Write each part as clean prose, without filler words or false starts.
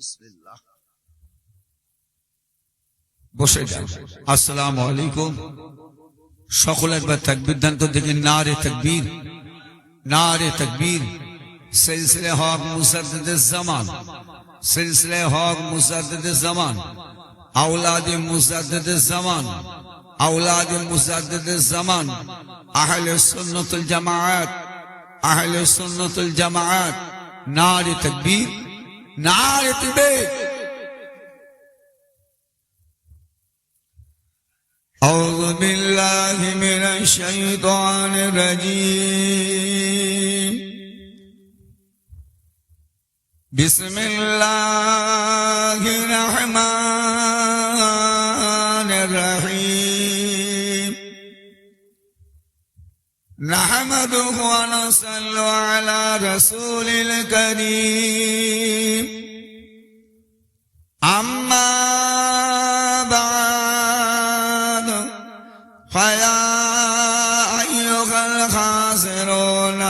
বিসমিল্লাহ। বসে যান। আসসালামু আলাইকুম। সকলে একবার তাকবীর দান তো দেখি। নারে তাকবীর, নারে তাকবীর। সিলসিলে হক মুসাদ্দিদে জামান, সিলসিলে হক মুসাদ্দিদে জামান, আওলাদে মুসাদ্দিদে জামান, আওলাদে মুসাদ্দিদে জামান, আহলে সুন্নাতুল জামাআত, আহলে সুন্নাতুল জামাআত। নারে তাকবীর, নারে তাকবীর। أعوذ بالله من الشيطان الرجيم. بسم الله الرحمن الرحيم. نحمده ونصلي على رسول الكريم. أما بعد فيا أيها الخاسرون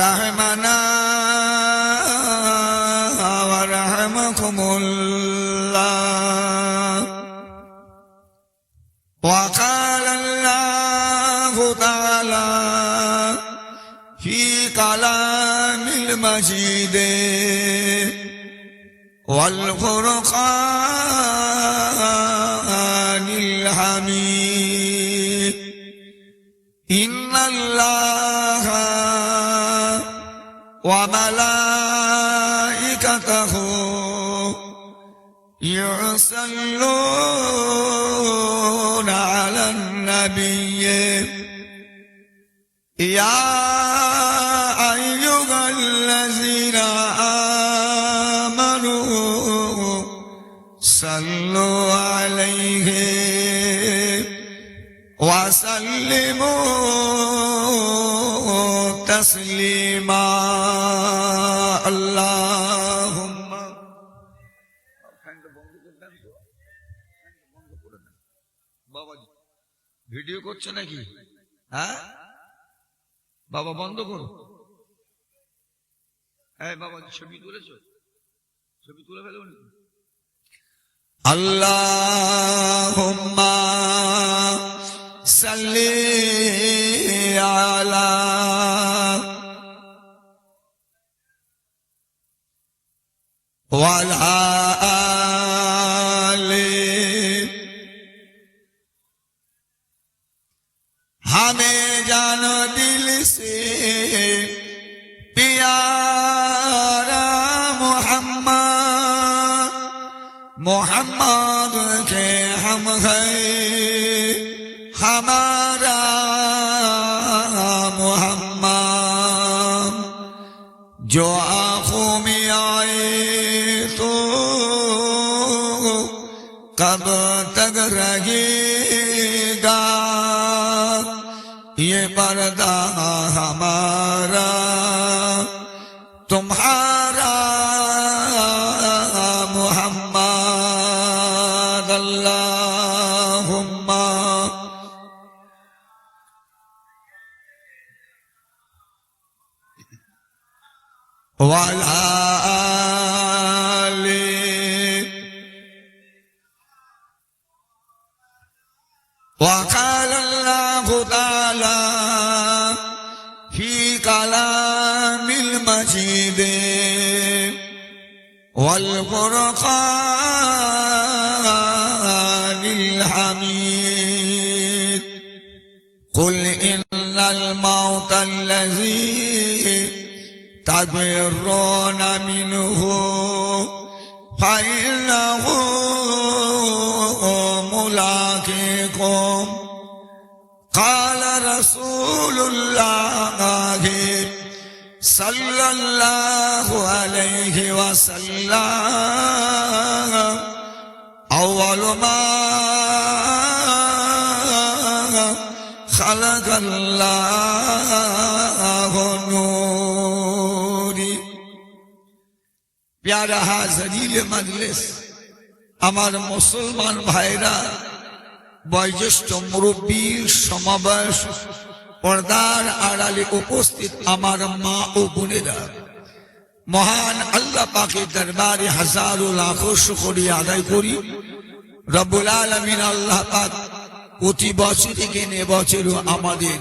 رحمنا ورحمكم الله. وقال الله تعالى في كلام المجيد والفرقان الحميد. إن الله وملائكته يصلون على النبي يا أيها الذين صلوا عليه وسلموا تسليما. اللهم বাবাজি ভিডিও করছো নাকি? হ্যাঁ বাবা বন্ধ করো। হ্যাঁ বাবাজি ছবি তুলেছো? ছবি তুলে ফেলো। اللهم صل على وعلى آله. हमें जानो दिल से प्यारा मोहम्मद के हम हैं, हमारा मोहम्मद जो आंखों में आए तो कब तक रहेगा ये पर्दा हमारा तुम्हारा मोहम्मद. अल्लाहुम्मा वअला आलिहि. وقال الله تعالى في كلام المجيد والفرقان الحميد. قل إن الموت الذي تفرون منه فإنه ملاقيكم. قال رسول الله صلى الله عليه وسلم أول ما خلق الله نوري. प्यारा हाज़रीन मजलिस, আমার মুসলমান ভাইরা, বয়োজ্যেষ্ঠ মুরব্বী সমাবেশ, পর্দার আড়ালে উপস্থিত আমার মা ও বোনেরা, মহান আল্লাহ পাকের দরবারে হাজারো লাখো শুকরিয়া আদায় করি। রব্বুল আলামিন আল্লাহ পাক প্রতি বছরই কেনে বছরও আমাদের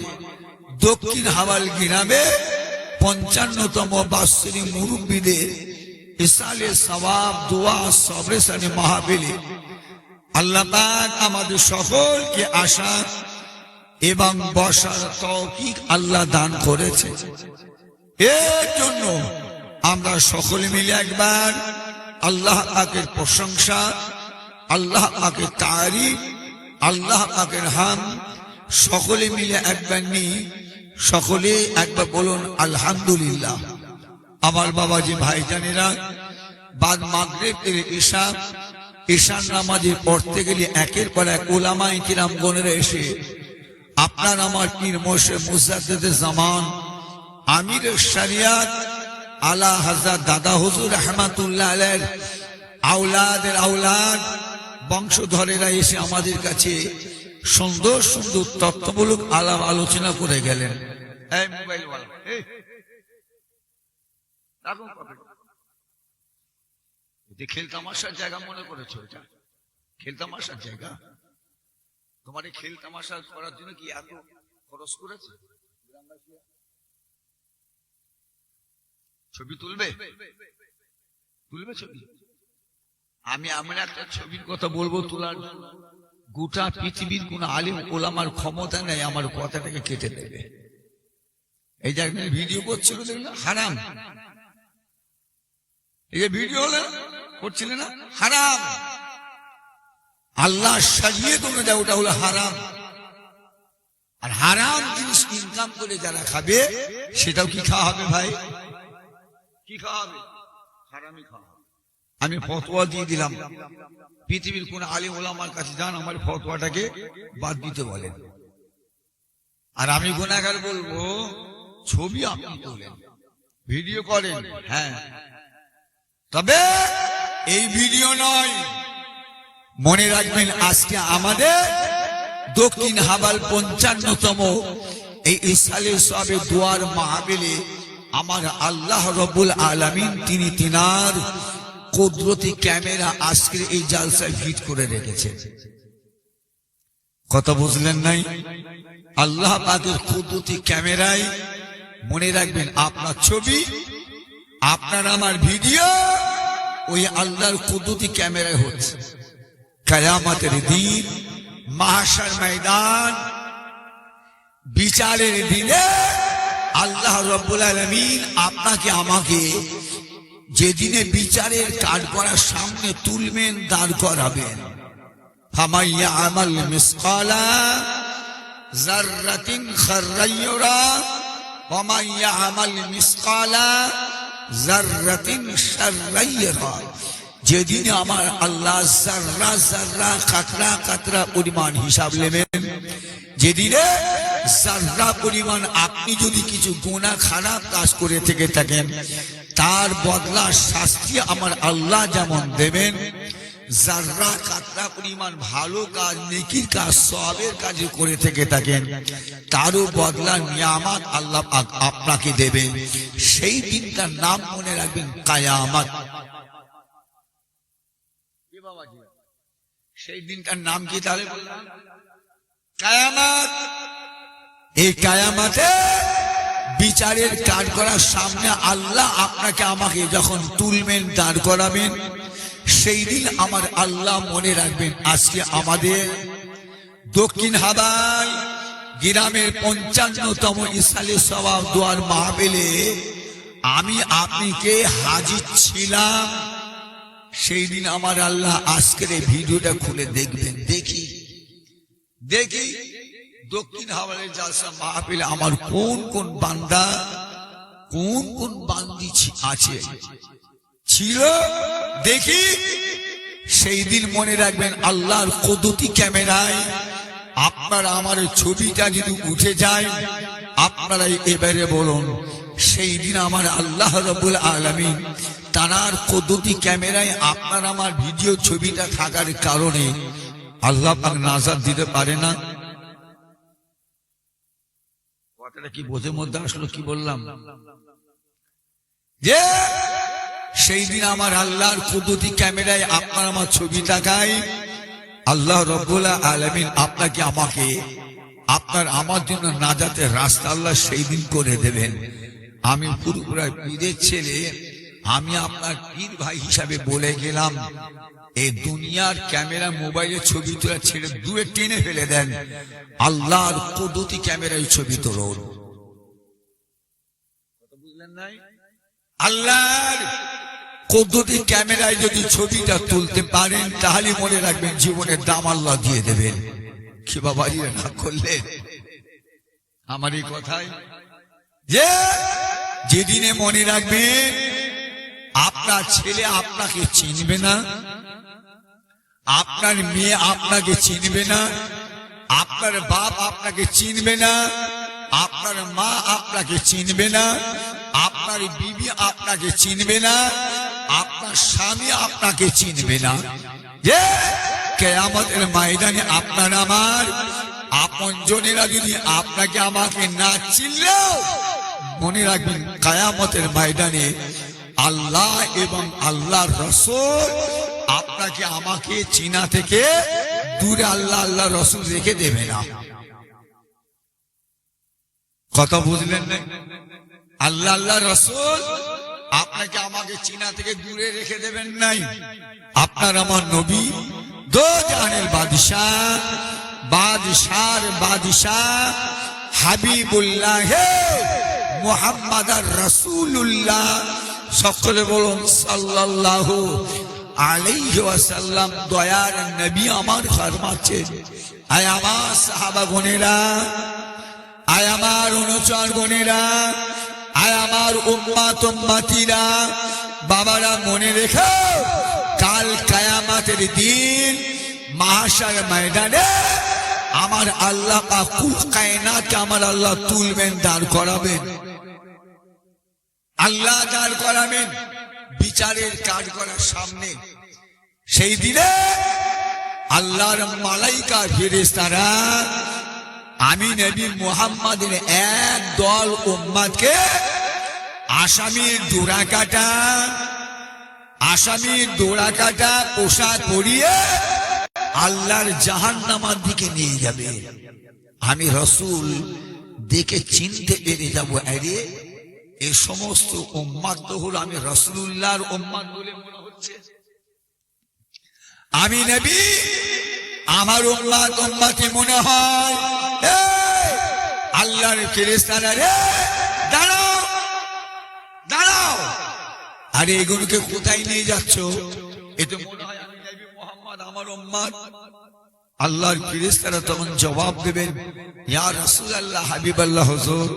দক্ষিণ হাওয়াল গ্রামে 55তম বাৎসরিক মুরব্বীদের ইসালে সওয়াব দোয়া সবরেসানে মাহফিলে আল্লাহ পাক আমাদের সকলকে আসা এবং বসার তৌফিক আল্লাহ দান করেছে। এর জন্য আমরা সকলে মিলে একবার আল্লাহ পাকের প্রশংসা, আল্লাহ পাকের তারিফ, আল্লাহ পাকের হাম সকলে মিলে একবার নিই। সকলে একবার বলুন আলহামদুলিল্লাহ। আমার বাবাজি ভাইজানেরা, বাদ মাগরিব থেকে ঈশার নামাজে পড়তে গেলে একের পর এক উলামায়ে কিরাম গণেরা এসে আপনার আমার পীর মোর্শেদ মুজাদ্দিদে জামান আমির শরিয়ত আলা হযরত দাদা হুজুর রাহমাতুল্লাহ আলাইহির আওলাদের আওলাদ বংশধরেরা এসে আমাদের কাছে সুন্দর সুন্দর তত্ত্বমূলক আলাপ আলোচনা করে গেলেন। এই মোবাইল ওয়ালা, রাখুন কথা। এটা খেল তামাশার জায়গা মনে করেছো? এটা খেল তামাশার জায়গা? তোমার এই খেল তামাশা করার জন্য কি এত খরচ করেছে? ছবি তুলবে? তুলবে ছবি? আমি এমন একটা ছবির কথা বলবো তোলার গোটা পৃথিবীর কোন আলিম ওলামার ক্ষমতা নেই আমার কথাটাকে কেটে দেবে। এই যে ভিডিও করছিল দেখলেন, হারাম। এই যে ভিডিও হলো করছিলেন না, হারাম। আল্লাহ সাজিয়ে তোমরা যা, ওটা হলো হারাম। আর হারাম জিনিস ইনকাম করে যারা খাবে সেটাও কি খাওয়া হবে ভাই? কি খাওয়া হবে? হারামই খাওয়া হবে। আমি ফতোয়া দিয়ে দিলাম, পৃথিবীর কোন আলিম ওলামার কাছে যান, আমার ফতোয়াটাকে বাদ দিতে বলেন। আর আমি গুনাহগার বলবো, ছবি আপনি তোলেন, ভিডিও করেন, হ্যাঁ, তবে এই ভিডিও নয়। মনে রাখবেন, আজকে আমাদের দক্ষিণ হাওয়াল 55তম এই ইসালে সবে দুয়ার মাহফিলে আমার আল্লাহ রব্বুল আলামিন তিনি তিনার কুদরতি ক্যামেরা আজকের এই জালসায় ফিট করে রেখেছেন। কথা বুঝলেন নাই? আল্লাহ পাকের কুদরতি ক্যামেরায় মনে রাখবেন আপনার ছবি, আপনার আমার ভিডিও ওই আল্লাহর কুদরতি ক্যামেরায় হচ্ছে। কিয়ামতের দিন, মাহশার ময়দান, বিচারের দিনে আল্লাহ রাব্বুল আলামিন আপনাকে আমাকে যেদিনে বিচারের কাঠগড়ার সামনে তুলবেন, দাঁড় করাবেন। ফামাইয়া আমাল মিসকালা যাররাতিন খায়রান ইয়ারা ওয়া মাইয়া আমাল মিসকালা যাররাতিন শাররান ইয়ারা। যেদিন আমার আল্লাহ যাররা যাররা কাতরা কাতরা পরিমাণ হিসাব নেবেন, যেদিনে যাররা পরিমাণ আপনি যদি কিছু গুনাহ খারাপ কাজ করে থেকে থাকেন তার বদলা শাস্তি আমার আল্লাহ যেমন দেবেন, যাররা কাতরা পরিমাণ ভালো কাজ নেকির কাজ সওয়াবের কাজ করে থেকে থাকেন তারও বদলা নিয়ামত আল্লাহ পাক আপনাকে দেবেন। সেই দিনটার নাম মনে রাখবেন কিয়ামত। সেই দিনটার নাম কি তাহলে বললাম? কিয়ামত। এই কিয়ামতে বিচারের কাঠগড়ার সামনে আল্লাহ আপনাকে আমাকে যখন তুলবেন, দাঁড় করাবেন, সেই দিন আমার আল্লাহ মনে রাখবেন আজকে আমাদের দক্ষিণ হাওয়াল গ্রামের 55তম ইসালে সওয়াব দুয়ার মাহফিলে আমি আপনি কে হাজির ছিলাম। সেই দিন আমার আল্লাহ আজকের এই ভিডিওটা খুলে দেখবেন। দেখি দেখি দক্ষিণ হাওয়ালের জালসা মাহফিলে আমার কোন কোন বান্দা, কোন কোন বান্দি আছে, ছিল, দেখি। সেই দিন মনে রাখবেন আল্লাহর কুদরতি ক্যামেরায় আপনার আমার ছবিটা যদি উঠে যায়, আপনারাই এবারে বলুন, সেই দিন আমার আল্লাহ রাব্বুল আলামিন তার কুদরতি ক্যামেরায় আপনার আমার ভিডিও ছবিটা থাকার কারণে আল্লাহ পাক নাজাত দিতে পারে না। কথাটা কি বোঝের মধ্যে আসলো? কি বললাম? যে সেই দিন আমার আল্লাহর কুদরতি ক্যামেরায় আপনার আমার ছবি তাকাই, আল্লাহ রব্বুল আলামিন আপনাকে আমাকে আপনার আমার জন্য নাজাতের রাস্তা আল্লাহ সেই দিন করে দেবেন। আমি পুরোপুরা পীরের ছেলে, আমি আপনার পীর ভাই হিসাবে বলে গেলাম, এই দুনিয়ার ক্যামেরা মোবাইলে ছবি তোলা ছেড়ে দূরে টেনে ফেলে দেন, আল্লাহর কুদরতি ক্যামেরায় ছবি তোলুন। আল্লাহর কুদরতি ক্যামেরায় যদি ছবিটা তুলতে পারেন তাহলে মনে রাখবেন জীবনের দাম আল্লাহ দিয়ে দেবেন। কি বাবা না করলেন আমার এই কথায়? যে যেদিনে মনে রাখবেন আপনার ছেলে আপনাকে চিনবে না, আপনার মেয়ে আপনাকে চিনবে না, আপনার বাপ আপনাকে চিনবে না, আপনার মা আপনাকে চিনবে না, আপনার বিবি আপনাকে চিনবে না, আপনার স্বামী আপনাকে চিনবে না। যে কিয়ামতের ময়দানে আপনার আমার আপনজনেরা যদি আপনাকে আমাকে না চিনলেও মনে রাখবেন কিয়ামতের ময়দানে আল্লাহ এবং আল্লাহর রাসূল আপনাকে আমাকে চিনা থেকে দূরে আল্লাহ আল্লাহ রাসূল রেখে দেবে না। কথা বুঝলেন না? আল্লাহ আল্লাহ রাসূল আপনাকে আমাকে চিনা থেকে দূরে রেখে দেবেন নাই। আপনার আমার নবী দো জাহানের বাদশাহ, বাদশার বাদশাহ হাবিবুল্লাহ মুহাম্মাদুর রাসূলুল্লাহ, সকলে বলুন সাল্লাল্লাহু আলাইহি ওয়াসাল্লাম। দয়ার নবী আমার ফরমাচ্ছেন, আয় আমার সাহাবা গণেরা, আয় আমার অনুচর গণেরা, আয় আমার উম্মত উম্মতিরা, বাবারা মনে রেখো কাল কিয়ামতের দিন মাহশার ময়দানে আমার আল্লাহ পাক কুল কায়নাতকে আমার আল্লাহ তুলবেন, দাঁড় করাবেন। আল্লাহ দাঁড় করাবেন বিচারের কাজ করার সামনে। সেই দিনে আল্লাহর মালাইকা ফেরেশতারা আমি নবী মুহাম্মাদের এক দল উম্মতকে আসামির ডোরা কাটা পোশাক পরিয়ে আল্লাহর জাহান্নামের দিকে নিয়ে যাবে। আমি রাসূল দেখে চিনতে পেরে যাবো, আরে এই সমস্ত উম্মত তো হলো আমি রাসূলুল্লাহর উম্মত বলে মনে হচ্ছে। আমি নবী আমার উম্মত উম্মতি মনে হয়। আল্লাহর ফেরেশতারা রে দাঁড়াও দাঁড়াও, আরে এগুলোকে কোথায় নিয়ে যাচ্ছ? এতে মনে হয় আমি নবী মুহাম্মদ আমার উম্মত। আল্লাহর ফেরেশতারা তখন জবাব দেবেন, ইয়া রাসূলুল্লাহ হাবিবাল্লাহ হুজুর,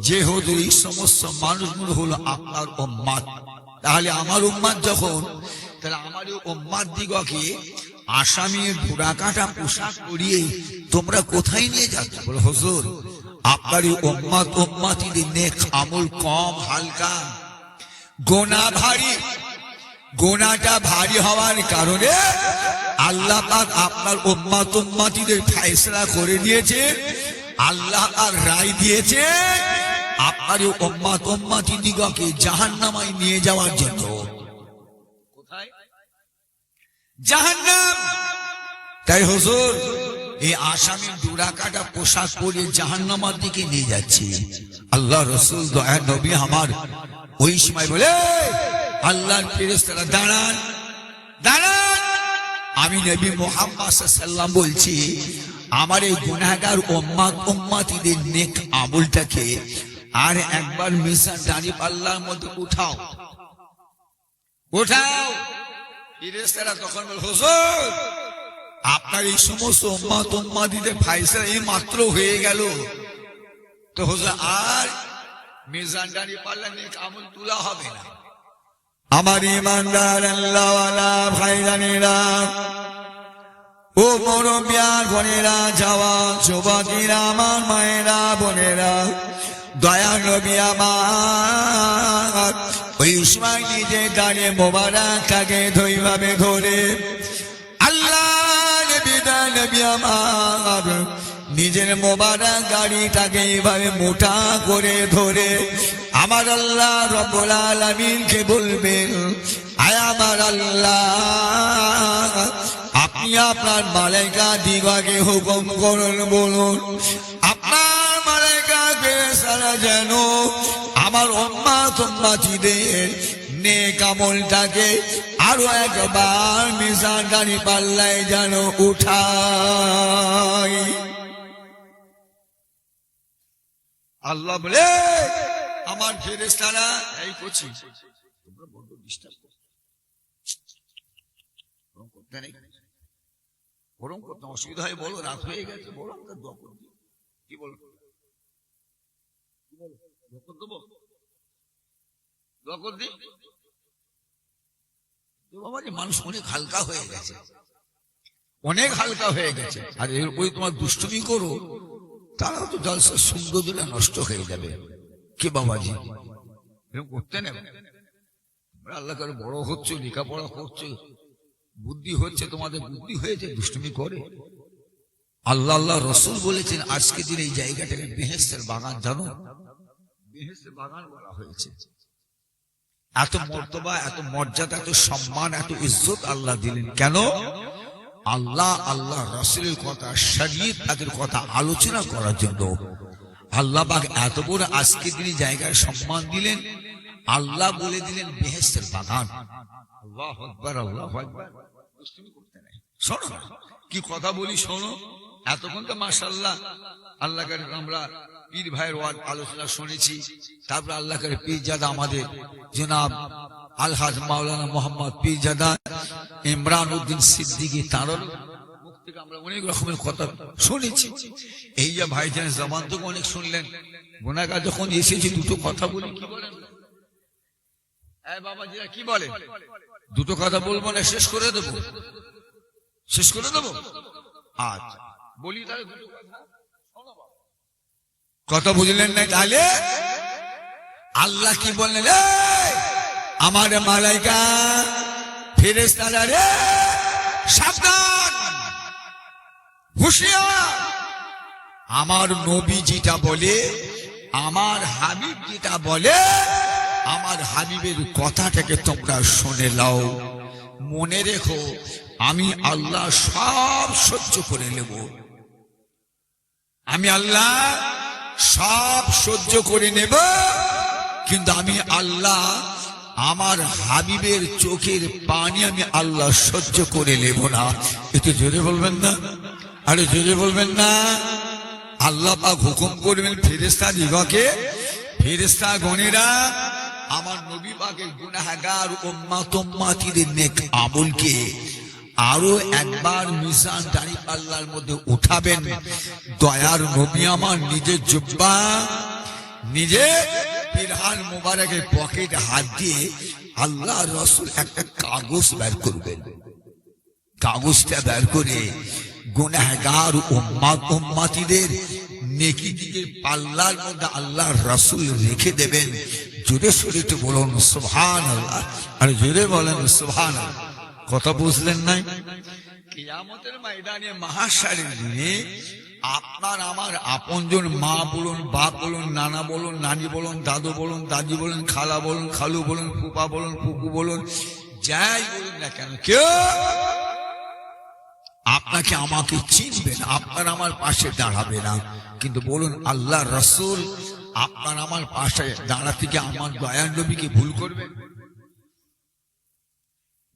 যে হুজুর এই সমস্ত মানুষগুলো হলো আপনার উম্মত, তাহলে আমার উম্মত যখন, তাহলে আমার উম্মত দিগকে আসামির ডোরা কাটা পোশাক পরিয়ে তোমরা কোথায় নিয়ে যাচ্ছ? বলে হুজুর আপনার উম্মত উম্মতিদের নেক আমল কম, হালকা, গোনা ভারী, গোনাটা ভারী হওয়ার কারণে আল্লাহ পাক আপনার উম্মত উম্মতিদের ফয়সালা করে দিয়েছে, আল্লাহ আর রায় দিয়েছে আপনার উম্মত উম্মতি দিগকে জাহান্নামায় নিয়ে যাওয়ার জন্য। কোথায়? জাহান্নাম। তাই হুজুর এই আসামির ডোরা কাটা পোশাক পরে জাহান্নামের দিকে নিয়ে যাচ্ছে। আল্লাহ রাসূল দয়ার নবী আমার ওই সময় বলে, আল্লাহর ফেরেশতারা দাঁড়ান দাঁড়ান, আমি নবী মুহাম্মদ সাল্লাল্লাহু আলাইহি ওয়াসাল্লাম বলছি আমার এই গুনাহগার উম্মত উম্মতিদের নেক আমলটাকে আর একবার মিজান দাঁড়ি পাল্লার মধ্যে উঠাও উঠাও। ফেরেশতারা তখন বলে, হুজুর আপনার এই সমস্ত উম্মত উম্মতিদের ফয়সালা এই মাত্র হয়ে গেল, তো হুজুর আর মিজান দাঁড়ি পাল্লা নেক আমল তোলা হবে না। আমার ইমানদার আল্লাহওয়ালা ভাইজানেরা, ও মুরব্বিয়া ঘরেরা, জওয়ান যুবকেরা, আমার মায়েরা বোনেরা, দয়া নবী আমার ওই সময় নিজে দাঁড়িয়ে মোবারকটাকে ধৈভাবে ধরে, আল্লাহ নবী আমার নিজের মোবারক গাড়িটাকে এইভাবে মোটা করে ধরে আমার আল্লাহ রব্বুল আলামিনকে বলবেন, আয় আমার আল্লাহ, আপনি আপনার মালাইকা দিগকে হুকুম করুন, বলুন আপনার মালাইকা ফেরেশতারা যেন আমার উম্মত উম্মতিদের নেক আমলটাকে আরো একবার মিজানদারি পাল্লায় যেন উঠাই। আল্লাহ বলে, আমার ফেরেশতারা এই করছি, তোমরা বড় ডিস্টার্ব করতে নেই, বরং করতে অসুবিধা হয় বলো, রাত হয়ে গেছে, বলো আমরা দোয়া করব। কি বলো, দোয়া করে দেবো, দোয়া করে দিই। বাবাজি, মানুষ অনেক হালকা হয়ে গেছে, অনেক হালকা হয়ে গেছে। আর এর ওই তোমার দুষ্টুমি করো, তারাও তো জলসা সুন্দর দিলে নষ্ট হয়ে যাবে। কি বাবাজি, এরকম করতে নেবে? আল্লাহ করে বড় হচ্ছে, লেখাপড়া করছে, বুদ্ধি হচ্ছে, তোমাদের বুদ্ধি হয়েছে, দুষ্টুমি করে। আল্লাহ আল্লাহ রসুল বলেছেন আজকে দিন এই জায়গাটাকে বেহেশতের বাগান, জানো বেহেশতের বাগান বলা হয়েছে। এত মর্তবা, এত মর্যাদা, এত সম্মান, এত ইজ্জত আল্লাহ দিলেন কেন? আল্লাহ আল্লাহ রসুলের কথা, শরীয়ত তাদের কথা আলোচনা করার জন্য। আল্লাহ পাক এত বড় আজকে দিনে জায়গায় সম্মান দিলেন, আল্লাহ বলে দিলেন বেহেশতের বাগান। আল্লাহু আকবার, আল্লাহু আকবার। শোনো না কি কথা বলি, শোনো। এতক্ষণ তো মাশাআল্লাহ আল্লাহ করে আমরা পীর ভাইয়ের আলোচনা শুনেছি। তারপর আল্লাহ করে পীরজাদা আমাদের জনাব আলহাজ মাওলানা মোহাম্মদ পীরজাদা ইমরান উদ্দিন সিদ্দিকী, তাঁর মুখ থেকে আমরা অনেক রকমের কথা শুনেছি। এই যে ভাইজান জামান থেকে অনেক শুনলেন। গুনাহগার যখন এসেছে দুটো কথা বলি, কি বলেন বাবাজিরা, কি বলে? দুটো কথা বলবো না, শেষ করে দেবো, শেষ করে দেবো। আচ্ছা বলি তাহলে দুটো কথা বুঝলেন না? তাহলে আল্লাহ কি বললেন, আমার মালাইকা ফেরেশতারা রে সাবধান, হুঁশিয়ার, আমার নবী যেটা বলে, আমার হাবিব যেটা বলে, আমার হাবিবের কথাটাকে তোমরা শুনে নাও। মনে রেখো, আমি আল্লাহ সব সহ্য করে নেব, আমি আল্লাহ সব সহ্য করে নেব, কিন্তু আমি আল্লাহ আমার হাবিবের চোখের পানি আমি আল্লাহ সহ্য করে নেব না। একটু জোরে বলবেন না? আরে জোরে বলবেন না? আল্লাহ পাক হুকুম করবেন ফেরেশতা দিগকে, ফেরেশতা গণেরা আমার নবী পাকের গুনাহগার উম্মত উম্মতিদের নেক আমলকে আরো একবার মিজান দাঁড়ি পাল্লার মধ্যে উঠাবেন। দয়ার নবী আমার নিজের জুব্বা, নিজে পিরহান মুবারকের পকেটে হাত দিয়ে আল্লাহ রসুল একটা কাগজ বের করবেন। কাগজটা বের করে গুনাহগার উম্মত উম্মতিদের নেকি দিকে পাল্লার মধ্যে আল্লাহ রসুল রেখে দেবেন। জোরে সরে তো বলুন সুবহানাল্লাহ, আর জোরে বলেন সুবহানাল্লাহ। কথা বুঝলেন নাই? কিয়ামতের ময়দানে মাহশারের দিনে আপনার আমার আপনজন, মা বলুন, বাপ বলুন, নানা বলুন, নানি বলুন, দাদু বলুন, দাদি বলুন, খালা বলুন, খালু বলুন, ফুপা বলুন, ফুপু বলুন, যাই বলুন না কেন, কেউ আপনাকে আমাকে চিনবে না, আপনার আমার পাশে দাঁড়াবে না। কিন্তু বলুন আল্লাহ রসুল আপনার আমার পাশে দাঁড়াতে গিয়ে আমার দয়ার নবীকে ভুল করবেন?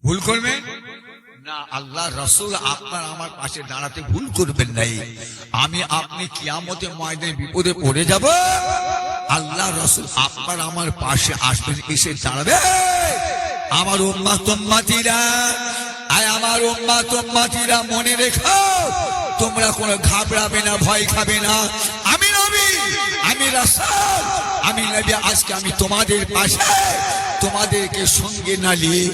ভুল করবেন না। আল্লাহ রসুল আপনার আমার পাশে দাঁড়াতে ভুল করবেন নাই। আমি আপনি কিয়ামতের ময়দানে বিপদে পড়ে যাব, আল্লাহ রসুল আপনার আমার পাশে আসবেন, এসে দাঁড়াবে। আমার উম্মত উম্মতিরা, আয় আমার উম্মত উম্মতিরা, মনে রেখো তোমরা কোনো ঘাবড়াবে না, ভয় খাবে না। আমি নবী, আমি রাসূল, আমি নবী, আজকে আমি তোমাদের পাশে, তোমাদেরকে সঙ্গে না নিয়ে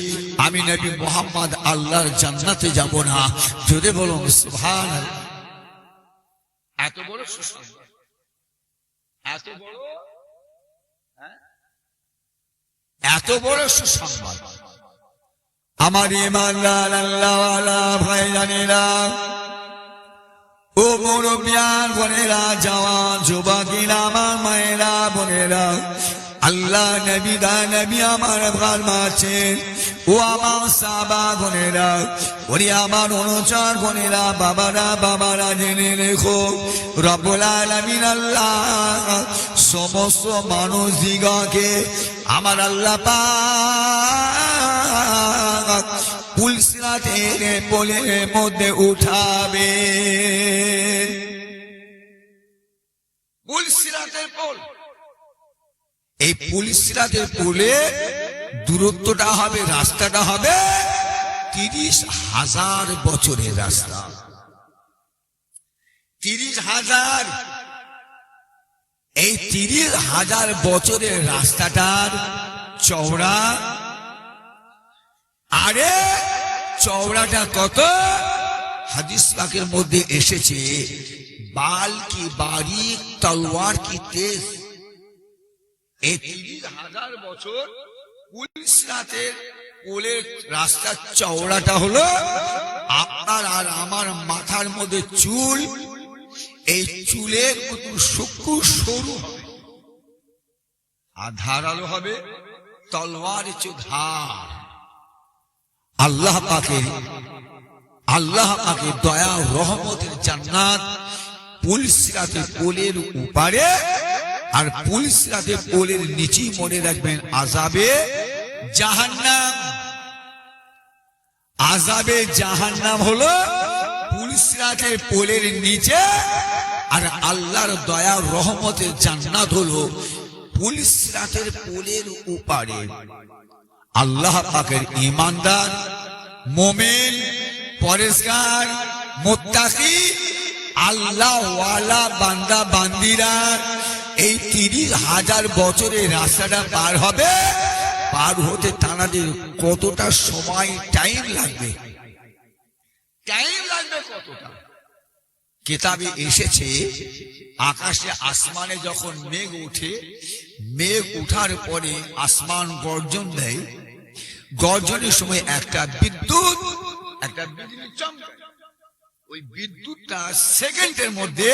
আমি নবী মুহাম্মদ আল্লাহর জান্নাতে যাব না। জোরে বলুন সুবহানাল্লাহ। এত বড় সুসংবাদ, এত বড়, এত বড় সুসংবাদ। আমার ঈমানদার আল্লাহওয়ালা ভাইজানেরা, ও মুরব্বিয়ান বোনেরা, জওয়ান যুবকেরা, আমার মায়েরা বোনেরা, আল্লাহ নবী দা নবী আমার ফরমাচ্ছেন, ও আমার সাহাবা গণেরা, ওরে আমার অনুচর গণেরা, বাবারা জেনে রেখো, রব্বুল আলামিন আল্লাহ সমস্ত মানুষ দিগকে আমার আল্লাহ পাক পুলসিরাতের পোলের মধ্যে উঠাবে। পুলসিরাতের পোল, এই পুলসিরাতের পোলে দূরত্বটা হবে, রাস্তাটা হবে 30,000 বছরের রাস্তা। 30,000, এই 30,000 বছরের রাস্তাটার চওড়া, আরে চওড়াটা কত? হাদিস পাকের মধ্যে এসেছে, বাল কি বারিক তলোয়ার কি তেজ। এই 30,000 বছর পুলসিরাতের পোলের রাস্তার চওড়াটা হলো আপনার আর আমার মাথার মধ্যে চুল, এই চুলের মতো সূক্ষ্ম সরু হবে আর ধারালো হবে তলোয়ার ধার। আল্লাহ পাকের দয়া রহমতের জান্নাত পুলসিরাতের পোলের উপারে, আর পুলসিরাতের পোলের নিচে মনে রাখবেন আযাবে জাহান্নাম। আযাবে জাহান্নাম হলো পুলসিরাতের পোলের নিচে, আর আল্লাহর দয়া রহমতের জান্নাত হলো পুলসিরাতের পোলের উপারে। আল্লাহ পাকের ঈমানদার, মুমিন, পরেজগার, মুত্তাকি, আল্লাহ ওয়ালা বান্দা বান্দিরা এই 30,000 বছরের রাস্তাটা পার হবে। পার হতে তানাদের কতটা সময় টাইম লাগবে? কতটা? কিতাবে এসেছে, আকাশে আসমানে যখন মেঘ ওঠে, মেঘ উঠার পরে আসমান গর্জন দেয়, গর্জনের সময় একটা বিদ্যুৎ চমকায়। ওই বিদ্যুৎটা সেকেন্ডের মধ্যে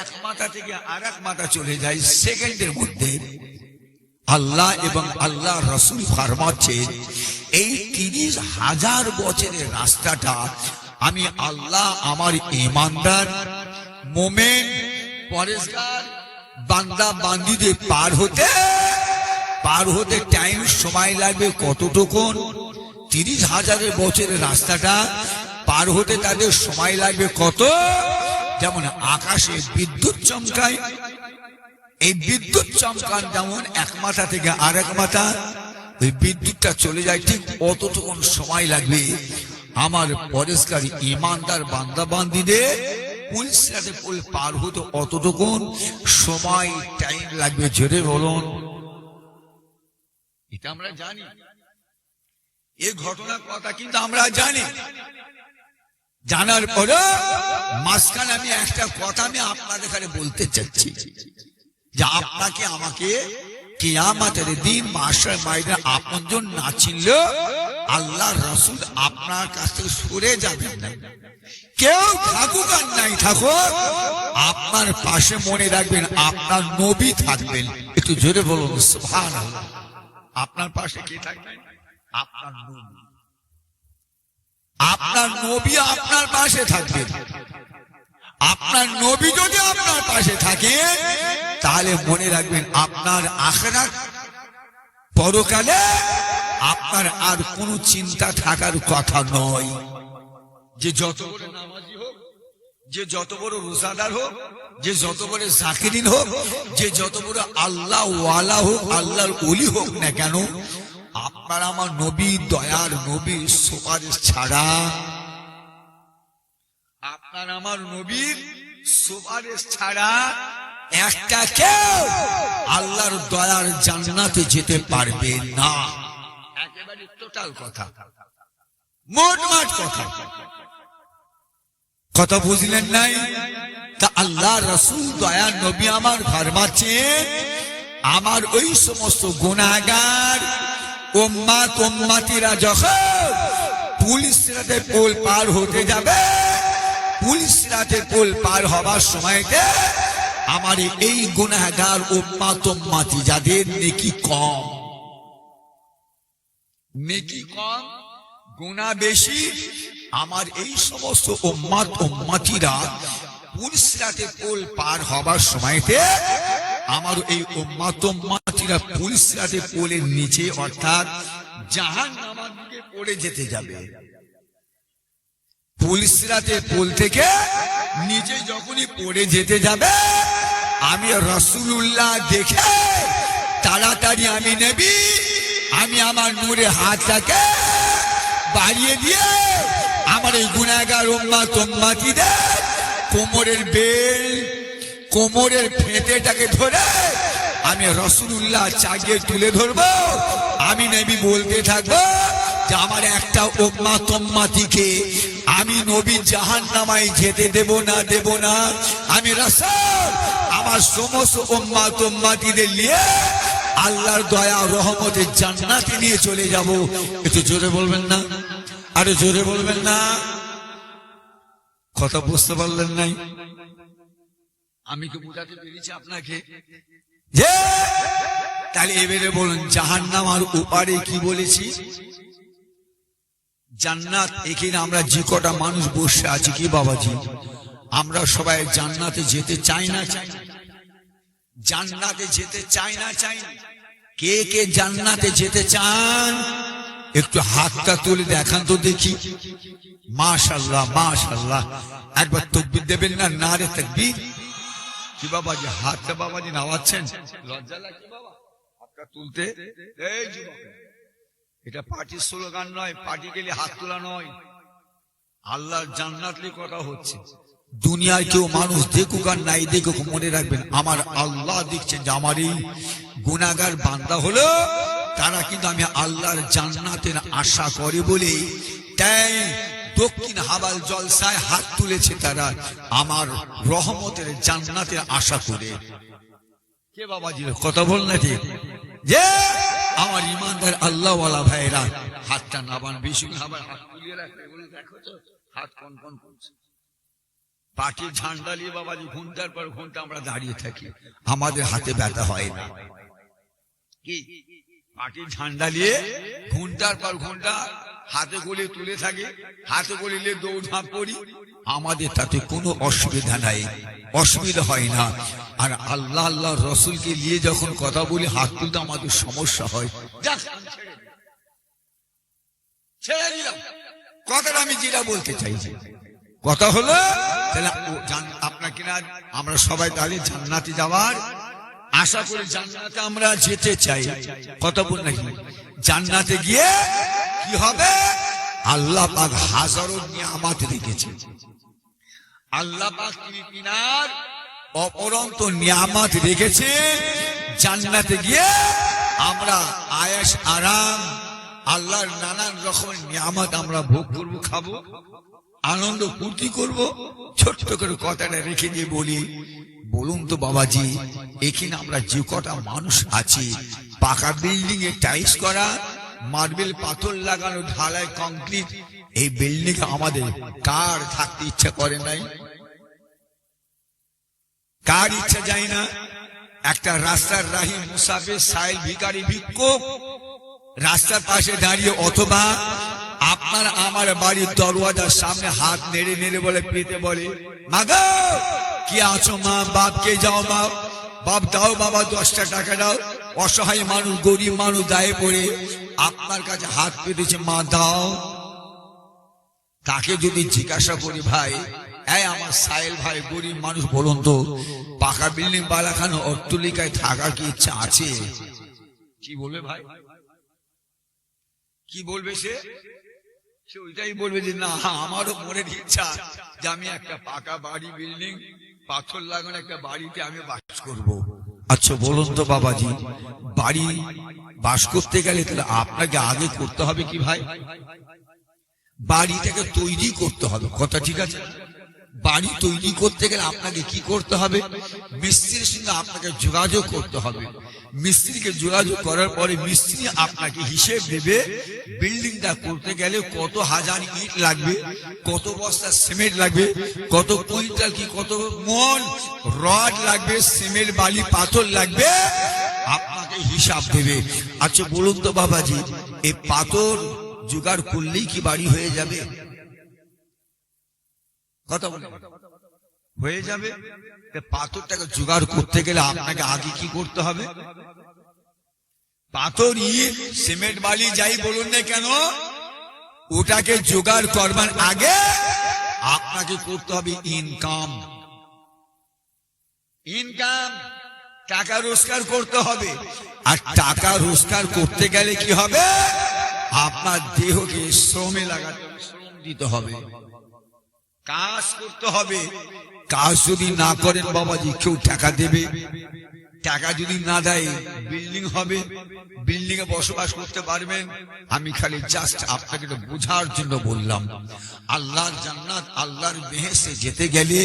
এক মাথা থেকে আর এক মাথা চলে যায়, সেকেন্ডের মধ্যে। আল্লাহ এবং আল্লাহ রাসূল ফরমাচ্ছেন, এই 30,000 বছরের রাস্তাটা আমি আল্লাহ আমার ঈমানদার, মুমিন, পরেজগার বান্দা বান্দীদের পার হতে টাইম সময় লাগবে কতটুকুন? 30,000 বছরের রাস্তাটা পার হতে তাদের সময় লাগবে কত? যেমন আকাশে বিদ্যুৎ চমকায়, এই বিদ্যুৎ চমকান যেমন এক মাথা থেকে আর এক মাথা, ওই বিদ্যুৎটা চলে যায়, ঠিক অতটুকুন সময় লাগবে আমার পরেজগার ঈমানদার বান্দা বান্দীদের পুলসিরাতের পোল পার হতে অতটুকুন সময় টাইম লাগবে। জোরে বলুন। এটা আমরা জানি, এই ঘটনার কথা কিন্তু আমরা জানি। জানার পরে মাঝখানে আমি একটা কথা আমি আপনাদের এখানে বলতে চাচ্ছি, যে আপনাকে আমাকে কিয়ামতের দিন মাশার মাইরা আপনজন না চিনলেও আল্লাহ রাসূল আপনার কাছ থেকে সরে যাবেন না। কেউ থাকুক আর নাই থাকুক, আপনার পাশে মনে রাখবেন আপনার নবী থাকবেন। একটু জোরে বলুন সুবহানাল্লাহ। আপনার পাশে কে থাকবেন? আপনার নবী। আপনার নবী আপনার পাশে থাকবেন। আপনার নবী যদি আপনার পাশে থাকে, তাহলে মনে রাখবেন আপনার আখিরাত পরকালে আপনার আর কোনো চিন্তা থাকার কথা নয়। যে যত বড় নামাজি হোক, যে যত বড় রোজাদার হোক, যে যত বড় জাকিরিন হোক, যে যত বড় আল্লাহ ওয়ালা হোক, আল্লাহর ওলি হোক না কেন, আপনার আমার নবী, দয়ার নবীর সুপারিশ ছাড়া, আপনার আমার নবীর সুপারিশ ছাড়া একটা কেউ আল্লাহর দয়ার জান্নাতে যেতে পারবে না। একেবারে টোটাল কথা, মোটমাট কথা বুঝলেন নাই? তা আল্লাহ রাসূল দয়ার নবী আমার ফরমাচ্ছেন, আমার ওই সমস্ত গুনাহগার উম্মতিরা যখন পুলসিরাতের পোল পার হতে যাবে, পুলসিরাতের পোল পার হবার সময়তে আমার এই গুনাহগার উম্মত উম্মতি যাদের নেকি কম, নেকি কম গুনাহ বেশি, আমার এই সমস্ত উম্মত উম্মতিরা পুলসিরাতে পোল পার হবার সময়তে আমার এই উম্মত উম্মতিরা পুলসিরাতে পোলের নিচে অর্থাৎ জাহান্নামের দিকে পড়ে যেতে যাবে। পুলসিরাতে পোল থেকে নিচে যখনই পড়ে যেতে যাবে, আমি রাসূলুল্লাহ দেখে তাড়াতাড়ি আমি নবী আমি আমার নূরে হাতটাকে বাড়িয়ে দিয়ে আমার এই গুনাহগার উম্মত উম্মতিদের কোমরের বেল কোমরের ফেঁটেটাকে ধরে আমি রাসূলুল্লাহ চাগিয়ে তুলে ধরবো। আমি নবী বলতে থাকবো যে আমার একটা উম্মত উম্মতিকে আমি নবী জাহান্নামায় যেতে দেব না। আমি রাসূল আমার সমস্ত উম্মত উম্মতিদের নিয়ে আল্লাহর দয়া রহমতের জান্নাতে নিয়ে চলে যাব। একটু জোরে বলবেন না? আরে জোরে বলবেন না? কথা বুঝতে পারলেন নাই? আমি কি বুঝাতে পেরেছি আপনাকে? যে তাহলে এবারে বলুন জাহান্নাম আর ওপারে কি বলেছি? জান্নাত। এখানে আমরা যে কটা মানুষ বসে আছি কি বাবাজি, আমরা সবাই জান্নাতে যেতে চাই না? জান্নাতে যেতে চাই না? কে কে জান্নাতে যেতে চান? একটু হাতটা তুলে দেখান তো দেখি। মাশাআল্লাহ মাশাআল্লাহ। একবার তাকবীর দেবেন না? নারে তাকবীর। কি বাবাজি হাতটা বাবাজি নাওয়াচ্ছেন? লজ্জা লাগে বাবা হাতটা তুলতে? এই যুবক, এটা পার্টির স্লোগান নয়, পার্টি গেলে হাত তোলা নয়। আল্লাহর জান্নাতের কথা হচ্ছে। দুনিয়ায় কেউ মানুষ দেখুক আর নাই দেখুক, মনে রাখবেন আমার আল্লাহ দেখছেন যে আমার এই গুনাহগার বান্দা হলো তারা কিন্তু আমি আল্লাহর জান্নাতের আশা করে বলে তাই দক্ষিণ হাবাল জলসায় হাত তুলেছে তারা আমার রহমতের জান্নাতের আশা করে। কে বাবাজি কথা বল না ঠিক? যে আমার ইমানদার আল্লাহওয়ালা ভাইরা হাতটা নাবান, বেশি আবার হাত তুলিয়ে রাখবে বলে দেখো তো হাত কনকন করছে। পার্টির ঝান্ডা নিয়ে বাবাজি ঘন্টার পর ঘন্টা আমরা দাঁড়িয়ে থাকি, আমাদের হাতে ব্যথা হয় না। কি পার্টির ঝান্ডা নিয়ে ঘন্টার পর ঘন্টা হাতে করে তুলে থাকে, হাতে করে নিয়ে দৌড়ঝাঁপ করি, আমাদের তাতে কোনো অসুবিধা নাই, অসুবিধা হয় না। আর আল্লাহ আল্লাহ রসুলকে নিয়ে যখন কথা বলি হাত তুলতে আমাদের সমস্যা হয়। ছেড়ে দিলাম কথাটা, আমি যেটা বলতে চাইছি কথা হলো তাহলে আপনার কিনা আমরা সবাই তাহলে জান্নাতে যাওয়ার আশা করি, জান্নাতে আমরা যেতে চাই। কথা বল নাকি? জান্নাতে গিয়ে কি হবে? আল্লাহ পাক হাজারো নিয়ামত রেখেছে। আল্লাহ পাক তিনি তিনার অপরন্ত নিয়ামত রেখেছে। জান্নাতে গিয়ে আমরা আয়েশ আরাম আল্লাহর নানান রকমের নিয়ামত আমরা ভোগ করব, খাবো, আনন্দ ফুর্তি করব। ছোট্ট করে কথাটা রেখে দিয়ে বলি, বলুন তো বাবাজি এখানে আমরা যে কটা মানুষ আছি, পাকা বিল্ডিং এ টাইলস করা, মার্বেল পাথর লাগানো, ঢালাই কংক্রিট, এই বিল্ডিং আমাদের কার থাকতে ইচ্ছা করে নাই? কার ইচ্ছা যায় না? একটা রাস্তার রাহি মুসাফির সাইল ভিখারি ভিক্ষুক রাস্তার পাশে দাঁড়িয়ে, অথবা আপনার আমার বাড়ির দরওয়াজার সামনে হাত নেড়ে নেড়ে বলে, পেতে বলে মাগো কি আছো মা, বাপকে যাও মা, বাপ দাও বাবা 10টা টাকা দাও। অসহায় মানুষ গরিব মানুষ দায়ে পড়ে আপনার কাছে হাত পেতেছে, মা দাও। তাকে যদি জিজ্ঞাসা করি ভাই এই আমার সাহেল ভাই গরিব মানুষ, বলুন তো পাকা বিল্ডিং বালাখানো অট্টালিকায় থাকার কি ইচ্ছা আছে? কি বলবে ভাই? কি বলবে সে? ওইটাই বলবে যে না আমারও মনের ইচ্ছা যে আমি একটা পাকা বাড়ি বিল্ডিং পাথর লাগানো একটা বাড়িতে আমি বাস করব। আচ্ছা বলুন তো বাবাজি বাড়ি বাস করতে গেলে তাহলে আপনাকে আগে করতে হবে কি ভাই? বাড়িটাকে তৈরি করতে হবে, কথা ঠিক আছে? বাড়ি তৈরি করতে গেলে আপনাকে কি করতে হবে? মিস্ত্রির সঙ্গে আপনাকে যোগাযোগ করতে হবে। মিস্ত্রিকে যোগাযোগ করার পরে মিস্ত্রি আপনাকে হিসেব দেবে বিল্ডিংটা করতে গেলে কত হাজার ইট লাগবে, কত বস্তা সিমেন্ট লাগবে, কত কুইন্টাল কি কত মন রড লাগবে, সিমেন্ট বালি পাথর লাগবে, আপনাকে হিসাব দেবে। আচ্ছা বলুন তো বাবাজি, এই পাথর জোগাড় করলেই কি বাড়ি হয়ে যাবে? কথা বলে হয়ে যাবে? পাথরটাকে জোগাড় করতে গেলে আপনাকে আগে কি করতে হবে? পাথর ইট সিমেন্ট বালি যাই বলুন না কেন, ওটাকে জোগাড় করবার আগে আপনাকে করতে হবে ইনকাম। ইনকাম টাকা রোজগার করতে হবে। আর টাকা রোজগার করতে গেলে কি হবে? আপনার দেহকে শ্রমে লাগাতে হবে, শ্রম দিতে হবে, কাজ করতে হবে। কাজ যদি না করেন বাবাজি কেউ টাকা দেবে? টাকা যদি না দেয় বিল্ডিং হবে, বিল্ডিং এ বসবাস করতে পারবেন? আমি খালি জাস্ট আপনাকে বোঝার জন্য বললাম। আল্লাহর জান্নাত আল্লাহর বেহেশতে যেতে গেলে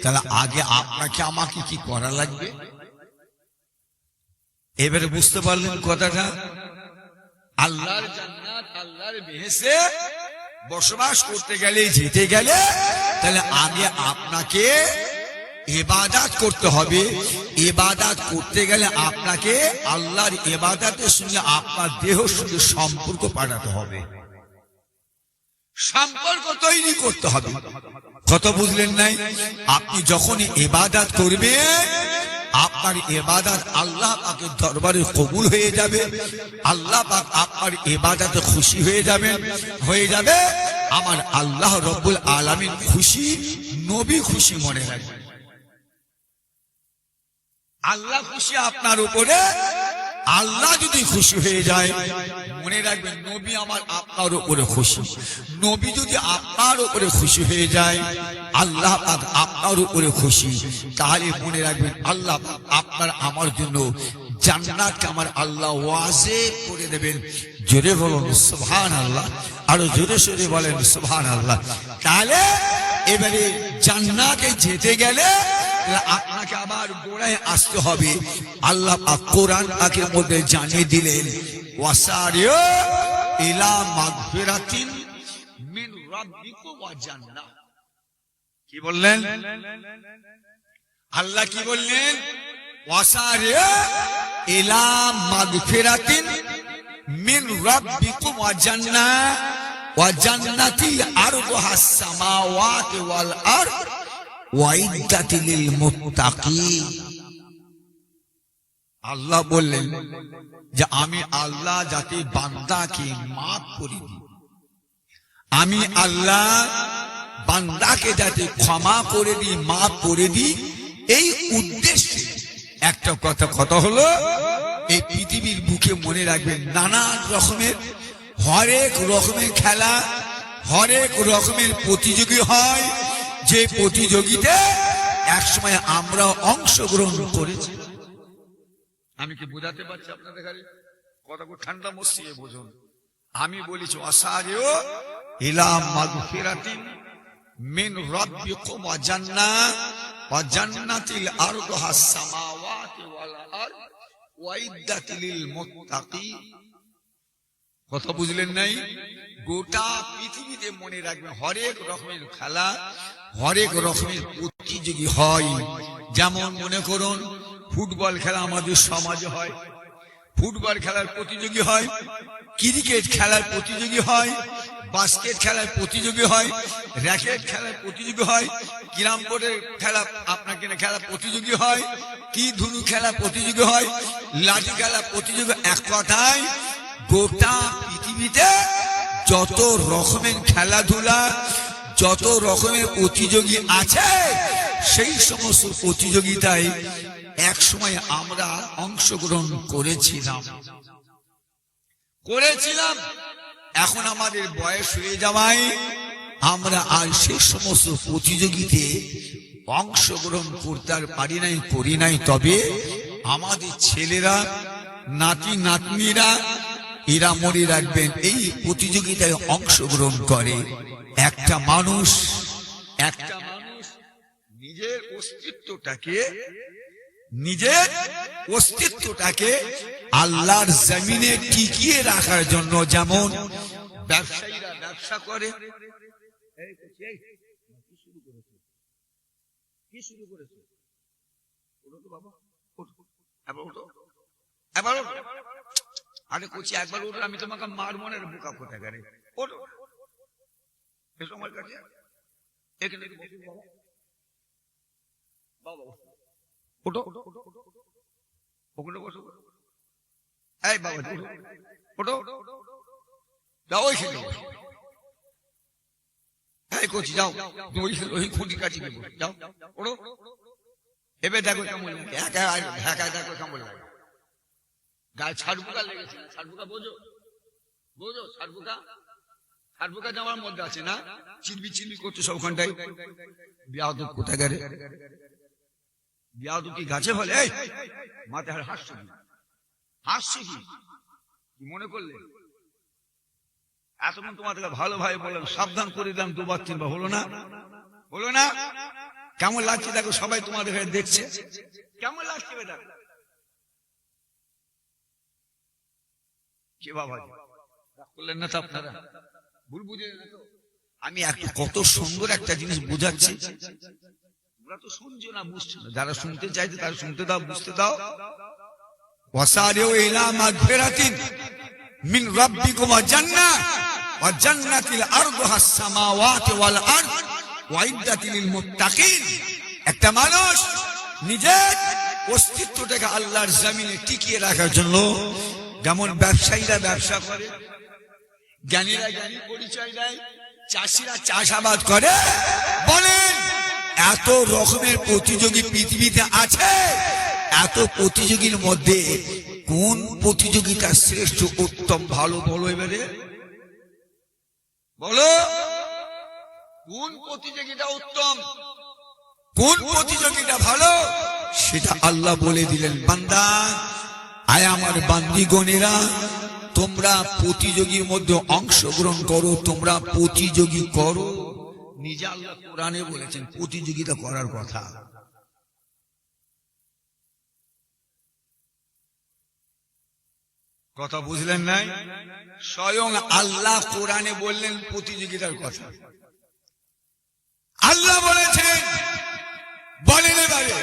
তাহলে আগে আপনাকে আমাকে কি করা লাগবে? এবারে বুঝতে পারলেন কথাটা? আল্লাহর জান্নাত আল্লাহর বেহেশতে বসবাস করতে গেলে যেতে গেলে তাহলে আগে আপনাকে ইবাদত করতে হবে। ইবাদত করতে গেলে আপনাকে আল্লাহর ইবাদতের সঙ্গে আপনার দেহের সঙ্গে সম্পর্ক পাঠাতে হবে, সম্পর্ক তৈরি করতে হবে। কথা বুঝলেন নাই? আপনি যখন ইবাদত করবেন আপনার ইবাদত আল্লাহ পাকের দরবারে কবুল হয়ে যাবে, আল্লাহ পাক আপনার ইবাদতে খুশি হয়ে যাবে। আমার আল্লাহ রব্বুল আলামিন খুশি, নবী খুশি। মনে রাখবেন আল্লাহ খুশি আপনার উপরে। আল্লাহ যদি খুশি হয়ে যায় মনে রাখবেন নবী আমার আপনার উপরে খুশি। নবী যদি আপনার উপরে খুশি হয়ে যায় আল্লাহ পাক আপনার উপরে খুশি। তাহলে মনে রাখবেন আল্লাহ পাক আপনার আমার জন্য জান্নাতকে আমার আল্লাহ ওয়াজিব করে দেবেন। জোরে বলুন সুবহানাল্লাহ, আরো জোরে সোরে বলেন সুবহানাল্লাহ। তাহলে এবারে জান্নাতে যেতে গেলে আপনাকে আবার গোড়ায় আসতে হবে। আল্লাহ পাক কোরআন পাকের মধ্যে জানিয়ে দিলেন ওয়াসারিউ ইলা মাগফিরাতিন মিন রাব্বিকুম ওয়া জান্নাহ। কি বললেন? আল্লাহ কি বললেন? ওয়াসারিউ ইলা মাগফিরাতিন মিন রাব্বিকুম ওয়া জান্নাহ ওয়া জান্নাতি আরদুহাস সামাওয়াতি ওয়াল আরদ ওয়াইদাতি লিল মুত্তাকিন। আল্লাহ বললেন যে আমি আল্লাহ যাতে বান্দাকে মাফ করে দিই, আমি আল্লাহ বান্দাকে যাতে ক্ষমা করে দিই, মাফ করে দিই, এই উদ্দেশ্যে একটা কথা হলো এই পৃথিবীর বুকে মনে রাখবেন নানা রকমের হরেক রকমের খেলা, হরেক রকমের প্রতিযোগী হয়। যে প্রতিযোগিতা একসময় আমরা অংশগ্রহণ করেছি। আমি কি বোঝাতে পারছি আপনাদের কাছে? কথা ঠান্ডা মস্তিয়ে বুঝুন। আমি বলেছি ওয়াসারিউ ইলা মাগফিরাতিন মিন রাব্বিকুম ওয়া জান্নাহ ওয়া জান্নাতিল আরদুহাস সামাওয়াতি ওয়াল আরদ ওয়াইদাত লিল মুত্তাকিন। কথা বুঝলেন নাই? গোটা পৃথিবীতে মনে রাখবেন হরেক রকমের খেলা, হরেক রকমের প্রতিযোগী হয়। যেমন মনে করুন ফুটবল খেলা আমাদের সমাজে হয়, ফুটবল খেলার প্রতিযোগী হয়, ক্রিকেট খেলার প্রতিযোগী হয়, বাস্কেট খেলার প্রতিযোগী হয়, র্যাকেট খেলার প্রতিযোগী হয়, ক্যারাম বোর্ডের খেলা আপনাকে খেলা প্রতিযোগী হয়, কি ধুনু খেলা প্রতিযোগী হয়, লাঠি খেলা প্রতিযোগী। এক কথায় গোটা পৃথিবীতে যত রকমের খেলাধুলা, যত রকমের প্রতিযোগী আছে সেই সমস্ত প্রতিযোগিতায় এক সময় আমরা অংশগ্রহণ করেছিলাম। এখন আমাদের বয়স হয়ে যাওয়ায় আমরা আর সেই সমস্ত প্রতিযোগিতাতে অংশগ্রহণ করতে আর পারি নাই, করি নাই। তবে আমাদের ছেলেরা, নাতি নাতনিরা এরা মনে রাখবেন এই প্রতিযোগিতায় অংশগ্রহণ করে। একটা মানুষ নিজের অস্তিত্বটাকে নিজের অস্তিত্বটাকে আল্লাহর জমিনে টিকিয়ে রাখার জন্য। যেমন ব্যবসায়ীরা ব্যবসা করে, কি শুরু করেছে? আরে কোচি একবার উঠো, আমি তোমাকে মারবো না, বোকা কোথায় গেলে ওঠো, এসো আমার কাছে, এখানে বাবা ওঠো, ওখানে বসো, এই বাবা ওঠো, যাও ওইখানে বসো, এই কোচি যাও, ওই খুঁটি কাটি যাও, ওঠো। এবার দেখো কেমন লাগে, একা একা দেখো কেমন লাগে, গায়ে ছাড়পোকা লেগেছে, ছাড়পোকা বোঝো, বোঝো ছাড়পোকা, ছাড়পোকা জামার মধ্যে আছে না, চিলবি চিলবি করছে সবখানটাই। বিয়াদব কোথায় গেলে, বিয়াদব কি গাছে ফলে? এই মাথায় হাসছে কি, হাসছে কি মনে করলে? এতক্ষণ তোমাদেরকে ভালো ভাই বললাম, সাবধান করে দিলাম, দুবার তিনবার হলো না, হলো না? কেমন লাগছে দেখো, সবাই তোমাদের দেখছে, কেমন লাগছে দেখো কি বাবা, করলেন না তো আপনারা, ভুল বুঝে না তো? আমি একটু কত সুন্দর একটা জিনিস বোঝাচ্ছি, তোমরা তো শুনছো না, বুঝছো না। যারা শুনতে চাইছে তারা শুনতে দাও, বুঝতে দাও। ওয়াসারিউ ইলা মাগফিরাতিন মিন রাব্বিকুম ওয়া জান্নাহ ওয়া জান্নাতিল আরদুহাস সামাওয়াতি ওয়াল আরদ ওয়া ইদ্দাতিল লিল মুত্তাকিন। একটা মানুষ নিজের অস্তিত্বটাকে আল্লাহর জমিনে টিকিয়ে রাখার জন্য, যেমন ব্যবসায়ীরা ব্যবসা করে, জ্ঞানীরা জ্ঞানী পরিচয় দেয়, চাষিরা চাষাবাদ করে, বলেন এত রকমের প্রতিযোগী পৃথিবীতে আছে, এত প্রতিযোগীর মধ্যে কোন প্রতিযোগিতা শ্রেষ্ঠ, উত্তম, ভালো? বলো এবারে, বলো কোন প্রতিযোগিতা উত্তম, কোন প্রতিযোগিতা ভালো? সেটা আল্লাহ বলে দিলেন, বান্দা আয় আমার বান্দিগণেরা, তোমরা প্রতিযোগীর মধ্যে অংশগ্রহণ করো, তোমরা প্রতিযোগী করো। নিজে আল্লাহ কোরআনে বলেছেন প্রতিযোগিতা করার কথা। কথা বুঝলেন নাই? স্বয়ং আল্লাহ কোরআনে বললেন প্রতিযোগিতার কথা। আল্লাহ বলেছেন, বলেন এবারে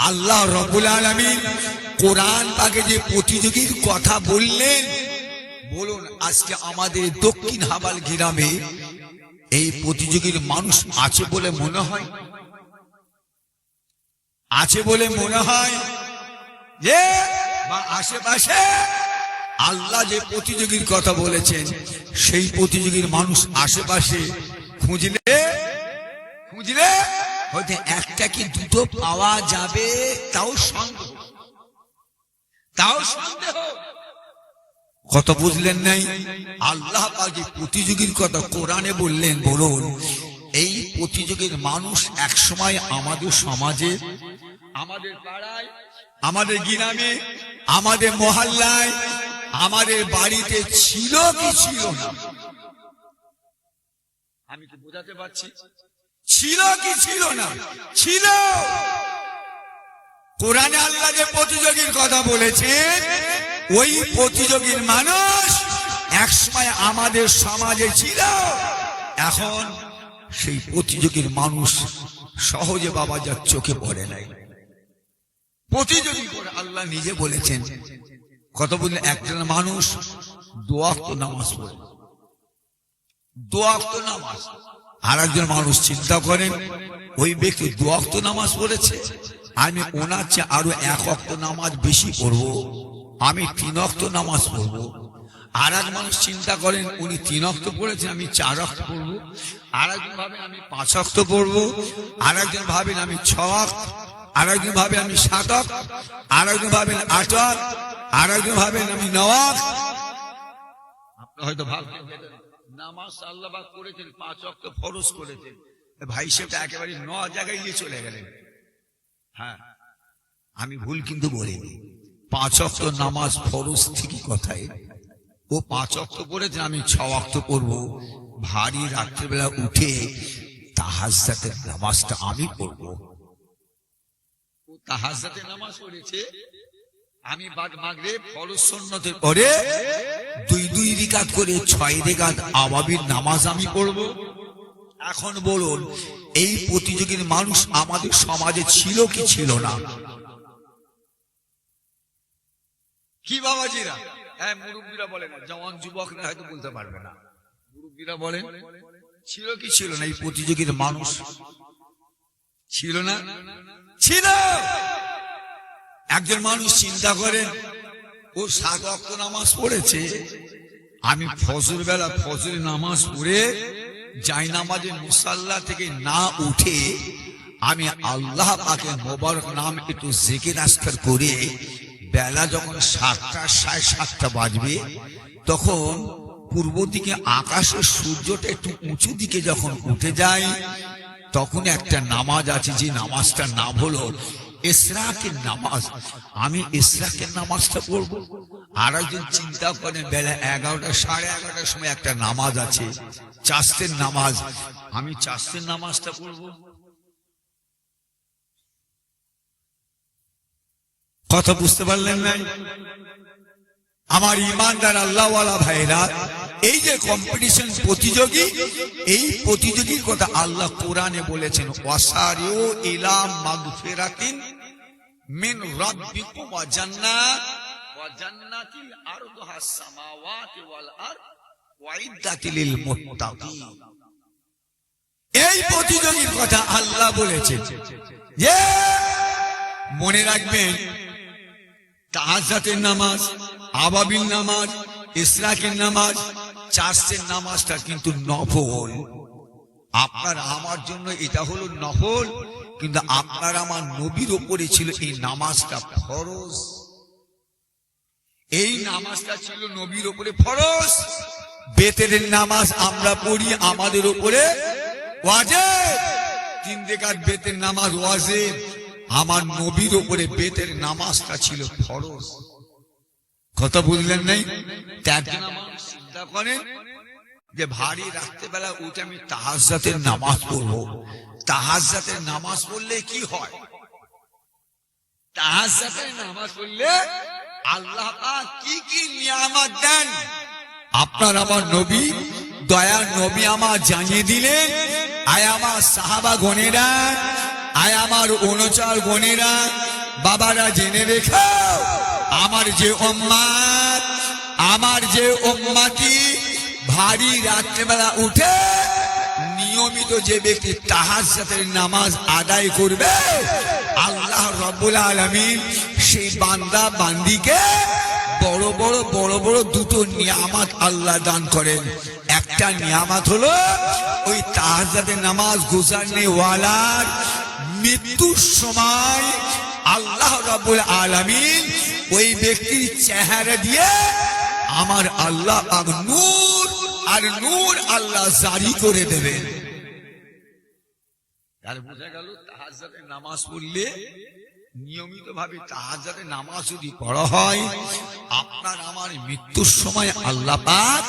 আল্লাহ রব্বুল আলামিন কোরআন পাকে যে প্রতিযোগীর কথা বললেন, বলুন আজকে আমাদের দক্ষিণ হাবাল গ্রামে এই প্রতিযোগীর মানুষ আছে বলে মনে হয়? আছে বলে মনে হয় যে বা আশেপাশে আল্লাহ যে প্রতিযোগীর কথা বলেছেন সেই প্রতিযোগীর মানুষ আশেপাশে খুঁজলে হয়তো একটা কি দুটো পাওয়া যাবে, তাও সন্দেহ, তাও সন্দেহ। কত বুঝলেন নাই? আল্লাহ পাক যে প্রতিযোগীর কথা কোরআনে বললেন, বলুন এই প্রতিযোগীর মানুষ একসময় আমাদের সমাজে, আমাদের পাড়ায়, আমাদের গ্রামে, আমাদের মহল্লায়, আমাদের বাড়িতে ছিল কি ছিল না? আমি কি বোঝাতে পারছি? ছিল কি ছিল না? ছিল। কোরআনে আল্লাহ যে প্রতিযোগীর কথা বলেছেন, ওই প্রতিযোগীর মানুষ একসময় আমাদের সমাজে ছিল, এখন সেই প্রতিযোগীর মানুষ সহজে বাবা যার চোখে পড়ে নাই। প্রতিযোগী করে আল্লাহ নিজে বলেছেন, কত বললেন, একজন মানুষ 2 ওয়াক্ত নামাজ পড়ে, 2 ওয়াক্ত নামাজ। আর একজন মানুষ চিন্তা করেন, ওই ব্যক্তি 2 ওয়াক্ত নামাজ পড়েছে, আমি ওনার চেয়ে আরো 1 ওয়াক্ত নামাজ বেশি পড়বো, আমি 3 ওয়াক্ত নামাজ পড়বো। আর এক মানুষ চিন্তা করেন, উনি 3 ওয়াক্ত পড়েছেন, আমি 4 ওয়াক্ত পড়বো। আর একজন ভাবেন আমি 5 ওয়াক্ত পড়বো। আর একজন ভাবেন আমি 6 ওয়াক্ত। আর একজন ভাবেন আমি 7 ওয়াক্ত। আর একজন ভাবেন 8 ওয়াক্ত। আর একজন ভাবেন আমি 9 ওয়াক্ত। আপনি হয়তো ভাবছেন নামাজ আল্লাহ পাক করেছেন 5 ওয়াক্ত ফরজ করেছেন, ভাই সেটা একেবারে 9 জায়গায় গিয়ে চলে গেলেন। হ্যাঁ, আমি ভুল কিন্তু বলিনি। 5 ওয়াক্ত নামাজ ফরজ ঠিকই কথাই, ও 5 ওয়াক্ত পড়েছেন, আমি 6 ওয়াক্ত পড়বো। ভারী রাত্রিবেলা উঠে তাহাজ্জুদের নামাজটা আমি পড়বো। তাহাজ্জুদের নামাজ পড়েছে, আমি বাদ মাগরিব ফরজ সুন্নতের পরে দুই রিকাত করে 6 রিকাত আওয়াবির নামাজ আমি পড়ব। এখন বলুন, এই প্রতিযোগীর মানুষ আমাদের সমাজে ছিল কি ছিল না? কি বাবাজিরা? হ্যাঁ, মুরব্বীরা বলেন, জওয়ান যুবকরা হয়তো বলতে পারবে না, মুরব্বীরা বলেন ছিল কি ছিল না? এই প্রতিযোগীর মানুষ ছিল না? ছিল। একজন মানুষ চিন্তা করেন, ও 7 ওয়াক্ত নামাজ পড়েছে, আমি ফজর বেলা ফজরের নামাজ পড়ে যাই নামাজের মুসাল্লা থেকে না উঠে আমি আল্লাহ পাকের মোবারক নাম একটু জিকির আজকার করে বেলা যখন 7টা 7:30 বাজবে, তখন পূর্ব দিকে আকাশের সূর্যটা একটু উঁচু দিকে যখন উঠে যায়, তখন একটা নামাজ আছে, যে নামাজটার নাম হলো ইসরাকের নামাজ। আমি ইসরাকের নামাজটা পড়বো। আর একজন চিন্তা করেন, বেলা 11টা 11:30টার সময় একটা নামাজ আছে, চাষের নামাজ, আমি চাষের নামাজটা পড়বো। কথা বুঝতে পারলেন না? আমার ইমানদার আল্লাহওয়ালা ভাইরা, এই যে কম্পিটিশন প্রতিযোগী, এই প্রতিযোগীর কথা আল্লাহ কোরআনে বলেছেন, ওয়াসারিউ ইলা মাগফিরাতিন মিন রাব্বিকুম ওয়া জান্নাতিল আরদুহাস সামাওয়াতি ওয়াল আরদ ওয়াইদ্দাতিল লিল মুত্তাকিন। এই প্রতিযোগীর কথা আল্লাহ বলেছেন। যে মনে রাখবেন, তাহাজ্জুদের নামাজ, আবাবিল নামাজ, ইসরাকের নামাজ, চাষের নামাজটা কিন্তু নফল। আপনার আমার জন্য এটা হলো নফল, কিন্তু আপনার আমার নবীর উপরে ছিল এই নামাজটা ফরজ। এই নামাজটা ছিল নবীর উপরে ফরজ। বেতেরের নামাজ আমরা পড়ি, আমাদের উপরে ওয়াজিব। 3 রাকাত বেতের নামাজ ওয়াজিব, আমার নবীর উপরে বেতের নামাজটা ছিল ফরজ। কথা বুঝলেন নাই? চিন্তা করেন যে ভারী রাত্রেবেলা উঠে আমি তাহাজ্জুদের নামাজ পড়বো। তাহাজ্জুদের নামাজ পড়লে কি হয়? তাহাজ্জুদের নামাজ পড়লে আল্লাহ পাক কি কি নিয়ামত দেন, আপনার আমার নবী, দয়ার নবী আমার জানিয়ে দিলেন। আয় আমার সাহাবা গণেরা, আয় আমার অনুচর গণেরা, বাবারা জেনে রেখো, আমার যে উম্মত, আমার যে উম্মতি ভারী রাত্রেবেলা উঠে নিয়মিত যে ব্যক্তি তাহাজ্জুদের নামাজ আদায় করবে, আল্লাহ রাব্বুল আলামিন সেই বান্দা বান্দিকে বড় বড় 2টো নিয়ামত আল্লাহ দান করেন। একটা নিয়ামত হলো ওই তাহাজ্জুদের নামাজ গুজারনে ওয়ালার মৃত্যুর সময় আল্লাহ রাব্বুল আলামিন ওই ব্যক্তির চেহারা দিয়ে আমার আল্লাহ পাক নূর আর নূর আল্লাহ জারি করে দেবেন। আর বোঝা গেল, তাহাজ্জুদের নামাজ পড়লে, নিয়মিত ভাবে তাহাজ্জুদের নামাজ যদি পড়া হয়, আপনার আমার মৃত্যুর সময় আল্লাহ পাক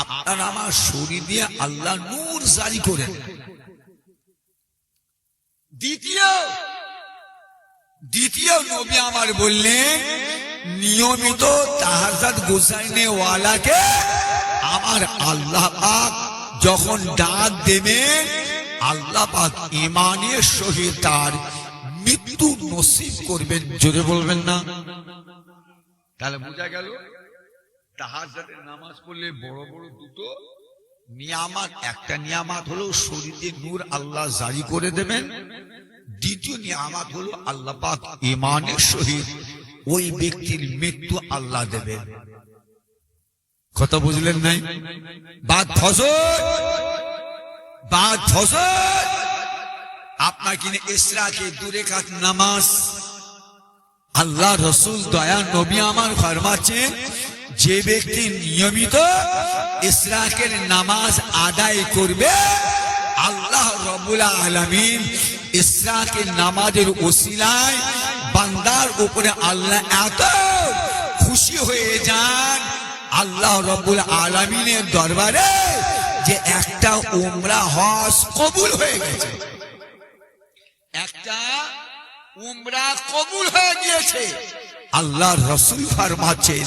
আপনার আমার শরীর দিয়ে আল্লাহ নূর জারি করেন। দ্বিতীয় নবী আমার বললেন, নিয়মিত তাহাজ্জুদ গুজারনে ওয়ালাকে আমার আল্লাহ পাক যখন ডাক দেবেন, আল্লাহ পাক ঈমানের সহিত তার মৃত্যু নসিব করবেন। জোরে বলবেন না? তাহলে বোঝা গেল, তাহাজ্জুদের নামাজ পড়লে বড় 2টো নিয়ামত। একটা নিয়ামত হলো শরীরে নূর আল্লাহ জারি করে দেবেন। দ্বিতীয় নিয়ামত হলো আল্লাহ পাক ঈমানের সহিত ওই ব্যক্তির মৃত্যু আল্লাহ দেবেন। কথা বুঝলেন নাই? বাদ ফজর আপনার কিনে ইসরাকে 2 রাকাত নামাজ। আল্লাহ রসুল দয়া নবী আমার ফরমাচ্ছেন, যে ব্যক্তি নিয়মিত ইসরাকের নামাজ আদায় করবে, আল্লাহ রাব্বুল আলামিন ইসরাকের নামাজের ওসিলায় বান্দার উপরে আল্লাহ এত খুশি হয়ে যান আল্লাহ রাব্বুল আলামিনের দরবারে, যে একটা উমরা হজ কবুল হয়ে গেছে। একটা উমরা কবুল হয়ে গিয়েছে। আল্লাহর রাসূল ফরমাচ্ছেন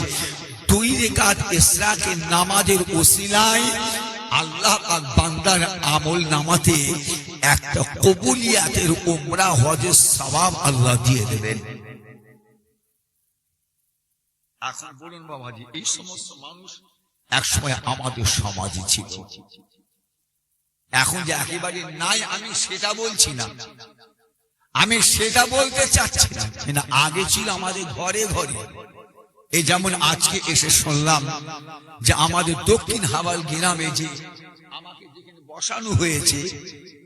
2 রাকাত ইশরাকের নামাজের ওসিলায় আল্লাহ পাক বান্দার আমল নামাতে একটা কবুলিয়াতের উমরা হজের সওয়াব আল্লাহ দিয়ে দেবেন। এখন বলুন বাবাজি, এই সমস্ত মানুষ একসময় আমাদের সমাজে ছিল, এখন যে একেবারে নাই আমি সেটা বলছি না, আমি সেটা বলতে চাচ্ছি না। না, আগে ছিল আমাদের ঘরে ঘরে। এই যেমন আজকে এসে শুনলাম যে আমাদের দক্ষিণ হাওয়াল গ্রামে যে আমাকে যেখানে বসানো হয়েছে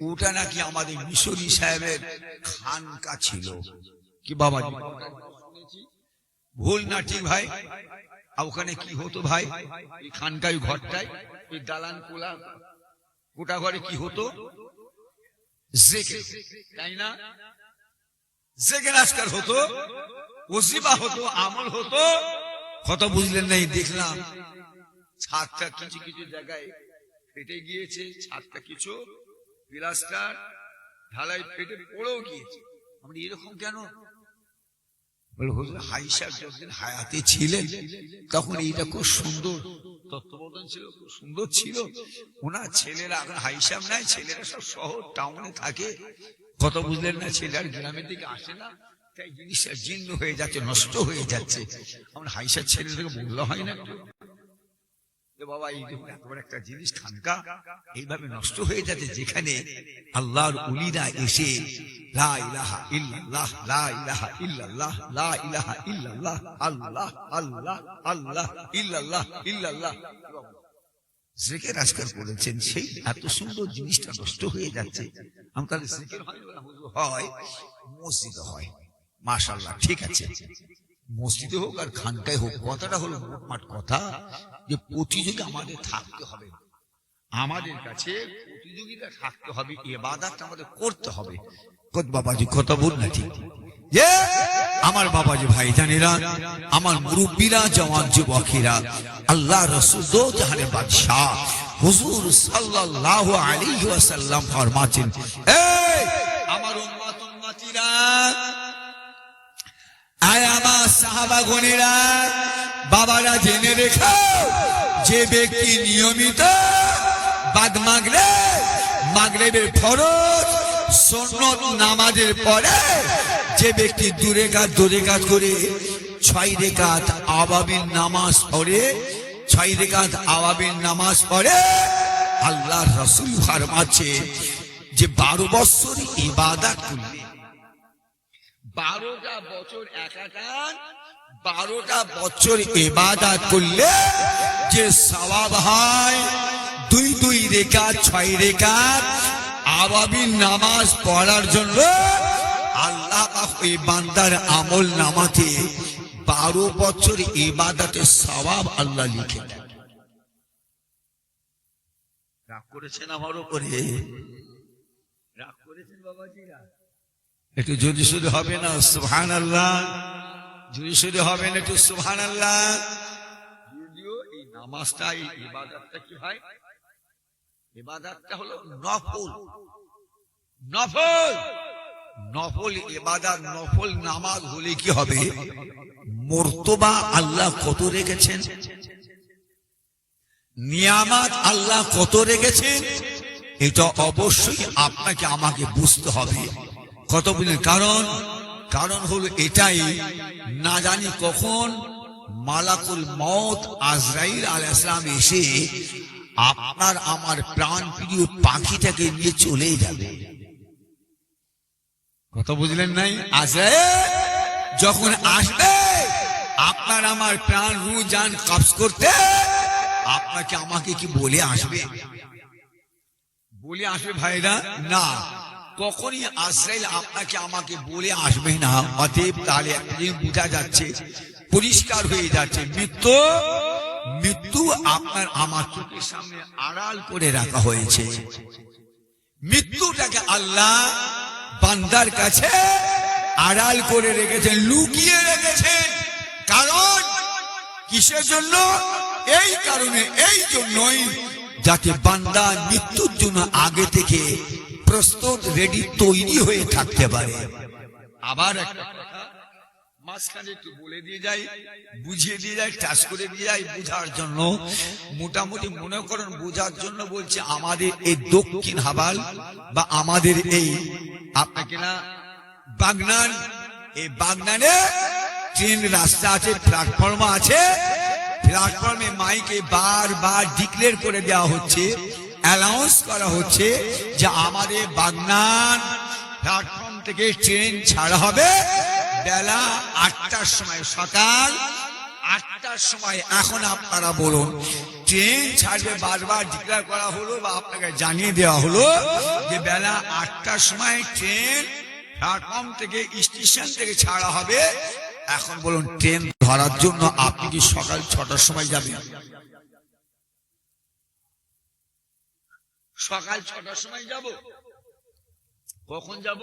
ওটা নাকি আমাদের মিশরি সাহেবের খানকা ছিল। কি বাবাজি, ভুল না ঠিক ভাই? আর ওখানে কি হতো ভাই? এই খানকায় ঘরটায় এই দালান কোলা গোটা ঘরে কি হতো? জিকির, তাই না? জিকির আজকার হতো, ওজিফা হতো, আমল হতো। কত বুঝলেন নাই? দেখলাম ছাদটা কিছু কিছু জায়গায় ফেটে গিয়েছে, ছাদটা কিছু প্লাস্টার ঢালাই ফেটে পড়েও গিয়েছে। আমরা এরকম কেন? হাই সাহেব যখন হায়াতে ছিলেন তখন এইটা খুব সুন্দর তত্ত্বাবধান ছিল, খুব সুন্দর ছিল। ওনার ছেলেরা এখন হাই সাহেব নাই, ছেলেরা সব শহর টাউনে থাকে। কত বুঝলেন না? ছেলেরা গ্রামের দিকে আসে না, তাই জিনিসটা জীর্ণ হয়ে যাচ্ছে, নষ্ট হয়ে যাচ্ছে। আমার হাইসার ছেলেদেরকে বললে হয় না একটু যে বাবা এই দেখুন এত বড় একটা জিনিস খানকা এইভাবে নষ্ট হয়ে যাচ্ছে, যেখানে আল্লাহর উলিরা এসে লা ইলাহা ইল্লাল্লাহ, লা ইলাহা ইল্লাল্লাহ, লা ইলাহা ইল্লাল্লাহ, আল্লাহ আল্লাহ আল্লাহ ইল্লাল্লাহ ইল্লাল্লাহ জিকির আজকাল করেছেন, সেই এত সুন্দর জিনিসটা নষ্ট হয়ে যাচ্ছে। আমি তাহলে জিকির হয় না হুজুর? হয়, মসজিদে হয়। মাশাআল্লাহ, ঠিক আছে, মসজিদে হোক আর খানকায় হোক। কথাটা হলো মোটমাট কথা যে প্রতিযোগী আমাদের থাকতে হবে, আমাদের কাছে প্রতিযোগিতা থাকতে হবে, ইবাদতটা আমাদের করতে হবে। কত বাবাজি কথা বল না, ঠিক যে আমার বাবাজি ভাইজানেরা, আমার মুরব্বীরা, জওয়ান যুবকেরা, আল্লাহ রাসূল দো জাহানের বাদশাহ হুজুর সাল্লাল্লাহু আলাইহি ওয়াসাল্লাম ফরমাচ্ছেন, এই আমার উম্মত উম্মতিরা, আয় আমার সাহাবাগণেরা, বাবারা জেনে রেখো, যে ব্যক্তি নিয়মিত বাদ মাগরিবের ফরজ সুন্নত নামাজের পরে যে ব্যক্তি 2 রাকাত করে 6 রাকাত আওয়াবিন নামাজ পড়ে, 6 রাকাত আওয়াবিন নামাজ পড়ে, আল্লাহর রাসূল ফরমাচ্ছে যে 12 বছর ইবাদত করলে, 12টা বছর একাকার 12টা বছর ইবাদত করলে যে সওয়াব হয়, 2 রাকাত 6 রাকাত আওয়াবিন নামাজ পড়ার জন্য আল্লাহ পাক ওই বান্দার আমল নামাতে 12 বছর ইবাদতের সওয়াব আল্লাহ লিখে দেন। রাগ করেছেন আমার উপরে? রাগ করেছেন বাবাজিরা? একটু জোরে সোরে হবে না সুবহানাল্লাহ? জোরে সোরে হবে না একটু সুবহানাল্লাহ? যদিও এই নামাজটা, এই ইবাদতটা কি হয়? ইবাদতটা হলো নফল, নফল নফল ইবাদত, নফল নামাজ হলে কি হবে? মর্তবা আল্লাহ কত রেখেছেন, নিয়ামত আল্লাহ কত রেখেছেন, এটা অবশ্যই আপনাকে আমাকে বুঝতে হবে। কত বলেন? কারণ হলো এটাই, না জানি কখন মালাকুল মউত আজরাইল আলাইহিস সালাম এসে আপনার আমার প্রাণ প্রিয় পাখিটাকে নিয়ে চলে যাবে। কথা বুঝলেন নাই? আজরাইল যখন আসবে আপনার আমার প্রাণ রু জান কবজ করতে, আপনাকে আমাকে কি বলে আসবে? বলে আসবে ভাইরা? না, কখনই আজরাইল আপনাকে আমাকে বলে আসবে না। অতএব তাহলে একদিন বোঝা যাচ্ছে, পরিষ্কার হয়ে যাচ্ছে, মৃত্যু আপনার আমার চোখের সামনে আড়াল করে রাখা হয়েছে। মৃত্যুটাকে আল্লাহ বান্দার কাছে আড়াল করে রেখেছেন, লুকিয়ে রেখেছেন। কারণ কিসের জন্য? এই কারণে, এই জন্যই যাতে বান্দা মৃত্যুর জন্য আগে থেকে প্রস্তুত, রেডি, তৈরি হয়ে থাকতে পারে। আবার একটা কথা মাঝখানে একটু বলে দিয়ে যাই, বুঝিয়ে দিয়ে যাই, টাচ করে দিয়ে যাই বোঝার জন্য। মোটামুটি মনে করেন বোঝার জন্য বলছে, আমাদের এই দক্ষিণ হাবাল বা আমাদের এই আপনাকে না বাগনান, এই বাগনানে ট্রেন রাস্তা আছে, প্ল্যাটফর্ম আছে। প্ল্যাটফর্মে মাইকে বারবার ডিক্লেয়ার করে দেওয়া হচ্ছে, অ্যানাউন্স করা হচ্ছে যে আমাদের বাগনান প্ল্যাটফর্ম থেকে ট্রেন ছাড়া হবে বেলা 8টার সময়, সকাল 8টার সময়। এখন আপনারা বলুন, ট্রেন ছাড়বে বারবার ডিক্লেয়ার করা হলো বা আপনাকে জানিয়ে দেওয়া হলো যে বেলা 8টার সময় ট্রেন প্ল্যাটফর্ম থেকে, স্টেশন থেকে ছাড়া হবে। এখন বলুন, ট্রেন ধরার জন্য আপনি কি সকাল 6টার সময় যাবেন? সকাল 6টার সময় যাব? কখন যাব?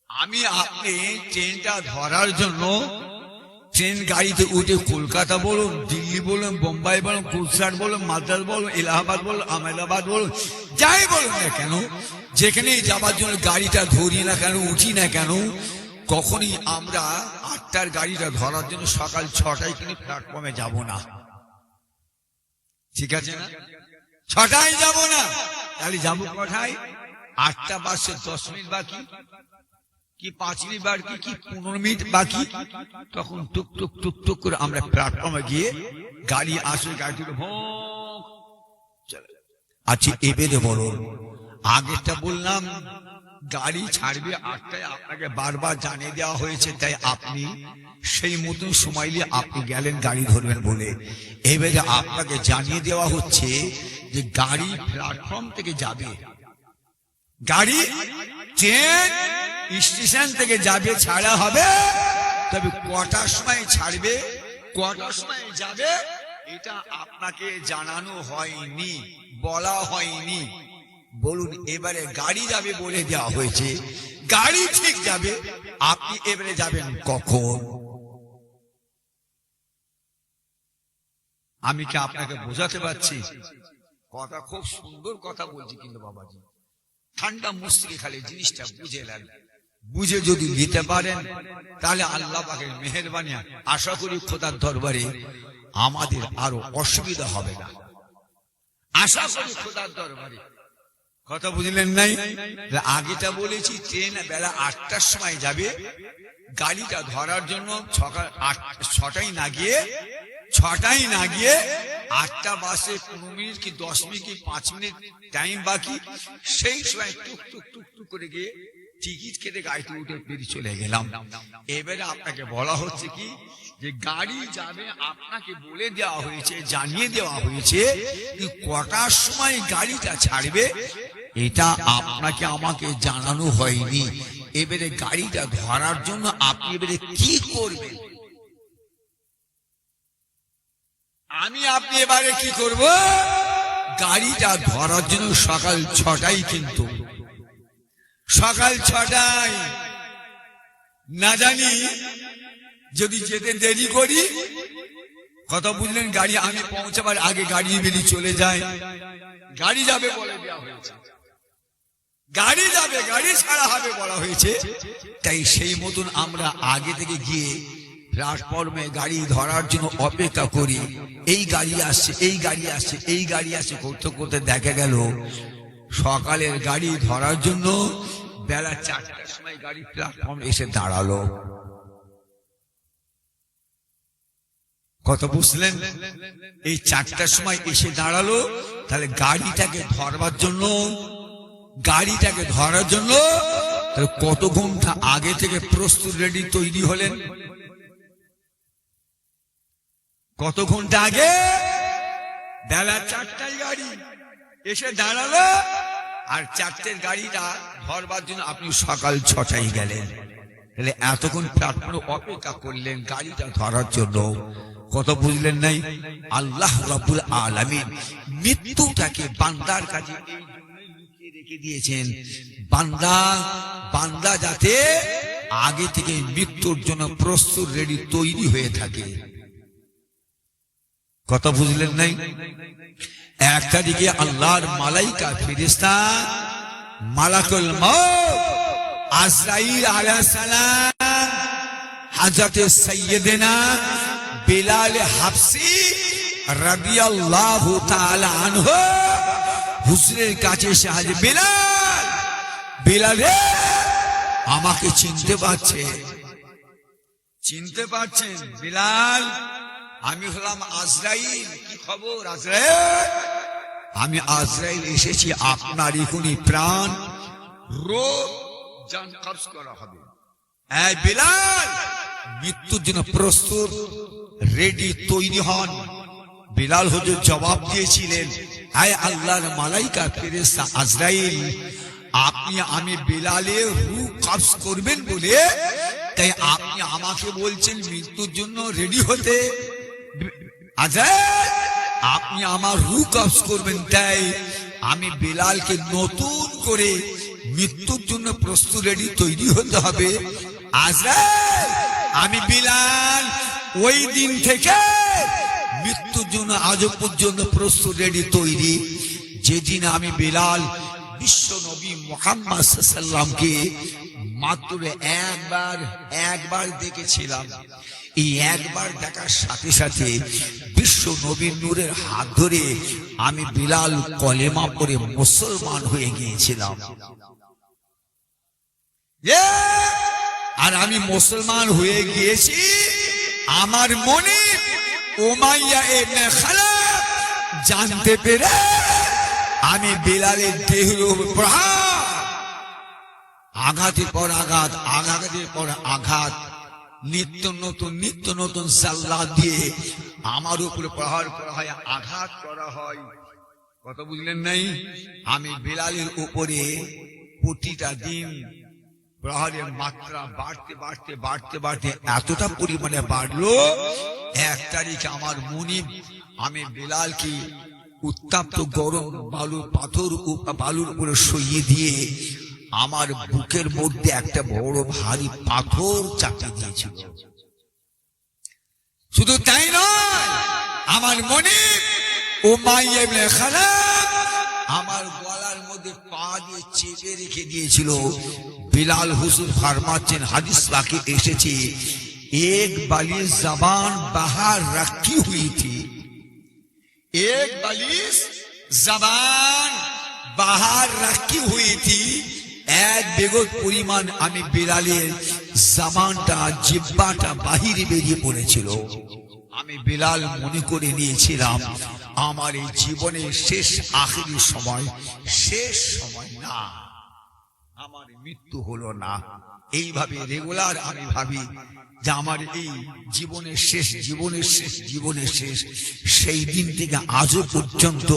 আমি আপনি ট্রেনটা ধরার জন্য ট্রেন গাড়িতে উঠে কলকাতা বলুন, দিল্লি বলুন, বোম্বাই বলুন, গুজরাট বলুন, মাদ্রাস বলুন, এলাহাবাদ বলুন, আহমেদাবাদ বলুন, যাই বলুন না কেন, যেখানেই যাবার জন্য গাড়িটা ধরি না কেন, উঠি না কেন, কখনই আমরা 8টার গাড়িটা ধরার জন্য সকাল 6টায় কিন্তু প্ল্যাটফর্মে যাব না। ঠিক আছে না? 6টায় যাব না। তাহলে যাবো কোথায়? 8টা বাজছে 10 মিনিট বাকি, কি 5 মিনিট বাকি, কি 15 মিনিট বাকি, তখন টুক টুক টুক টুক করে আমরা প্ল্যাটফর্মে গিয়ে গাড়ি আসলে গাড়িগুলো ভোঁক চলে। আচ্ছা, এবারে বলুন, আগেরটা বললাম গাড়ি ছাড়বে 8টায়, আপনাকে বারবার জানিয়ে দেওয়া হয়েছে, তাই আপনি সেই মতন সময় নিয়ে আপনি গেলেন গাড়ি ধরবেন বলে। এবারে আপনাকে জানিয়ে দেওয়া হচ্ছে যে গাড়ি প্ল্যাটফর্ম থেকে যাবে, গাড়ি ট্রেন স্টেশন থেকে যাবে, ছাড়া হবে, তবে কটার সময় ছাড়বে, কটার সময় যাবে, এটা আপনাকে জানানো হয়নি, বলা হয়নি। বলুন, এবারে গাড়ি যাবে বলে দেওয়া হয়েছে, গাড়ি ঠিক যাবে, আপনি এবারে যাবেন কখন? আমি কি আপনাকে বোঝাতে পারছি? কথা খুব সুন্দর কথা বলছি, কিন্তু বাবাজি ঠান্ডা মুস্তিকে খালি জিনিসটা বুঝে নেন। বুঝে যদি নিতে পারেন তাহলে আল্লাহ পাকের মেহেরবানি, আশা করি খোদার দরবারে আমাদের আরো অসুবিধা হবে না, আশা করি খোদার দরবারে। কথা বুঝলেন নাই? আগেটা বলেছি ট্রেন বেলা 8টার সময় যাবে, গাড়িটা ধরার জন্য সকাল 6টায় না গিয়ে 8টা বাসে 15 মিনিট কি 10 মিনিট কি 5 মিনিট টাইম বাকি, সেই সময় টুক টুক টুক টুক করে গিয়ে টিকিট কেটে গাড়িতে উঠে বেরিয়ে চলে গেলাম। এবারে আপনাকে বলা হচ্ছে কি যে গাড়ি যাবে, আপনাকে বলে দেওয়া হয়েছে, জানিয়ে দেওয়া হয়েছে কটার সময় গাড়িটা ছাড়বে, এটা আপনাকে আমাকে জানানো হয়নি। এবারে গাড়িটা ধরার জন্য আপনি এবারে কি করবেন? আমি আপনি এবারে কি করব? গাড়িটা ধরার জন্য সকাল 6টায়, কিন্তু সকাল 6টায় না জানি যদি যেতে দেরি করি, কথা বুঝলেন, গাড়ি আমি পৌঁছাবার আগে গাড়ি বেরিয়ে চলে যায়, গাড়ি যাবে বলে দেওয়া হয়েছে, গাড়ি যাবে, গাড়ি ছাড়া হবে বলা হয়েছে। তাই সেই মতন আমরা আগে থেকে গিয়ে প্ল্যাটফর্মে গাড়ি ধরার জন্য অপেক্ষা করি, এই গাড়ি আসছে, এই গাড়ি আসছে, এই গাড়ি আসছে করতে করতে দেখা গেল সকালের গাড়ি ধরার জন্য বেলা 4টার সময় গাড়ি প্ল্যাটফর্মে এসে দাঁড়ালো। কত বুঝলেন? এই 4টার সময় এসে দাঁড়ালো, তাহলে গাড়িটাকে ধরবার জন্য, গাড়িটাকে ধরার জন্য কত ঘন্টা আগে থেকে প্রস্তুত রেডি তৈরি হলেন? কত ঘন্টা আগে? বেলা 4টায় গাড়ি এসে দাঁড়ালো, আর 4টের গাড়িটা ধরবার জন্য আপনি সকাল 6টায় গেলেন, তাহলে এতক্ষণ প্ল্যাটফর্মে অপেক্ষা করলেন গাড়িটা ধরার জন্য। কত বুঝলেন নাই? আল্লাহ রাব্বুল আলামিন মৃত্যুটাকে বান্দার কাছে এই জন্যই লুকিয়ে রেখে দিয়েছেন, বান্দা যাতে আগে থেকে মৃত্যুর জন্য প্রস্তুত রেডি তৈরি হয়ে থাকে। কথা বুঝলেন নাই? একটা দিকে আল্লাহর মালাইকা ফেরেশতা মালাকুল মউত আজরাইল আলাইহিস সালাম হযরত সাইয়্যিদিনা বিলাল হাবশী রাদিয়াল্লাহু তাআলা আনহু হুজুরের কাছে এসে হাজির, বিলাল, বিলাল রে, আমাকে চিনতে পারছেন? চিনতে পারছেন বিলাল? আমি হলাম আজরাইল। কি খবর আজরাইল? আমি আজরাইল এসেছি আপনার এখনই প্রাণ রূহ জান কবজ করা হবে। এই বিলাল, মৃত্যুর জন্য প্রস্তুত, রেডি, তৈরি হন। বিলাল হুজুর জবাব দিয়েছিলেন, আয় আল্লাহর মালাইকা ফেরেশতা আজরাইল, আপনি আমি বিলালের রূহ কবজ করবেন বলে তাই আপনি আমাকে বলছেন মৃত্যুর জন্য রেডি হতে? আজরাইল, আপনি আমার রূহ কবজ করবেন, তাই আমি বিলালকে নতুন করে মৃত্যুর জন্য প্রস্তুত, রেডি, তৈরি হতে হবে। আজরাইল, আমি বিলাল ওই দিন থেকে মৃত্যুর জন্য আজও পর্যন্ত প্রস্তুত, রেডি, তৈরি। যেদিন আমি বিলাল বিশ্ব নবী মুহাম্মদ সাল্লাল্লাহু আলাইহি ওয়াসাল্লামকে মাত্র একবার দেখেছিলাম, এই একবার দেখার সাথে সাথে বিশ্ব নবীর নূরের হাত ধরে আমি বিলাল কলেমা পড়ে মুসলমান হয়ে গিয়েছিলাম। আর আমি মুসলমান হয়ে গিয়েছি, আমার মনে উমাইয়া ইবনে খালাফ জানতে পেরে আমি বিলালের দেহের উপর আঘাতের পর আঘাত, আঘাতের পর আঘাত, নিত্য নতুন সাল্লাহ দিয়ে আমার উপরে প্রহার করা হয়, আঘাত করা হয়। কথা বুঝলেন নাই? আমি বিলালের উপরে প্রতিটা দিন প্রহারের মাত্রা বাড়তে এতটা পরিমাণে বাড়লো, 1 তারিখে আমার মুনিব আমি বিলালকে উত্তাপ্ত গরম বালুর উপরে শুইয়ে দিয়ে আমার বুকের মধ্যে একটা বড় ভারী পাথর চাপিয়ে দিয়েছিল। শুধু তাই নয়, আমার মুনিব উমাইয়া ইবনে খালাফ আমার গলার মধ্যে পা দিয়ে চেপে রেখে দিয়েছিল। বিলাল হুজুর ফরমাচ্ছেন, হাদিস পাকে এসেছে, এক বালিশ জবান বাহার রাখি হুই থি, এক বালিশ জবান বাহার রাখি হুই থি, 1 বেগত পরিমাণ আমি বিলালের জবানটা, জিহ্বাটা বাহিরে বেরিয়ে পড়েছিল। আমি বিলাল মনে করে নিয়েছিলাম আমার এই জীবনের শেষ আখেরি সময়, শেষ সময় না, আমার মৃত্যু হলো না। এইভাবে রেগুলার আমি ভাবি যে আমার এই জীবনের শেষ, সেই দিন থেকে আজও পর্যন্ত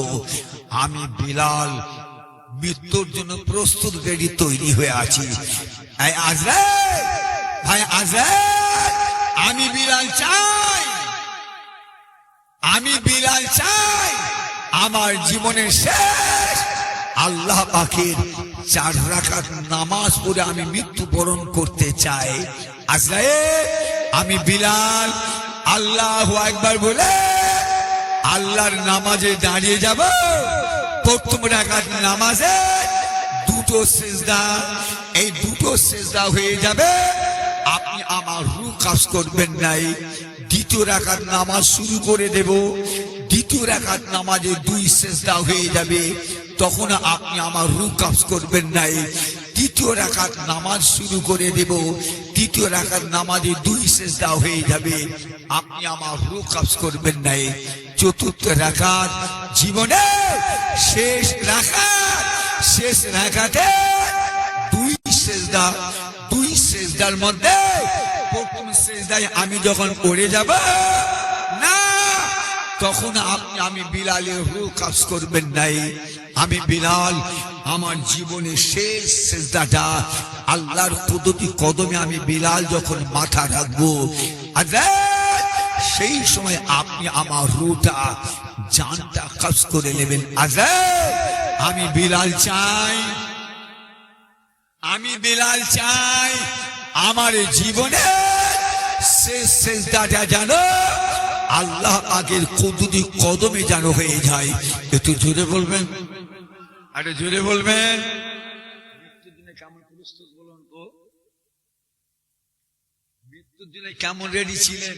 আমি বিলাল মৃত্যুর জন্য প্রস্তুত, রেডি, তৈরি হয়ে আছি। আজরাইল ভাই, আজরাইল, আমি বিলাল চাই আমার জীবনের শেষ আল্লাহ পাকের 4 রাকাত নামাজ পড়ে আমি মৃত্যুবরণ করতে চাই। আজরাইল, আমি বিলাল আল্লাহু আকবার বলে আল্লাহর নামাজে দাঁড়িয়ে যাব। প্রথম রাকাত নামাজে 2টো সিজদা, এই 2টো সিজদা হয়ে যাবে, আপনি আমার রূহ কবজ করবেন নাই। দ্বিতীয় রাকাত নামাজ শুরু করে দেব, দ্বিতীয় রাকাত নামাজে 2 সিজদা হয়ে যাবে, তখন আপনি আমার রূহ কবজ করবেন নাই। তৃতীয় রাকাত নামাজ শুরু করে দেব, তৃতীয় রাকাত নামাজে 2 সিজদা হয়ে যাবে, আপনি আমার রূহ কবজ করবেন নাই। চতুর্থ রাকাত জীবনে শেষ রাকাতে 2 সিজদা, 2 সিজদার মধ্যে প্রথম সিজদায় আমি যখন পড়ে যাব না, তখন আমি বিলালের রূহ কবজ করবেন নাই। আমি বিলাল আমার জীবনের শেষ সিজদাটা আল্লাহর কুদরতি কদমে আমি বিলাল যখন মাথা রাখবো, সেই সময় আপনি আমার রূহটা, জানটা কবজ করে নেবেন। আমি বিলাল চাই আমার জীবনে শেষ সিজদাটা জানো আল্লাহ পাকের কুদরতি কদমে যেন হয়ে যায়। একটু জোরে বলবেন, আরে জোরে বলবেন। মৃত্যুর দিনে কেমন প্রস্তুত বলুন তো? মৃত্যুর জন্য কেমন রেডি ছিলেন?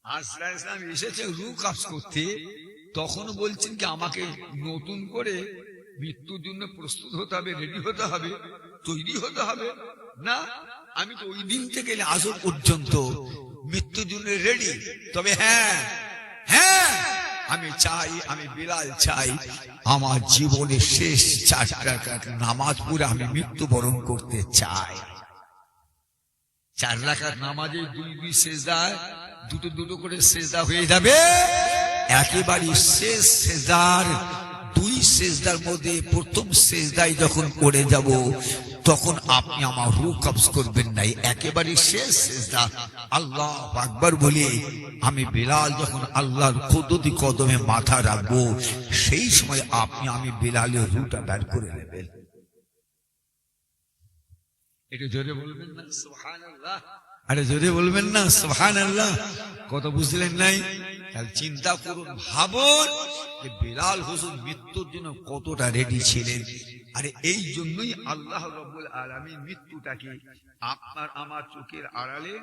আজরাইল ইসলাম এসেছে রূহ কবজ করতে, তখন বলছেন কি আমাকে নতুন করে মৃত্যুর জন্য প্রস্তুত হতে হবে, রেডি হতে হবে, তৈরি হতে হবে না। আমি তো ওই দিন থেকে আজও পর্যন্ত মৃত্যুর জন্য রেডি। তবে হ্যাঁ হ্যাঁ, আমি চাই, আমি বিলাল চাই আমার জীবনের শেষ 4 রাকাত নামাজ পড়ে আমি মৃত্যুবরণ করতে চাই। 4 রাকাত নামাজে 2 সেজদায় দুটো করে সেজদা হয়ে যাবে। একেবারে শেষ সেজদার 2 সেজদার মধ্যে প্রথম সেজদায় যখন পড়ে যাব, তখন আপনি আমার রূহ কবজ করবেন নাই। একেবারে শেষ সেজদা আল্লাহু আকবার বলে আমি বিলাল যখন আল্লাহর কুদরতি কদমে মাথা রাখবো, সেই সময় আপনি আমি বিলালের রূহটা বের করে নেবেন। একটু জোরে বলবেন না সুবহানাল্লাহ? আরে জোরে বলবেন না সুবহানাল্লাহ? কত বুঝলেন নাই? তাহলে চিন্তা করুন, ভাবুন যে বিলাল হুজুর মৃত্যুর জন্য কতটা রেডি ছিলেন। আরে এই জন্যই আল্লাহ রাব্বুল আলামিন মৃত্যুটাকে আপনার আমার চোখের আড়ালে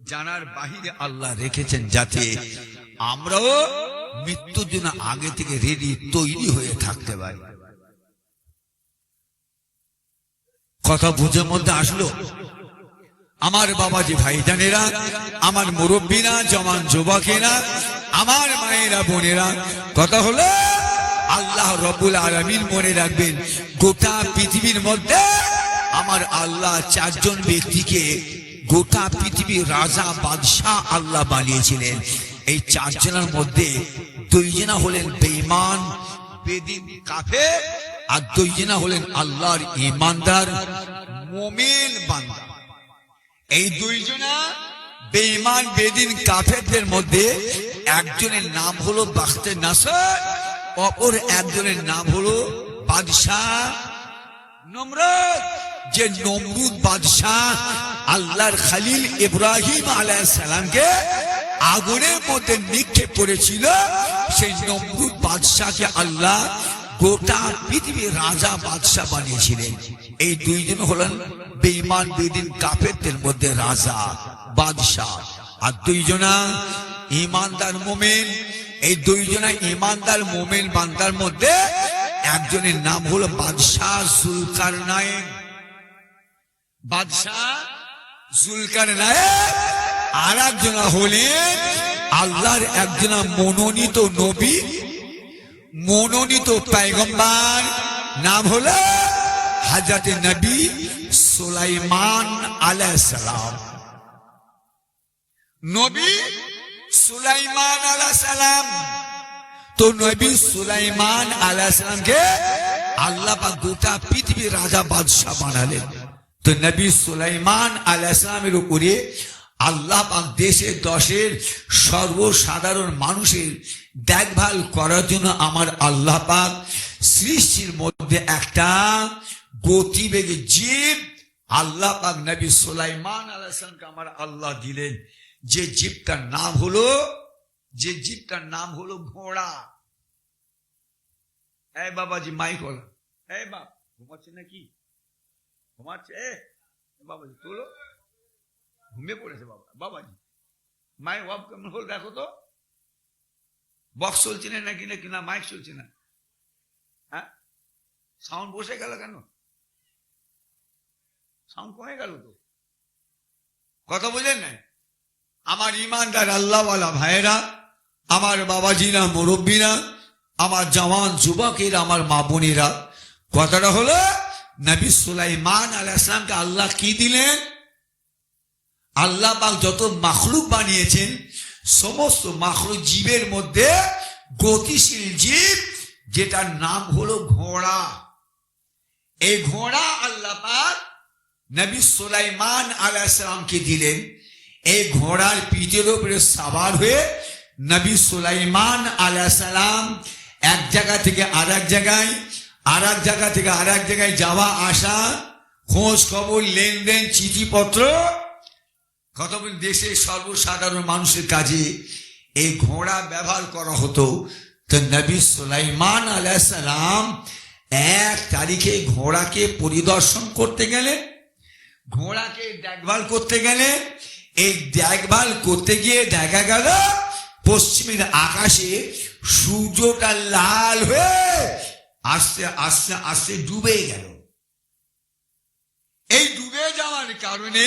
জানার বাহিরে আল্লাহ রেখেছেন, যাতে আমরাও মৃত্যুর জন্য আগে থেকে রেডি তৈরি হয়ে থাকতে পারি। কথা বুঝের মধ্যে আসলো? আমার বাবাজি ভাইজানেরা, আমার মুরব্বীরা, জওয়ান যুবকেরা, আমার মায়েরা বোনেরা, কথা হলো আল্লাহ রাব্বুল আলামিন মনে রাখবেন, গোটা পৃথিবীর মধ্যে আমার আল্লাহ 4 জন ব্যক্তিকে গোটা পৃথিবীর রাজা বাদশাহ আল্লাহ বানিয়েছিলেন। এই 4 জনের মধ্যে 2 জনা হলেন বেঈমান বেদিন কাফের, আর 2 জনা হলেন আল্লাহর ঈমানদার মুমিন বান্দা। এই 2 জনা বেঈমান বেদিন কাফেরদের মধ্যে একজনের নাম হলো বাখতে নাসর, অপর একজনের নাম হলো বাদশাহ নমরুদ। যে নমরুদ বাদশাহ আল্লাহর খলিল ইব্রাহিম আলাইহিস সালামকে আগুনের মধ্যে নিক্ষেপ করেছিল, সেই নমরুদ বাদশাহকে আল্লাহ গোটা পৃথিবীর রাজা বাদশাহ বানিয়েছিলেন। এই 2 জন হলেন বেঈমান বেদিন কাফেরদের মধ্যে রাজা বাদশাহ, আর 2 জনা ঈমানদার মুমিন। এই 2 জনা ঈমানদার মুমিন বান্দার মধ্যে একজনের নাম হলো বাদশাহ জুলকারনাইন। বাদশাহ জুলকারনাইন। আর একজনা হলেন আল্লাহর একজনা মনোনীত নবী, মনোনীত পয়গম্বর, নাম হলো হযরত নবী সুলাইমান আলাইহিস সালাম। নবী সুলাইমান আলাইহিস সালাম। তো নবী সুলাইমান আলাইহিস সালামকে আল্লাহ পাক গোটা পৃথিবীর রাজা বাদশাহ বানালেন। তো নবী সুলাইমান আলাইহিস সালামের উপরে আল্লাহ পাক দেশে দশের সর্বসাধারণ মানুষের দেখভাল করার জন্য আমার আল্লাহ পাক সৃষ্টির মধ্যে একটা গতিবেগী জীব আল্লাহ পাক নবী সুলাইমান আলাইহিস সালামকে আমার আল্লাহ দিলেন। যে জীবটার নাম হলো ঘোড়া। এই বাবাজি মাইক হল, এই বাপ ঘুমাচ্ছে নাকি? ঘুমাচ্ছে? বাবাজি তোলো, ঘুমিয়ে পড়েছে বাবা। বাবাজি মাইক অফ কেমন হল দেখো তো, বক্স চলছে না নাকি নাকি না মাইক চলছে না? হ্যাঁ, সাউন্ড বসে গেল কেন? সাউন্ড কমে গেল তো, কথা বুঝলেন না? আমার ইমানদার আল্লাহওয়ালা ভাইয়েরা, আমার বাবাজিরা, মুরব্বীরা, আমার জওয়ান যুবকেরা, আমার মা বোনেরা, কথাটা হলো নবী সুলাইমান আলাইহিস সালামকে আল্লাহ কি দিলেন? আল্লাহ পাক যত মাখলুক বানিয়েছেন, সমস্ত মাখলুক জীবের মধ্যে গতিশীল জীব, যেটার নাম হলো ঘোড়া। এই ঘোড়া আল্লাহ পাক নবী সুলাইমান আলাইহিস সালামকে দিলেন। এই ঘোড়ার পিঠের উপরে সাওয়ার হয়ে নবী সুলাইমান আলাইহিস সালাম এক জায়গা থেকে আরেক জায়গায়, আরেক জায়গা থেকে আরেক জায়গায় যাওয়া আসা, খোঁজ খবর, লেনদেন, চিঠিপত্র, কত দেশের সর্বসাধারণ মানুষের কাজে এই ঘোড়া ব্যবহার করা হতো। তো নবী সুলাইমান আলাইহিস সালাম 1 তারিখে ঘোড়াকে পরিদর্শন করতে গেলেন, ঘোড়াকে দেখভাল করতে গেলেন। এই দেখভাল করতে গিয়ে দেখা গেল পশ্চিমের আকাশে সূর্যটা লাল হয়ে আস্তে আস্তে আস্তে ডুবে গেল। এই ডুবে যাওয়ার কারণে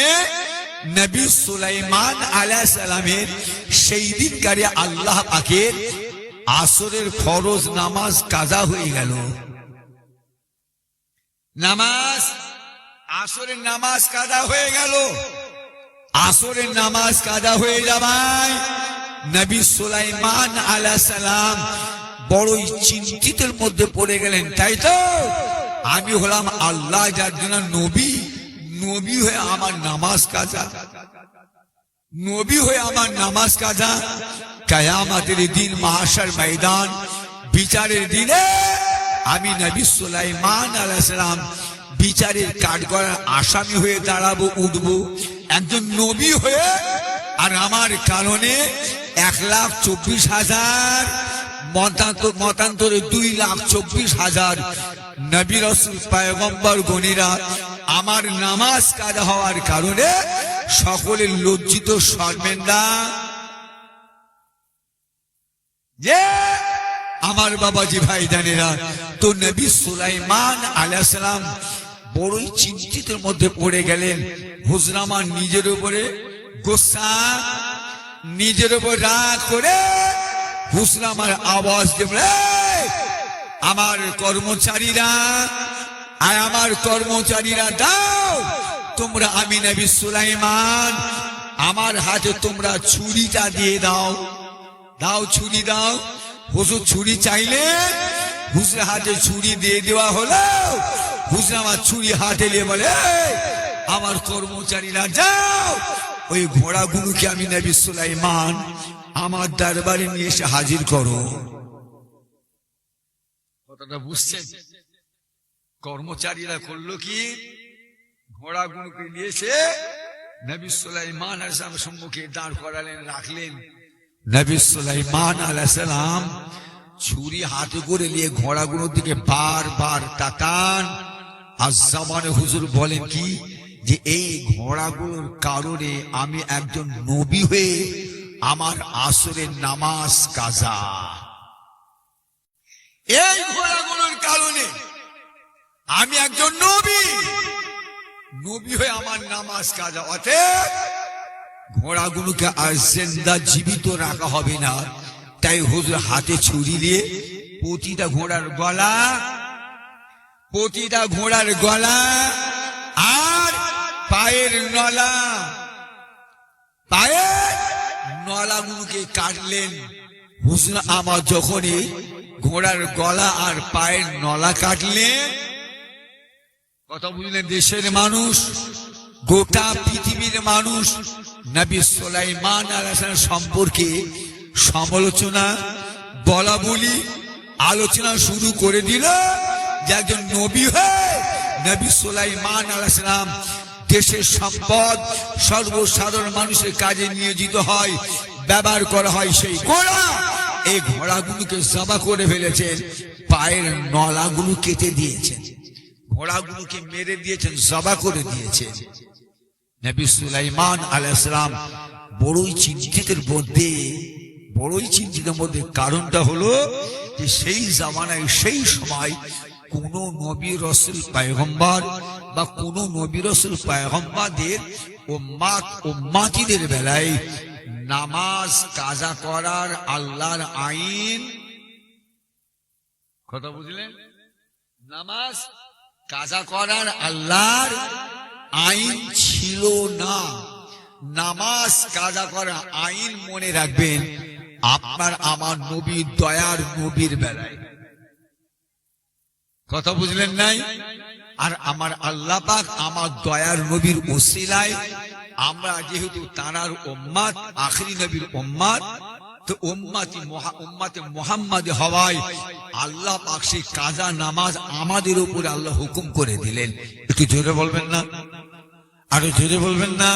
নবী সুলাইমান আলাইহিস সালামের সেই দিনকারে আল্লাহ পাকের আসরের ফরজ নামাজ কাজা হয়ে গেল। আসরের নামাজ কাজা হয়ে গেল। আসরের নামাজ কাজা হয়ে যাওয়ায় নবী সুলাইমান আলাইহিস সালাম বড়ই চিন্তিতের মধ্যে পড়ে গেলেন। তাই তো আমি হলাম আল্লাহ যার জন্য নবী, নবী হয়ে আমার নামাজ কাজা, নবী হয়ে আমার নামাজ কাজা। কিয়ামতের দিন মাহশার ময়দান বিচারের দিনে আমি নবী সুলাইমান আলাইহিস সালাম বিচারের কাঠগড়ার আসামি হয়ে দাঁড়াবো, উঠবো একজন নবী হয়ে। আর আমার কারণে 1,24,000 মতান্তরে 2,24,000 নবী রাসূল পয়গম্বর গণীরা আমার নামাজ কাজা হওয়ার কারণে সকলের লজ্জিত শর্মেন্দা যে আমার বাবাজি ভাইজানেরা। তো নবী সুলাইমান আলাইহিস সালাম বড়ই চিন্তিতের মধ্যে পড়ে গেলেন। হুজুর আমার নিজের উপরে গোসা, নিজের উপর রাগ করে হুজুর আমার আওয়াজ দেবে, আমার কর্মচারীরা দাও তোমরা, আমি নবী সুলাইমান, আমার হাতে তোমরা ছুরিটা দিয়ে দাও, ছুরি দাও। হুজুর ছুরি চাইলেন, হুজুর হাতে ছুরি দিয়ে দেওয়া হলো। হুজুর আমার ছুরি হাতে নিয়ে বলে, আমার কর্মচারীরা যাও ওই ঘোড়াগুলোকে আমি নবী সুলাইমান আমার দরবারে নিয়ে এসে হাজির করো। কথাটা বুঝছেন? কর্মচারীরা করলো কি, ঘোড়াগুলোকে নিয়ে এসে নবী সুলাইমান আলাইহিস সালামের সম্মুখে দাঁড় করালেন, রাখলেন। নবী সুলাইমান আলাইহিস সালাম ছুরি হাতে করে নিয়ে ঘোড়াগুলোর দিকে বারবার তাকান। আর জামানে হুজুর বলেন কি, যে এই ঘোড়াগুলোর কারণে আমি একজন নবী হয়ে আমার আসরের নামাজ কাজা। এই ঘোড়াগুলোর কারণে আমি একজন নবী হয়ে আমার নামাজ কাজা। অতএব ঘোড়াগুলোকে আর জিন্দা জীবিত রাখা হবে না। তাই হুজুর হাতে ছুরি দিয়ে প্রতিটা ঘোড়ার গলা আর পায়ের নলাগুলোকে কাটলেন। হুজুর আমার যখনই ঘোড়ার গলা আর পায়ের নলা কাটলেন, কথা বুঝলেন? দেশের মানুষ, গোটা পৃথিবীর মানুষ নবী সুলাইমান আলাইহিস সালাম সম্পর্কে সমালোচনা, বলা বলি, আলোচনা শুরু করে দিল। যে একজন নবী হয়ে নবী সুলাইমান আলাইহিস সালাম দেশের সম্পদ সর্বসাধারণ মানুষের কাজে নিয়োজিত হয়, ব্যবহার করা হয় সেই ঘোড়া। এই ঘোড়াগুলোকে জবা করে ফেলেছেন, পায়ের নলাগুলো কেটে দিয়েছেন, ঘোড়াগুলোকে মেরে দিয়েছেন, জবা করে দিয়েছেন। নবী সুলাইমান আলাইহিস সালাম বড়ই চিন্তিতের মধ্যে কারণটা হলো যে সেই জামানায়, সেই সময় কোন নবী রাসূল পয়গম্বর বা কোন নবী রাসূল পয়গম্বরদের উম্মতিদের বেলায় নামাজ কাজা করার আল্লাহর আইন, কথা বুঝলেন? নামাজ কাজা করার আল্লাহর আইন ছিল না। নামাজ কাজা করা আইন মনে রাখবেন আপনার আমার নবী, দয়ার নবীর বেলায়, কথা বুঝলেন নাই? আর আমার আল্লাহ পাক আমার দয়ার নবীর ওসিলায় আমরা যেহেতু তাঁর উম্মত, আখেরি নবীর উম্মত, তো উম্মতে মুহাম্মদ হওয়ায় আল্লাহ পাক সেই কাজা নামাজ আমাদের উপরে আল্লাহ হুকুম করে দিলেন। একটু জোরে বলবেন না? আরো জোরে বলবেন না?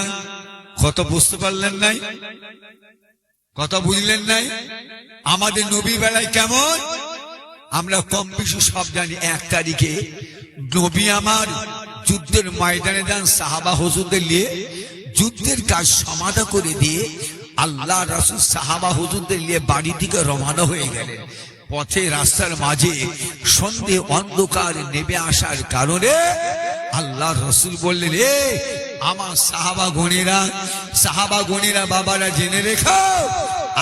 কথা বুঝতে পারলেন নাই? কথা বুঝলেন নাই? আমাদের নবী বেলায় কেমন আমরা কম বেশি সব জানি। 1 তারিখে নবী আমার যুদ্ধের ময়দানে যান সাহাবা হুজুরদের নিয়ে, যুদ্ধের কাজ সমাধা করে দিয়ে আল্লাহ রাসূল সাহাবা হুজুরদের নিয়ে বাড়ির দিকে রওনা হয়ে গেলেন। পথে রাস্তার মাঝে সন্ধে অন্ধকার নেমে আসার কারণে আল্লাহ রাসূল বললেন, এ আমার সাহাবা গণেরা বাবারা জেনে রেখো,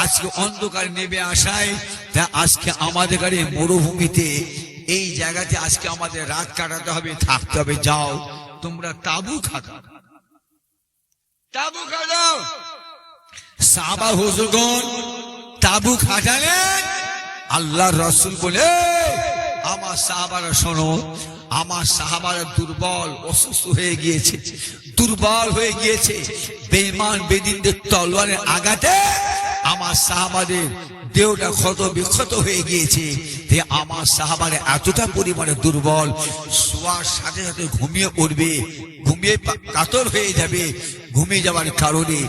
আজকে অন্ধকার নেমে আসায় তা আজকে আমাদের গাড়ি মরুভূমিতে এই জায়গাতে আজকে আমাদের রাত কাটাতে হবে, থাকতে হবে। যাও তোমরা তাবু খাটাও। সাহাবা হুজুরগণ তাবু খাটালেন। আল্লাহর রাসূল বলে, আমার সাহাবারা শোনো, আমার সাহাবারা দুর্বল, অসুস্থ হয়ে গিয়েছে, দুর্বল হয়ে গিয়েছে। বেঈমান বেদিনদের তলোয়ারের আঘাতে আমার সাহাবাদের দেহটা ক্ষত বিক্ষত হয়ে গিয়েছে। আমার সাহাবারা এতটা পরিমাণে দুর্বল, শোয়ার সাথে সাথে ঘুমিয়ে পড়বে, ঘুমিয়ে কাতর হয়ে যাবে। ঘুমিয়ে যাওয়ার কারণে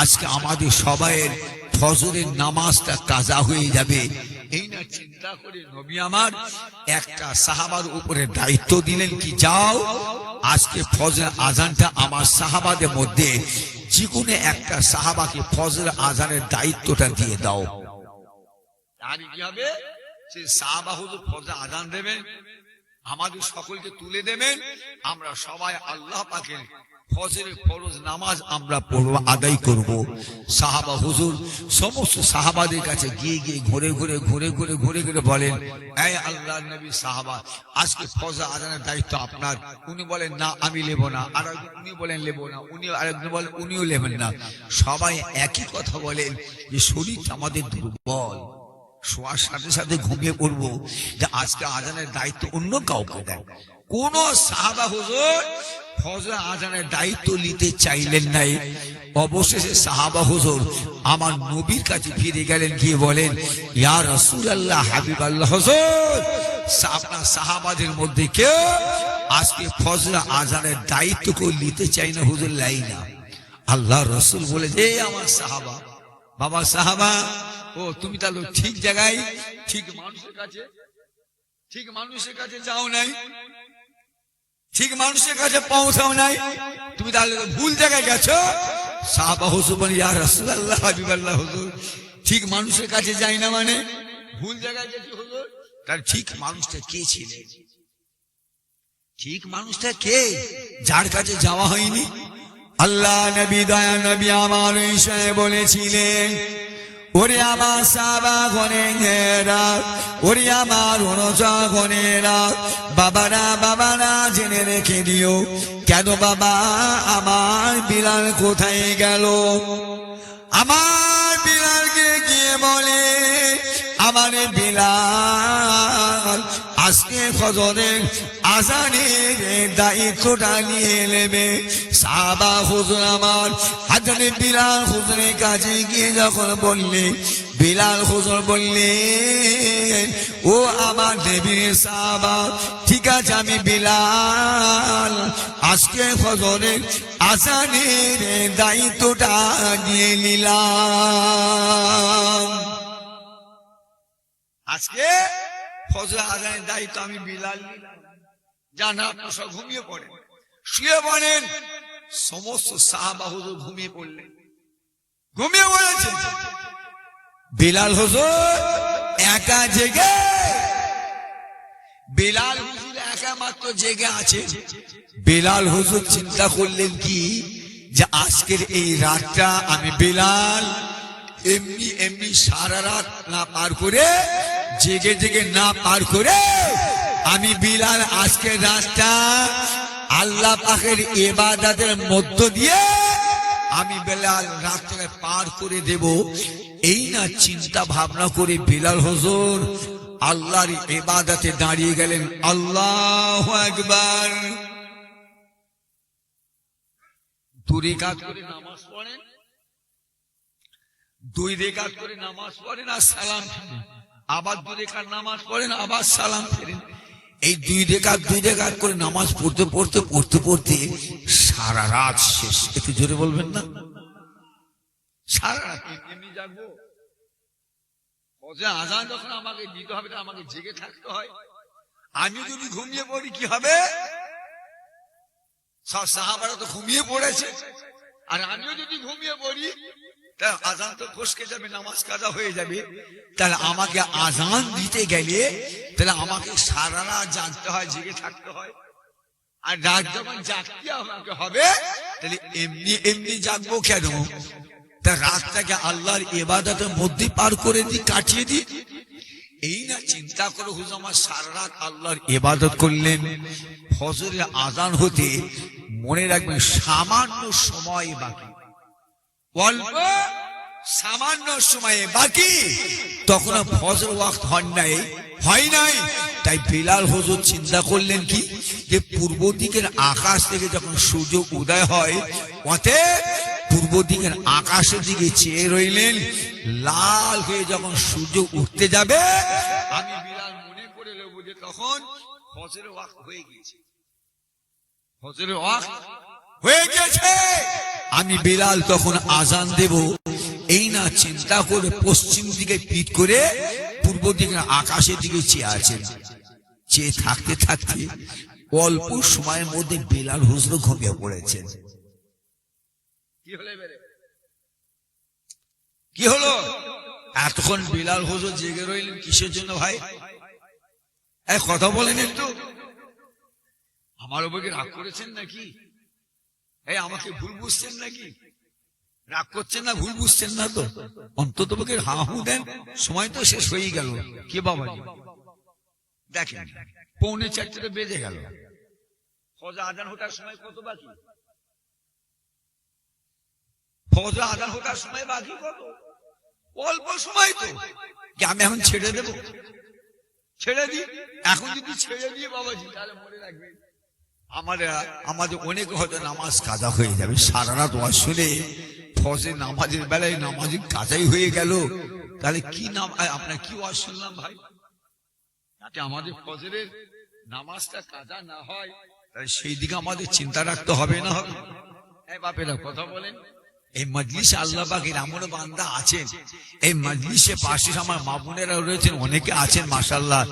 আজকে আমাদের সবাইয়ের ফজরের নামাজটা কাজা হয়ে যাবে। এই না চিন্তা করে নবী আমার একটা সাহাবার উপরে দায়িত্ব দিলেন, কি যাও আজকে ফজর আজানটা আমার সাহাবাদের মধ্যে যে কোনো একটা সাহাবাকে ফজর আজানের দায়িত্বটা দিয়ে দাও। আর কি হবে, সে সাহাবা হুজুর ফজর আজান দেবেন, আমাদের সকলকে তুলে দেবেন, আমরা সবাই আল্লাহ পাকের ফজরের ফরজ নামাজ আমরা পড়ব, আদায় করব। সাহাবা হুজুর সমস্ত সাহাবাদের কাছে গিয়ে গিয়ে ঘুরে ঘুরে বলেন, এই আল্লাহর নবী সাহাবা, আজকে ফজর আজানের দায়িত্ব আপনার। উনি বলেন, না আমি নেব না। আর উনি বলেন নেব না, উনি আরেকজন বলেন উনিও নেবেন না। সবাই একই কথা বলেন যে শরীর আমাদের দুর্বল, শোয়ার সাথে সাথে ঘুমিয়ে পড়বো, যে আজকে আজানের দায়িত্ব অন্য কাউকে দেন। কোন সাহাবা হুজুর ফজর আজানের দায়িত্ব নিতে চাইলেন নাই। অবশেষে সাহাবা হুজুর আমার নবীর কাছে ফিরে গেলেন, গিয়ে বলেন, ইয়া রাসূলুল্লাহ, হাবিবাল্লাহ হুজুর, আপনার সাহাবাদের মধ্যে কেউ আজকে ফজর আজানের দায়িত্ব কেউ নিতে চাই না হুজুর, লাই না। আল্লাহ রাসূল বলে, যে আমার সাহাবা, বাবা সাহাবা, ও তুমি তাহলে ঠিক জায়গায় ঠিক মানুষের কাছে যাও নাই, ঠিক মানুষের কাছে পৌঁছাও নাই, তুমি তাহলে ভুল জায়গায় গেছো। সাহাবা হুজুর বলেন, ইয়া রাসূলুল্লাহ, হাবিবাল্লাহ হুজুর, ঠিক মানুষের কাছে যাই না মানে ভুল জায়গায় গেছি হুজুর। তার ঠিক মানুষটা কে ছিলেন? ঠিক মানুষটা কে যার কাছে যাওয়া হয়নি? আল্লাহ নবী, দয়া নবী আমার বিষয়ে বলেছিলেন, ওরে আমার সাহাবা গণেরা, ওরে আমার অনুচর গণেরা, বাবারা জেনে রেখে দিও। কেন বাবা, আমার বিলাল কোথায় গেল? আমার বিলালকে গিয়ে বলে, আমার বিলাল আজকে ফজরের আজানের দায়িত্বটা নিয়ে নেবে। সাহাবা হুজুর আমার হাজরে বিলাল হুজুরের কাছে গিয়ে যখন বললে, বিলাল হুজুর বললেন, ও আমার নবীর সাহাবা, ঠিক আছে আমি বিলাল আজকে ফজরের আজানের দায়িত্বটা নিয়ে নিলাম। আজকে ফজর আজানের দায়িত্ব আমি বিলাল নিলাম। জানা আপনার সব ঘুমিয়ে পড়েন, শুয়ে পড়েন। সমস্ত সাহাবা হুজুর ঘুমিয়ে পড়লেন, ঘুমিয়ে পড়েছে। বিলাল হুজুর একা জেগে, বিলাল হুজুর একা মাত্র জেগে আছে। বিলাল হুজুর চিন্তা করলেন কি, যে আজকের এই রাতটা আমি বিলাল এমনি সারা রাত না পার করে, জেগে না পার করে, আমি বিলাল আজকের রাতটা আল্লাহ পাকের ইবাদতের মধ্য দিয়ে আমি বিলাল রাতটাকে পার করে দেব। এই না চিন্তা ভাবনা করে বিলাল হুজুর আল্লাহর ইবাদতে দাঁড়িয়ে গেলেন। আল্লাহু আকবার। 2 রাকাত করে নামাজ পড়েন, 2 রাকাত করে নামাজ পড়েন আর সালাম ফেরেন, আবার 2 রাকাত নামাজ পড়েন, আবার সালাম ফেরেন। এই 2 রাকাত করে নামাজ পড়তে সারা রাত শেষ। একটু জোরে বলবেন না? সারা রাত এমনি জাগবো? আজান যখন আমাকে দিতে হবে, আমাকে জেগে থাকতে হয়। আমি যদি ঘুমিয়ে পড়ি কি হবে? সব সাহাবারা তো ঘুমিয়ে পড়েছে, আর আমিও যদি ঘুমিয়ে পড়ি তা আজান তো ফসকে যাবে, নামাজ কাজা হয়ে যাবে। তাহলে আমাকে আজান দিতে গেলে তাহলে আমাকে সারা রাত জাগতে হয়, জেগে থাকতে হয়। আর রাত যখন জাগতে আমাকে হবে তাহলে এমনি এমনি জাগবো কেন? তা রাতটাকে আল্লাহর ইবাদতের মধ্যে পার করে দিই, কাটিয়ে দিই। এই না চিন্তা করে হুজুর আমার সারা রাত আল্লাহর ইবাদত করলেন, ফজরের আজান হতে মনে রাখবেন সামান্য সময় বাকি, অল্প সামান্য সময়ে বাকি, তখন ফজর ওয়াক্ত হয় নাই। তাই বিলাল হুজুর চিন্তা করলেন কি, যে পূর্ব দিকের আকাশ থেকে যখন সূর্য উদয় হয়, অতএব পূর্ব দিকের আকাশের দিকে চেয়ে রইলেন। লাল হয়ে যখন সূর্য উঠতে যাবে, আমি বিলাল মনে করে নেব যে তখন ফজরের ওয়াক্ত হয়ে গিয়েছে, ফজরের ওয়াক্ত হয়ে গেছে। আমি বিলাল তখন আজান দেব। এই না চিন্তা করে পশ্চিম দিকে পিঠ করে পূর্ব দিকের আকাশের দিকে চেয়ে আছেন। চেয়ে থাকতে থাকতে অল্প সময়ের মধ্যে বিলাল হুজুর ঘুমিয়ে পড়েছেন। কি হলো? এতক্ষণ বিলাল হুজুর জেগে রইলেন কিসের জন্য ভাই? কথা বলেন একটু। আমার উপর কি রাগ করেছেন নাকি? আমাকে ভুল বুঝছেন নাকি? রাগ করছেন না, ভুল বুঝছেন না তো? অন্তত পক্ষে হা হু দেন। সময় তো শেষ হয়ে গেল। কে বাবাজি দেখেন 3:45 বেজে গেল। ফজর আজান হওয়ার সময় কত বাকি? ফজর আজান হওয়ার সময় বাকি কত? অল্প সময় তো। আমি এখন ছেড়ে দেব? ছেড়ে দিই। এখন যদি ছেড়ে দিয়ে বাবাজি, তাহলে মনে রাখবেন আমাদের অনেক হয়তো নামাজ কাজা হয়ে যাবে। সারা রাত ওয়াজ শুনে ফজর নামাজের বেলায় নামাজের কাজাই হয়ে গেল। তাহলে কি নাম আপনার কি ওয়াজ শুনলাম ভাই? যাতে আমাদের ফজরের নামাজটা কাজা না হয়, তাহলে সেই দিকে আমাদের চিন্তা রাখতে হবে না হবে? বাপেরা কথা বলেন। এই মজলিসে আল্লাহ পাকের এমন বান্দা আছেন, এই মজলিসে পাশে আমার মা বোনেরা রয়েছেন, অনেকে আছেন মাশাআল্লাহ,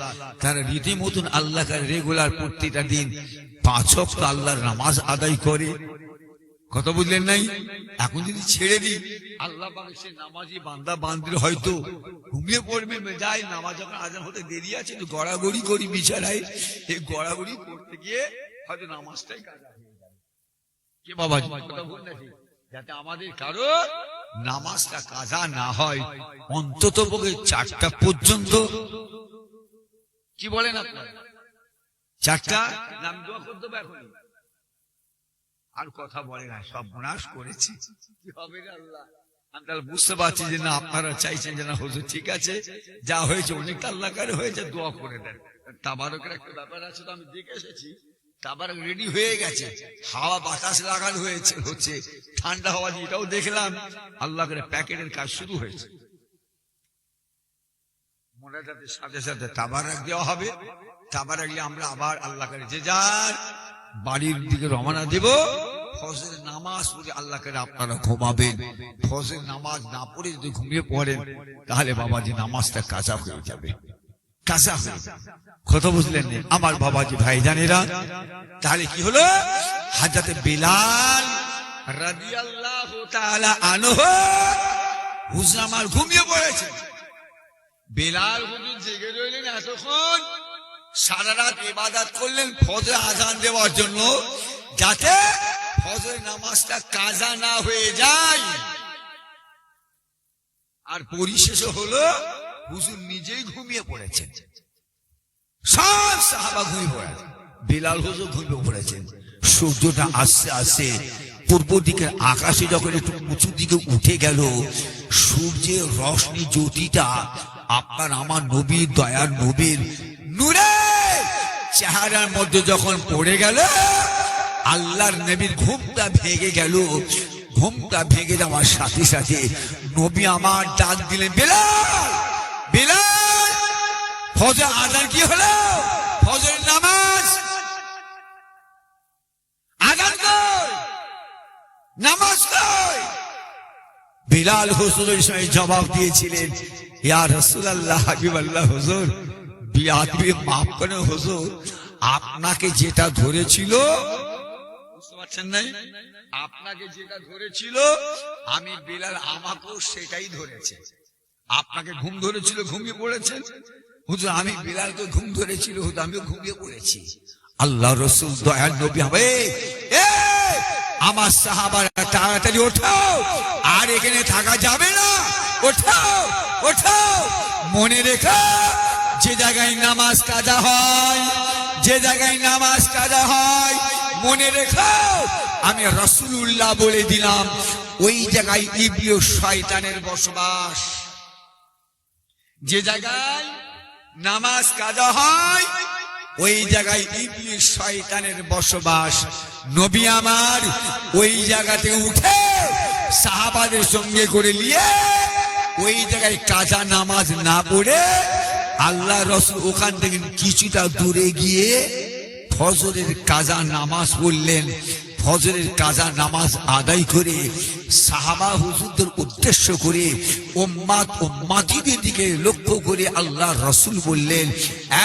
তারা রীতিমতন আল্লাহকে রেগুলার প্রত্যেকটা দিন 5 ওয়াক্ত আল্লাহর নামাজ আদায় করে। কথা বুঝলেন নাই? এখন যদি ছেড়ে দিই, আল্লাহ পাক সে নামাজি বান্দা বান্দির হয়তো ঘুমিয়ে পড়বে, যাই নামাজ যখন আজান হতে দেরি আছে তো গড়াগড়ি করি বিছানায়। এই গড়াগড়ি করতে গিয়ে হয়তো নামাজটাই কাজা হয়ে যাবে। কে বাবা কথা ভুল নাকি? যাতে আমাদের কারো নামাজটা কাজা না হয়, অন্তত পক্ষে 4টা পর্যন্ত। কি বলেন আপনারা? 4টা নাম দোয়া করতে হবে এখন। আর কথা বলে না, সব গুনাহ করেছি, কি হবে রে আল্লাহ? আমি তাহলে বুঝতে পারছি যে না আপনারা চাইছেন যে না হুজুর ঠিক আছে, যা হয়েছে অনেক আল্লাহ কারে হয়েছে, দোয়া করে দেন। তাবারকের একটা ব্যাপার আছে, তো আমি দেখে এসেছি। তাবারক রেডি হয়ে গেছে, হাওয়া বাতাস লাগানো হচ্ছে ঠান্ডা হাওয়া, এটাও দেখলাম। আল্লাহ করে প্যাকেটের কাজ শুরু হয়েছে। মোনাজাতের সাথে সাথে তাবারক দেওয়া হবে। তাবারক দিয়ে আমরা আবার আল্লাহ করে যে যার বাড়ির দিকে রওনা দেব। ফজরের নামাজ পড়ে আল্লাহ করে আপনারা ঘুমাবেন। ফজরের নামাজ না পড়ে যদি ঘুমিয়ে পড়েন, তাহলে বাবাজি নামাজটা কাজা হয়ে যাবে, কাজা হয়ে যাবে। কথা বুঝলেন আমার বাবাজি ভাই জানেরা? তাহলে কি হলো? হযরত বিলাল রাদিয়াল্লাহু তাআলা আনহু হুজুর আমার ঘুমিয়ে পড়েছে। বিলাল হুজুর জেগে রইলেন এতক্ষণ, সারা রাত ইবাদত করলেন ফজর আজান দেওয়ার জন্য, যাতে ফজরের নামাজটা কাজা না হয়ে যায়। আর পরিশেষে হলো হুজুর নিজেই ঘুমিয়ে পড়েছেন। সব সাহাবা ঘুমিয়ে পড়েছেন, বিলাল হুজুর ঘুমিয়ে পড়েছেন। সূর্যটা আস্তে আস্তে পূর্ব দিকের আকাশে যখন একটু উঁচু দিকে উঠে গেল, সূর্যের রশ্মি জ্যোতিটা আপনার আমার নবীর দয়ার নবীর নূরে চেহারার মধ্যে যখন পড়ে গেল, আল্লাহর নবীর ঘুমটা ভেঙে গেল। ঘুমটা ভেঙে যাওয়ার সাথে সাথে নবী আমার ডাক দিলেন, বিলাল বিলাল, ফজর আজান কি হলো? ফজরের নামাজ আজান কই? নামাজ কই? বিলাল হুজুরের সঙ্গে জবাব দিয়েছিলেন, ইয়া রাসূলুল্লাহ, হাবিবাল্লাহ হুজুর, বিয়াদবি মাফ করেন হুজুর, আপনাকে যেটা ধরেছিল পাচ্ছেন নাই? আপনাকে যেটা ধরেছিল আমি বিলাল আমাকেও সেটাই ধরেছে। আপনাকে ঘুম ধরেছিল, ঘুমিয়ে পড়েছেন। হুজুর আমি বিলালকে ঘুম ধরেছিল, হুজুর আমিও ঘুমিয়ে পড়েছি। আল্লাহ রসুল দয়াল নবী হবে, আমার সাহাবারা তাড়াতাড়ি ওঠো, আর এখানে থাকা যাবে না, ওঠো ওঠো। মনে রেখো, যে জায়গায় নামাজ কাজা হয়, যে জায়গায় নামাজ কাজা হয়, মনে রেখো আমি রাসূলুল্লাহ বলে দিলাম ওই জায়গায় ইবলিস শয়তানের বসবাস। যে জায়গায় নামাজ কাজা হয় ওই জায়গায় ইবলিস শয়তানের বসবাস। নবী আমার ওই জায়গাতে উঠে সাহাবাদের সঙ্গে করে নিয়ে ওই জায়গায় কাজা নামাজ না পড়ে আল্লাহ রাসূল ওখান থেকে কিছুটা দূরে গিয়ে ফজরের কাজা নামাজ পড়লেন। ফজরের কাজা নামাজ আদায় করে সাহাবা হুজুরদের উদ্দেশ্য করে উম্মাত উম্মাতিদের দিকে লক্ষ্য করে আল্লাহ রাসূল বললেন,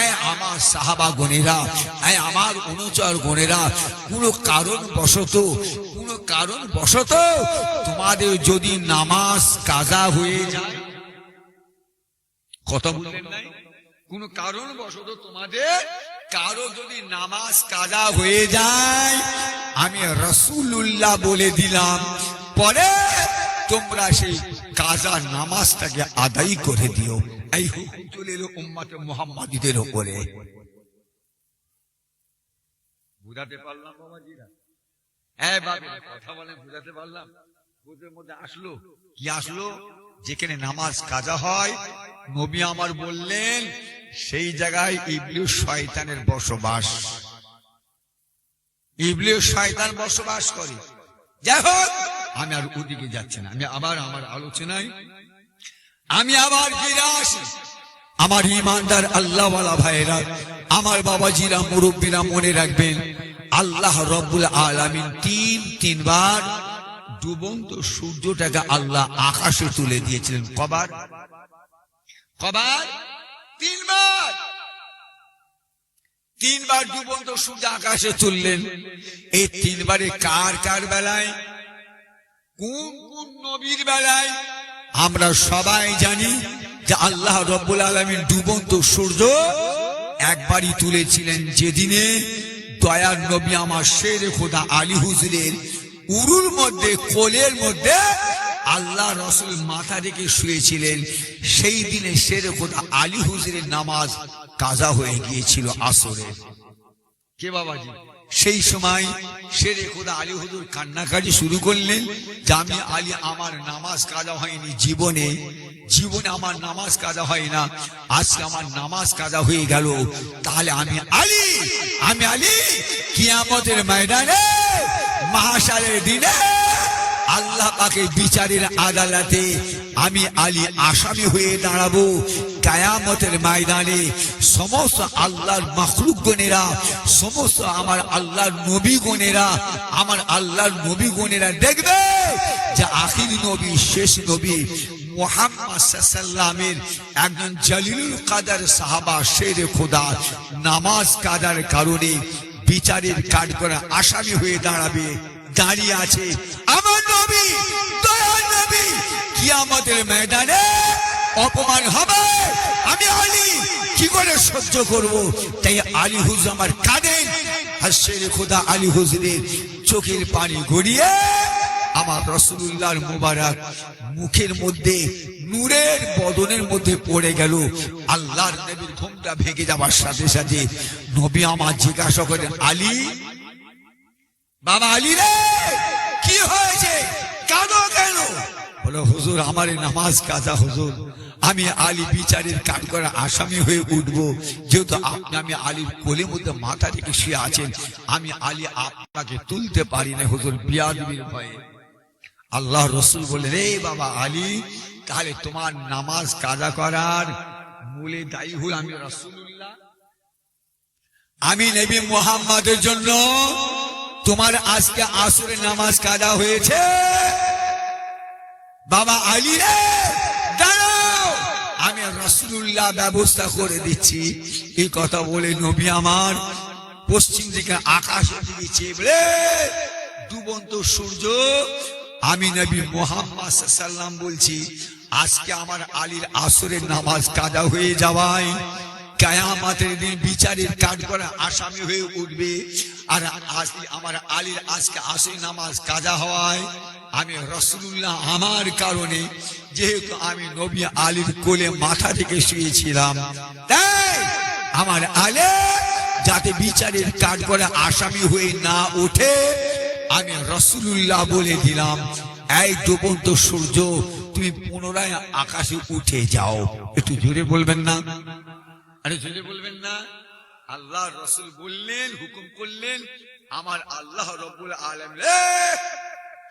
এ আমার সাহাবা গণেরা, এ আমার অনুচর গণেরা, কোনো কারণ বশত তোমাদের যদি নামাজ কাজা হয়ে যায়, কথা বললেন নাই, কোন কারণ বশত তোমাদের কারো যদি নামাজ কাজা হয়ে যায়, আমি রাসূলুল্লাহ বলে দিলাম, পরে তোমরা সেই কাজা নামাজটাকে আদায় করে দিও। এই হুকুম চলে এলো উম্মতে মুহাম্মাদীদের উপরে। বুঝাতে পারলাম বাবাজিরা? হ্যাঁ বাবা, কথা বলেন, বুঝাতে পারলাম? বুঝের মধ্যে আসলো কি আসলো? যেখানে নামাজ কাজা হয় নবী আমার বললেন সেই জায়গায় ইবলিস শয়তানের বসবাস। ইবলিস শয়তান বসবাস করে। যাই হোক, আমি আর ওদিকে যাচ্ছি না, আমি আবার আমার আলোচনায় আমি আবার ফিরে আসি। আমার ইমানদার আল্লাহওয়ালা ভাইয়েরা, আমার বাবাজিরা, মুরব্বীরা মনে রাখবেন, আল্লাহ রব্বুল আলামিন তিনবার ডুবন্ত সূর্যটাকে আল্লাহ আকাশে তুলে দিয়েছিলেন। কবার? তিনবার ডুবন্ত সূর্য আকাশে তুললেন। এই তিনবারে কার কার বেলায়, কোন কোন নবীর বেলায়? আমরা সবাই জানি যে আল্লাহ রব্বুল আলামিন ডুবন্ত সূর্য একবারই তুলেছিলেন যেদিনে দয়ার নবী আমার শেরে খোদা আলী হুজুরের উরুর মধ্যে, কোলের মধ্যে আল্লাহ রাসূল মাথা রেখে শুয়েছিলেন। সেই দিনে শেরে খোদা আলী হুজুরের নামাজ কাজা হয়ে গিয়েছিল আসরের। কে বাবাজি? সেই সময় শেরে খোদা আলী হুজুর কান্নাকাটি শুরু করলেন যে আমি আলী, আমার নামাজ কাজা হয়নি, জীবনে আমার নামাজ কাজা হয় না, আজকে আমার নামাজ কাজা হয়ে গেল। তাহলে আমি আলী কিয়ামতের ময়দানে, মাহশারের দিনে আল্লাহ পাকের বিচারের আদালতে আমি আলী আসামি হয়ে দাঁড়াবো। কিয়ামতের ময়দানে সমস্ত আল্লাহর মাখলুক গণেরা, সমস্ত আমার আল্লাহর নবী গণেরা দেখবে যে আখির নবী, শেষ নবী মুহাম্মদ সাল্লাল্লাহু একজন জলিলুল কাদের সাহাবা শেরে খোদা নামাজ কাজার কারণে বিচারের কাঠগড়া আসামি হয়ে দাঁড়িয়ে আছে। আমার নবী, দয়ার নবী, কিয়ামতের ময়দানে অপমান হবে। আমি আলী কি করে সহ্য করব? তাই আলী হুজুর আমার কাঁদেন, আর শেরে খোদা আলী হুজুরের চোখের পানি গড়িয়ে আমার রাসূলুল্লাহর মুবারক মুখের মধ্যে, নূরের বদনের মধ্যে পড়ে গেল। আল্লাহর নবীর ঘুমটা ভেঙে যাওয়ার সাথে সাথে নবী আমার জিজ্ঞাসা করেন, আলী, বাবা আলী রে, কি হয়েছে, কাঁদো কেন? বলো, হুজুর আমার নামাজ কাজা, হুজুর আমি আলী বিচারের কাঠগড়া আসামি হয়ে উঠবো। যেহেতু আমি আলীর কোলের মধ্যে মাথা রেখে শুয়ে আছেন, আমি আলী আপনাকে তুলতে পারি না হুজুর, বিয়াদবির ভয়ে। আল্লাহ রসুল বললেন, রে বাবা আলী, তাহলে তোমার নামাজ কাজা করার মূলে দায়ী হল আমি রাসূলুল্লাহ, আমি নবী মুহাম্মদের জন্য তোমার আজকে আসরের নামাজ কাজা হয়েছে। বাবা আলী রে, দাঁড়াও, আমি রাসূলুল্লাহ ব্যবস্থা করে দিচ্ছি। এই কথা বলে নবী আমার পশ্চিম দিকে আকাশের দিকে চেয়ে বলে, ডুবন্ত সূর্য, আমি নবী মুহাম্মদ সাল্লাম বলছি, আজকে আমার আলীর আসরের নামাজ কাজা হয়ে যাওয়ায় কিয়ামতের দিন বিচারের কাঠ করা আসামি হয়ে উঠবে। আর আমার আলীর আজকে আসরের নামাজ কাজা হওয়ায় আমি রাসূলুল্লাহ আমার কারণে, যেহেতু আমি নবী আলীর কোলে মাথা থেকে শুয়েছিলাম, তাই আমার আলী যাতে বিচারের কাঠ করে আসামি হয়ে না ওঠে, আমি রাসূলুল্লাহ বলে দিলাম, এই ডুবন্ত সূর্য তুমি পুনরায় আকাশে উঠে যাও। একটু জোরে বলবেন না? আরে জোরে বলবেন না? আল্লাহ রাসূল বললেন, হুকুম করলেন, আমার আল্লাহ রব্বুল আলামিন,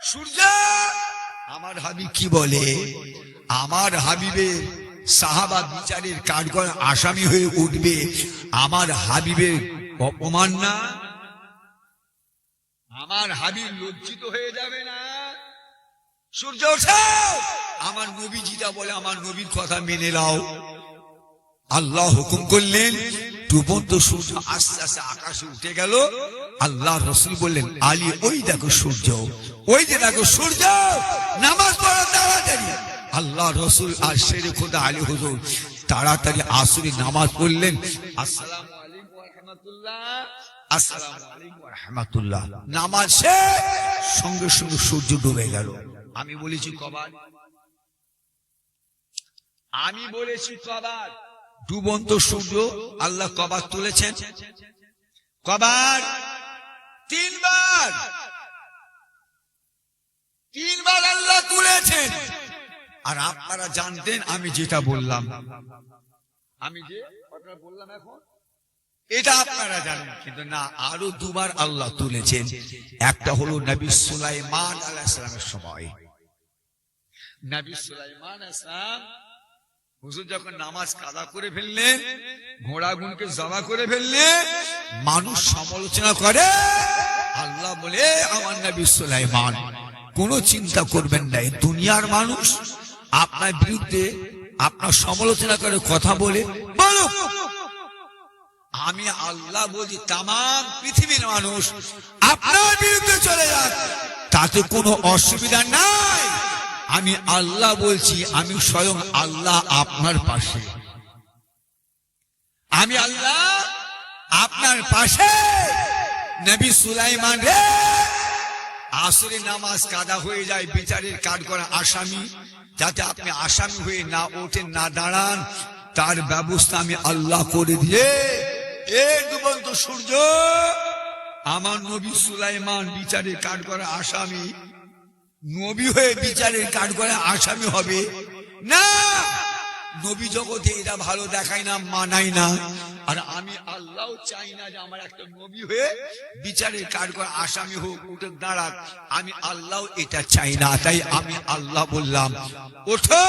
সূর্য, আমার হাবিব কি বলে, আমার হাবিবের সাহাবা বিচারের কাঠগড় আসামি হয়ে উঠবে, আমার হাবিবের অপমান না? আমার হাবিব লজ্জিত হয়ে যাবে না? সূর্য ওঠাও, আমার নবী যেটা বলে আমার নবীর কথা মেনে নাও। আল্লাহ হুকুম করলেন, ডুবন্ত সূর্য আস্তে আস্তে আকাশে উঠে গেল। আল্লাহ রাসূল বললেন, আলী ওই দেখো সূর্য, ওই যে দেখো সূর্য, নামাজ পড়ো তাড়াতাড়ি। আল্লাহ রাসূল আর শেরে খোদা আলী হুজুর তাড়াতাড়ি আসরের নামাজ পড়লেন। আসসালামু আলাইকুম ওয়া রাহমাতুল্লাহ, আসসালামু আলাইকুম ওয়া রাহমাতুল্লাহ। নামাজ শেষ, সঙ্গে সঙ্গে সূর্য ডুবে গেল। আমি বলেছি কবার, আমি বলেছি কবার ডুবন্ত সূর্য আল্লাহ কবার তুলেছেন? কবার? তিনবার। তিনবার আল্লাহ তুলেছেন। আর আপনারা জানতেন আমি যেটা বললাম, আমি যে কথা বললাম এখন, এটা আপনারা জানেন, কিন্তু না, আরো দুবার আল্লাহ তুলেছেন। একটা হলো নবী সুলাইমান আলাইহিস সালামের সময়। নবী সুলাইমান আলাইহিস সালাম হুজুর যখন নামাজ কাজা করে ফেললেন, ঘোড়াগুনকে জবা করে ফেললেন, মানুষ সমালোচনা করে, আল্লাহ বলে, আমার নবী সুলাইমান কোনো চিন্তা করবেন না, দুনিয়ার মানুষ আপনার বিরুদ্ধে আপনার সমালোচনা করে কথা বলে, বলো, আমি আল্লাহ বলছি তামাম পৃথিবীর মানুষ আপনার বিরুদ্ধে চলে যাক, তাতে কোনো অসুবিধা নাই। আমি আল্লাহ বলছি, আমি স্বয়ং আল্লাহ আপনার পাশে, আমি আল্লাহ আপনার পাশে। নবী সুলাইমান রে, আসরের নামাজ কাদা হয়ে যায়, বিচারের কাঠ করা আসামি, যাতে আপনি আসামি হয়ে না ওঠেন, না দাঁড়ান, তার ব্যবস্থা আমি আল্লাহ করে দিয়ে, এ ডুবন্ত সূর্য, আমার নবী সুলাইমান বিচারের কাঠ করা আসামি, নবী হয়ে বিচারের কাঠ করে আসামি হবে না। নবী জগতে এটা ভালো দেখায় না, মানায় না। আর আমি আল্লাহ চাই না যে আমার একটা নবী হয়ে বিচারের কাঠ করে আসামি হোক, উঠে দাঁড়াক, আমি আল্লাহ এটা চাই না। তাই আমি আল্লাহ বললাম, ওঠো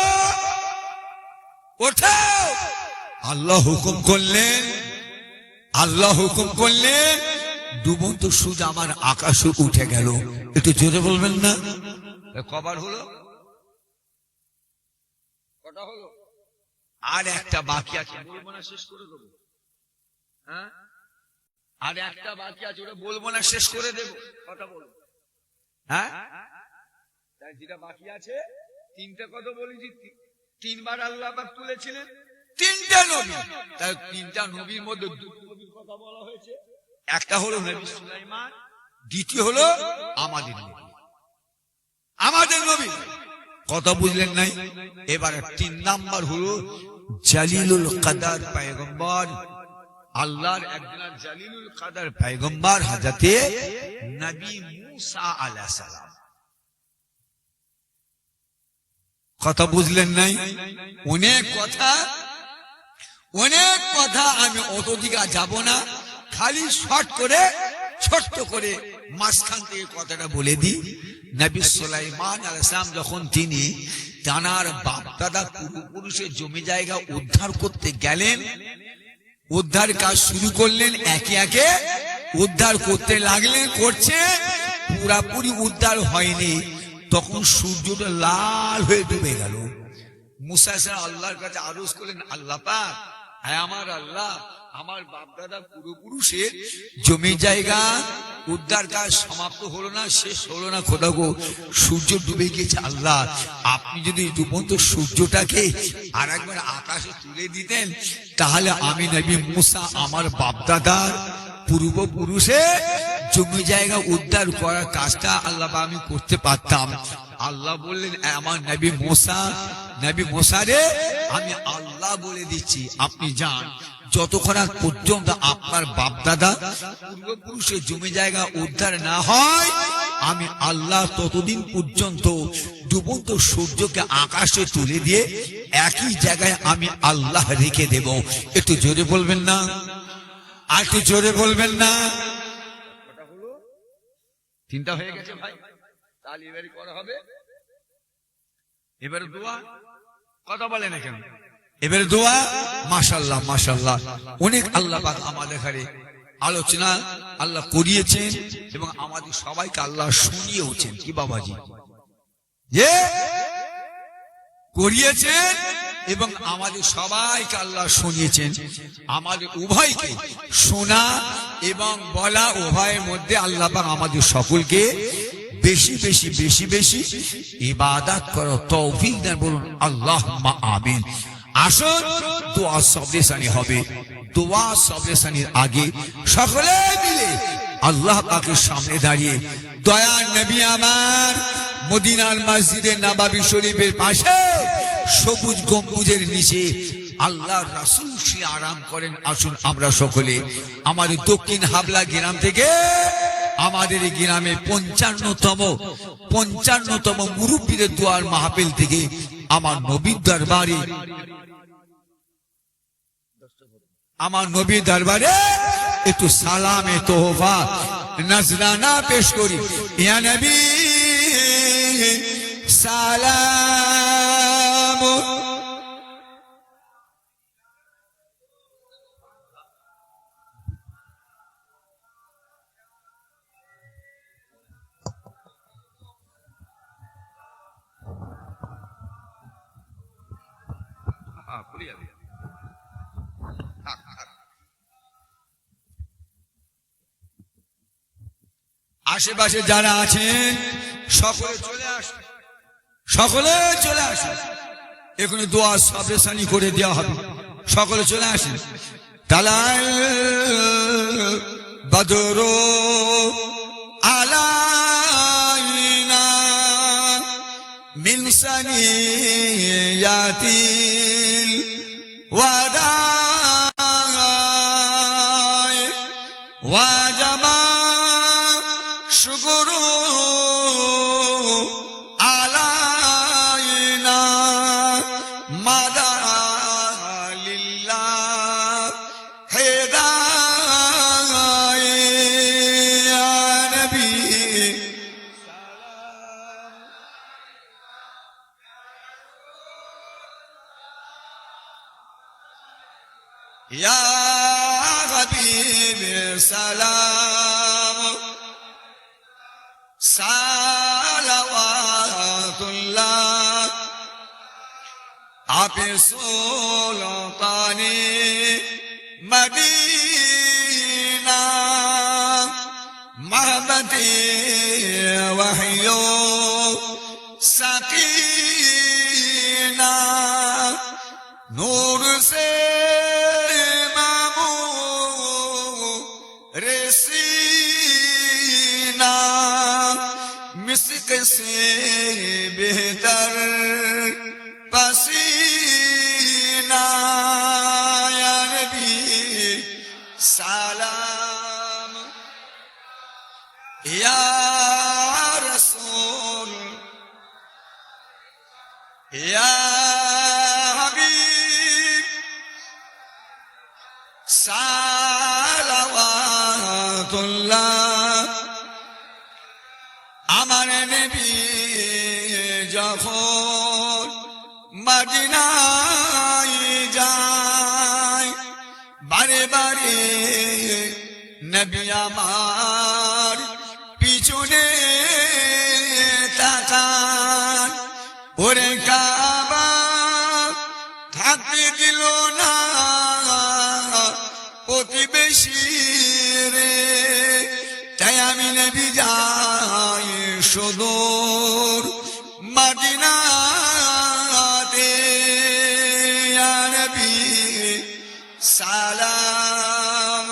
ওঠো। আল্লাহ হুকুম করলেন, আল্লাহ হুকুম করলেন, ডুবন্ত সূর্য আমার আকাশে উঠে গেল। একটু জোরে বলবেন না? কবার হলো? কটা হলো? আর একটা বাকি আছে, বলবো না, শেষ করে দেবো। হ্যাঁ, আর একটা বাকি আছে, ওটা বলবো না, শেষ করে দেবো। কথা বলবো? হ্যাঁ, যেটা বাকি আছে, তিনটা কথা বলেছি, তিনবার আল্লাহ পাক তুলেছিলেন, তিনটা নবী। তাই তিনটা নবীর মধ্যে দুটো নবীর কথা বলা হয়েছে। একটা হলো নবী সুলাইমান, দ্বিতীয় হলো আমাদের নবী, আমাদের নবী। কথা বুঝলেন নাই? এবার 3 নাম্বার হলো জালিলুল কাদার পয়গম্বর, আল্লাহর একজন জালিলুল কাদার পয়গম্বর হযরতে নবী মুসা আলাইহিস সালাম। কথা বুঝলেন নাই? অনেক কথা, অনেক কথা, আমি অত দিকে যাব না, খালি শর্ট করে ছোট্ট করে মাঝখান থেকে কথাটা বলে দিই। নবী সুলাইমান আলাইহিস সালাম যখন তিনি তানার বাপ দাদা পূর্বপুরুষের জমি জায়গা উদ্ধার করতে গেলেন, উদ্ধার কাজ শুরু করলেন, একে একে উদ্ধার করতে লাগলেন, করছে, পুরাপুরি উদ্ধার হয়নি, তখন সূর্যটা লাল হয়ে ডুবে গেল। মুসা আল্লাহর কাছে আরজ করলেন, আল্লাহ পাক, হ্যাঁ আমার আল্লাহ, আমার বাপদাদা পূর্বপুরুষের জমি জায়গা উদ্ধার কাজ সমাপ্ত হলো না, শেষ হলো না। খোদা গো, সূর্য ডুবে গেছে। আল্লাহ, আপনি যদি ডুবন্ত সূর্যটাকে আর একবার আকাশে তুলে দিতেন, তাহলে আমি নবী মুসা আমার বাপদাদার পূর্বপুরুষের জমি জায়গা উদ্ধার করার কাজটা আল্লাহ আমি করতে পারতাম। আল্লাহ বললেন, আমার নবী মুসা রে, আমি আল্লাহ বলে দিচ্ছি, আপনি যান। যতক্ষণ পর্যন্ত আপনার বাপদাদা পূর্বপুরুষের জমি জায়গা উদ্ধার না হয়, আমি আল্লাহ ততদিন পর্যন্ত ডুবন্ত সূর্যকে আকাশে তুলে দিয়ে একই জায়গায় আমি আল্লাহ রেখে দেব। একটু জোরে বলবেন না? আর একটু জোরে বলবেন না? চিন্তা হয়ে গেছে ভাই, তাহলে এবারে করা হবে। এবারে দোয়া, কথা বলে না কেন? এবারে দোয়া। মাশাআল্লাহ মাশাআল্লাহ, অনেক আল্লাহ পাক আমাদের ঘরে আলোচনা আল্লাহ করিয়েছেন এবং আমাদের সবাইকে আল্লাহ শুনিয়েছেন। কি বাবাজি, যে করিয়েছেন এবং আমাদের সবাইকে আল্লাহ শুনিয়েছেন। আমাদের উভয়কে শোনা এবং বলা উভয়ের মধ্যে আল্লাহ পাক আমাদের সকলকে বেশি বেশি বেশি বেশি ইবাদত করো তৌফিক দেন। বলুন আল্লাহুম্মা আমিন। আসুন দোয়া সবরেসানি হবে। দোয়া সবরেসানির আগে সকলে মিলে আল্লাহ পাকের সামনে দাঁড়িয়ে দয়ার নবী আমার মদিনার মসজিদে নববী শরীফের পাশে সবুজ গম্বুজের নিচে আল্লাহর রাসূল শুয়ে আরাম করেন। আসুন আমরা সকলে আমাদের দক্ষিণ হাবলা গ্রাম থেকে, আমাদের এই গ্রামে 55তম মুরব্বীদের দোয়ার মাহফিল থেকে আমার নবীর দরবারে একটু সালামে তোহফা নজরানা পেশ করি। ইয়া নবী সালাম। আশেপাশে যারা আছেন সকলে চলে আসুন, সকলে চলে আসুন। এখানে দোয়া সবরেসানি করে দেওয়া হবে। সকলে চলে আসেন। তালাল বদরু আলাইনা মিন সানিয়াতিল ওয়াদা ওয়াজামা শুকরু আলাইনা মাদা লিল্লাহ হেদায় ইয়া নবী ইয়া হাবিব সালাম সালাওয়াতুল্লাহ আপে সুলতানে মদিনা महबते वहियो सकीना नूर से मामू रेसीना मिस्क से बेहतर पसीना या नबी सलाम या रसूल या हबीब सालावातुल्लाह আমার নবী যখন মদিনায় যায় বারে বারে নবী আমার পিছনে তাকান ওরে কাবা থাকতে দিল না প্রতিবেশী রে, তাই আমি নবী যাই সুদূর মদিনাতে, ইয়া নবী সালাম,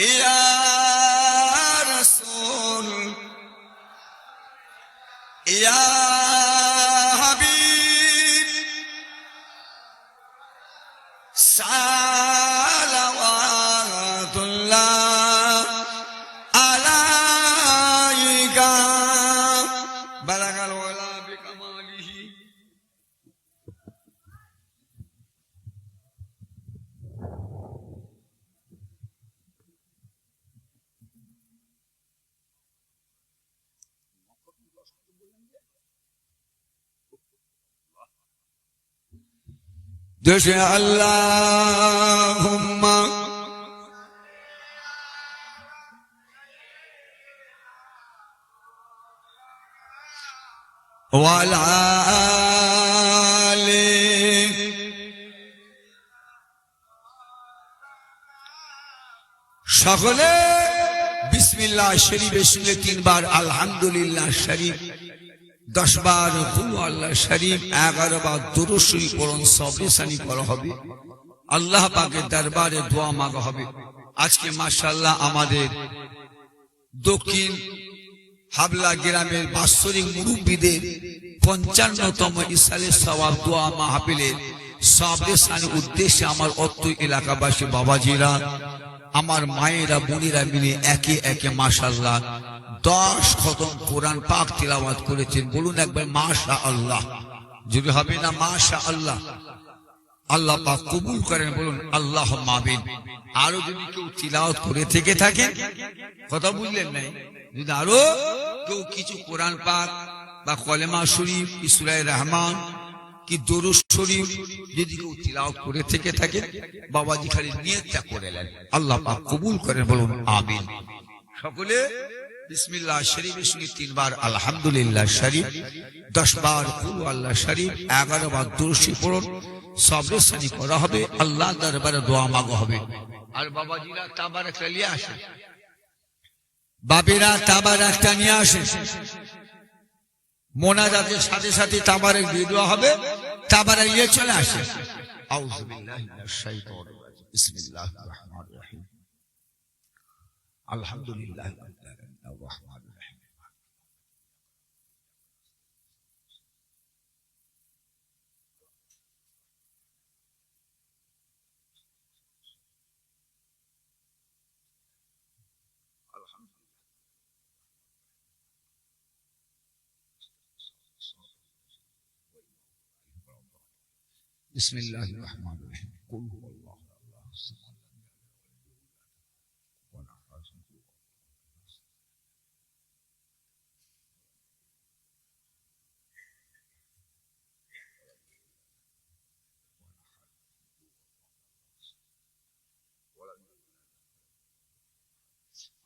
ইয়া রাসূল, ইয়া হাবিব, সালাওয়াতুল্লাহ আলাইকা, বালাগাল ওয়ালা বিকামালিহি। দেশে আল্লাহুম্মা ওয়ালা আলি, সকলে বিসমিল্লাহ শরীফের সঙ্গে 3 বার আলহামদুলিল্লাহ শরীফ, 10 বার কুল আল্লাহ শরীফ, 11 বার দুরূদ শরীফ পড়ুন, সবরে সানি পড়া হবে, আল্লাহ পাকের দরবারে দোয়া মাগা হবে। আজকে মাশাআল্লাহ আমাদের দক্ষিণ হাবলা গ্রামের বাৎসরিক মুরব্বীদের 55তম ইসালে সওয়াব দোয়া মাহফিলের সবরে সানি উদ্দেশ্যে আমার অত্র এলাকাবাসী বাবাজিরা, আমার মায়েরা বোনেরা মিলে একে একে মাশাআল্লাহ 10 খতম কোরআন পাক তিলাওয়াত করেছেন। বলুন একবার মাশাআল্লাহ, যদি হবে না মাশাআল্লাহ। আল্লাহ পাক কবুল করেন, বলুন আল্লাহুম্মা আমিন। আরো যদি কেউ তিলাওয়াত করে থেকে থাকেন, কথা বুঝলেন নাই, যদি আরো কেউ কিছু কোরআন পাক বা কলেমা শরীফ, সূরা রহমান কি দরুদ শরীফ যদি কেউ তিলাওয়াত করে থেকে থাকে, বাবাজি খালি নিয়তটা করে নেন, আল্লাহ পাক কবুল করেন, বলুন আমিন। সকলে বিসমিল্লাহ শরীফের সঙ্গে 3 বার আলহামদুলিল্লাহ শরীফ, 10 বার কুল আল্লাহ শরীফ, 11 বার দুরূদ শরীফ পড়ুন, সবরে সানি করা হবে, আল্লাহ দরবারে দোয়া মাগা হবে। আর বাবাজিরা তাবারাকটা নিয়ে আসে, বাবেরা তাবারাকটা নিয়ে আসে, মোনাজাতের সাথে সাথে তাবারাক দিয়ে দেওয়া হবে, তাবারাক নিয়ে চলে আসে। আউযু বিল্লাহি মিনাশ শাইতানির রাজিম, বিসমিল্লাহির রহমানির রহিম, আলহামদুলিল্লাহি রাব্বিল আলামিন, আর রহমানির রহিম। বিসমিল্লাহির রহমানির রহিম, কুল হুয়াল্লাহু আহাদ,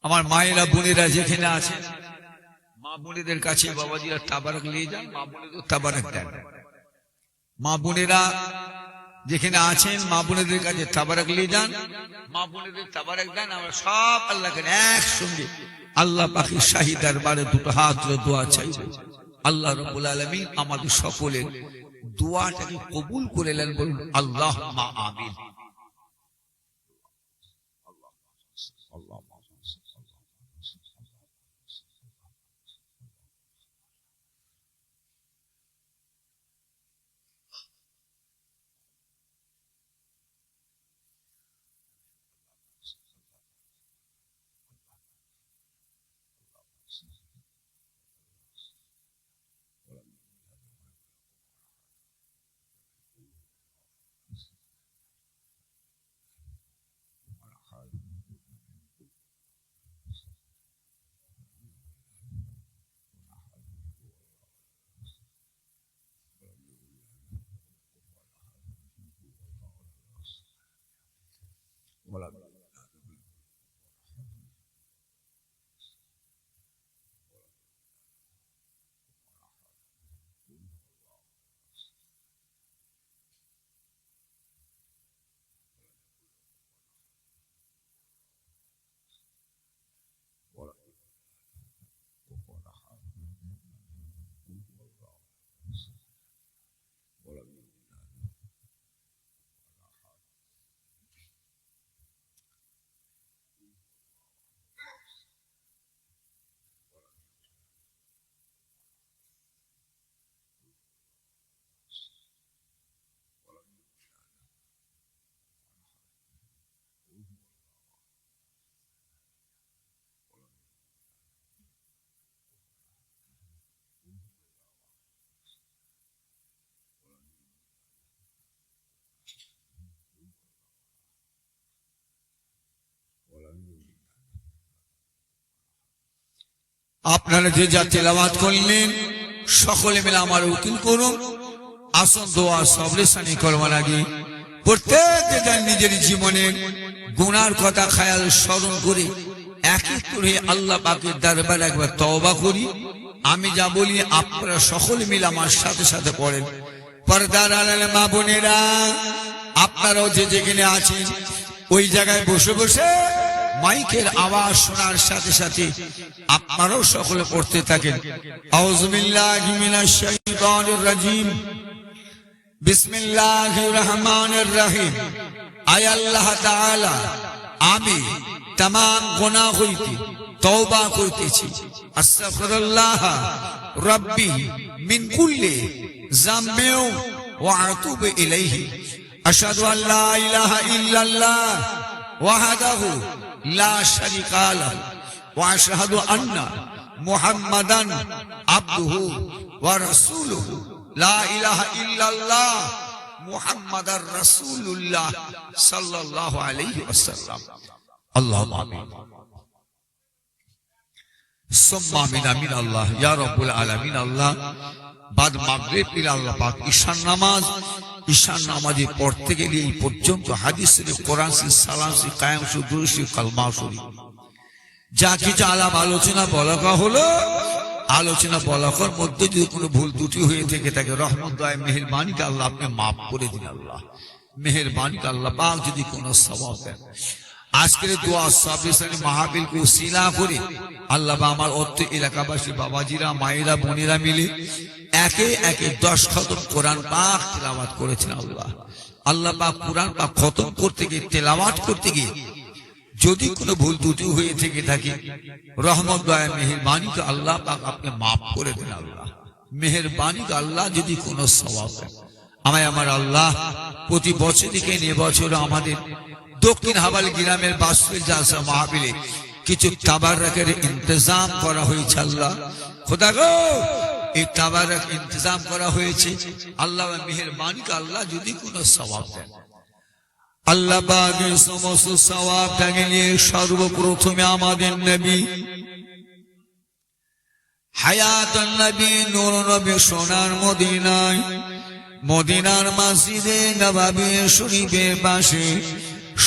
আমার মায়েরা বোনেরা যেখানে আছে, মা বোনেদের কাছে বাবাজিরা তাবারাক নিয়ে যান, মা বোনেদের তাবারাক দেন। মা বোনেরা যেখানে আছেন, মা বোনেদের কাছে তাবারাক নিয়ে যান, মা বোনেদের তাবারাক দেন। আমরা সব আল্লাহকে একসঙ্গে আল্লাহ পাকের শাহী দরবারে দুটো হাত তুলে দোয়া চাইব। আল্লাহ রাব্বুল আলামিন আমাদের সকলের দোয়াটাকে কবুল করে নেন, বলুন আল্লাহুম্মা আমিন। আপনারা যে যা তেলাওয়াত করলেন সকলে মিলে আমার উকিল করুন। আসুন দোয়া সবরে সানি করবার আগে প্রত্যেক যে নিজের জীবনের গুনার কথা খেয়াল স্মরণ করে এক এক করে আল্লাহ পাকের দরবারে একবার তওবা করি। আমি যা বলি আপনারা সকলে মিলে আমার সাথে সাথে পড়েন। পর্দার আড়ালে মা বোনেরা, আপনারাও যে যেখানে আছেন ওই জায়গায় বসে বসে মাইকের আওয়াজ শোনার সাথে সাথে আপনারাও সকলে পড়তে থাকেন। আউযু বিল্লাহি মিনাশ শাইতানির রাজিম, বিসমিল্লাহির রহমানির রহিম। আয় আল্লাহ তাআলা, আমি तमाम गुनाह হইতে তওবা করতেছি। আস্তাগফিরুল্লাহ রাব্বি মিন কুল্লি যামবি ওয়া আতুবু ইলাইহি। আশহাদু আল লা ইলাহা ইল্লাল্লাহ ওয়াহদাহু লা শারীকা লাহু ওয়া আশহাদু আন্না মুহাম্মাদান আবদুহু ওয়া রাসূলুহু। লা ইলাহা ইল্লাল্লাহ মুহাম্মাদার রাসূলুল্লাহ সাল্লাল্লাহু আলাইহি ওয়াসাল্লাম। আল্লাহুম্মা আমিন সুম্মা আমিন। আমিন আল্লাহ ইয়া রাব্বুল আলামিন। আল্লাহ বাদ মাগরিব ইলা আল্লাহ পাক ঈশান নামাজ, ঈশান নামাজে পড়তে গেলে এই পর্যন্ত হাদিস শরীফ, কোরআন শরীফ, সালাম শরীফ, কায়াম শরীফ, দুরূদ শরীফ, কালমা শরীফ যা কিছু আলাপ আলোচনা বলা হলো, আলোচনা বলার মধ্যে যদি কোনো ভুল ত্রুটি হয়ে থেকে থাকে রহমত দয়া মেহেরবানিকে আল্লাহ আপনি মাফ করে দিন। আল্লাহ মেহেরবানিকে আল্লাহ পাক যদি কোনো সওয়াব দেন, আজকের দোয়া সাবরিসানি মাহফিলকে উসিলা করে আল্লাহ বা আমার অর্থ এলাকাবাসী বাবাজিরা, মায়েরা, বোনেরা মিলে একে একে 10 খতম কোরআন পাক তেলাওয়াত করেছেন। আল্লাহ আল্লাহ পাক কোরআন পাক খতম করতে গিয়ে, তেলাওয়াত করতে গিয়ে যদি কোনো ভুল ত্রুটি হয়ে থেকে থাকে রহমত দয়া মেহেরবানিকে আল্লাহ পাক আপনি মাফ করে দেন। আল্লাহ মেহেরবানিকে আল্লাহ যদি কোনো সওয়াব দেন, আমায় আমার আল্লাহ প্রতি বছর থেকে এবছর আমাদের দক্ষিণ হাবাল গ্রামের বাসুল জালসা মাহফিলে কিছু তাবারকের ইন্তজাম করা হয়েছে। আল্লাহ খোদা গো, এই তাবারক ইন্তজাম করা হয়েছে, আল্লাহ মেহেরবানিকে আল্লাহ যদি কোনো সওয়াব দেন, আল্লাহ পাকের সমস্ত সওয়াবটাকে নিয়ে সর্বপ্রথমে আমাদের নবী হায়াতুন নবী নূর নবী সোনার মদিনায়, মদিনার মসজিদে নববী শরীফের পাশে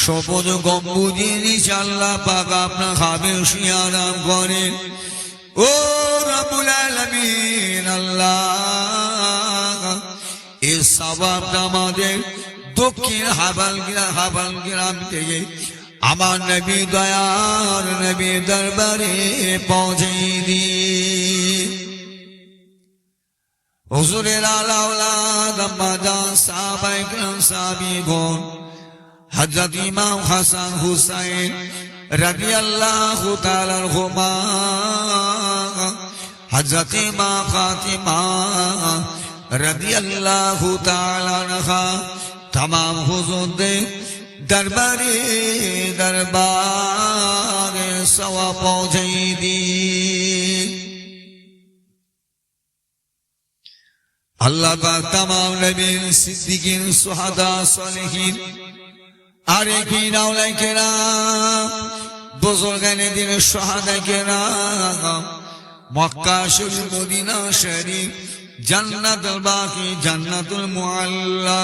সবুজ গম্বুজের নিচে আল্লাহ পাক আপনার খাবে আরাম করেন। ও রব্বুল আলামিন, আল্লাহ এই সওয়াবটা আমাদের দক্ষিণ হাবাল গ্রাম থেকে আমার নবী দয়ার নবী দরবারে পৌঁছে দিন। হুজুরের আলা আওলাদ আম্মাজান সাহাবায়ে কেরাম সাহাবীগণ, হযরত ইমাম হাসান হুসাইন রাদিয়াল্লাহু তাআলা আনহুমা, হযরত মা ফাতিমা রাদিয়াল্লাহু তাআলা আনহা, तमाम हुजूर दरबारे दरबारे सवा पहुंचे दी। अल्लाह पाक तमाम नबीन, सिद्दीकीन, सुहादा, सालिहीन, आरिफीन, औलिया किराम, बुजुर्गाने दिन, शुहादा किराम, मक्का शरीफ, मदीना शरीफ, जन्नतुल बाकी, जन्नतुल मुअल्ला,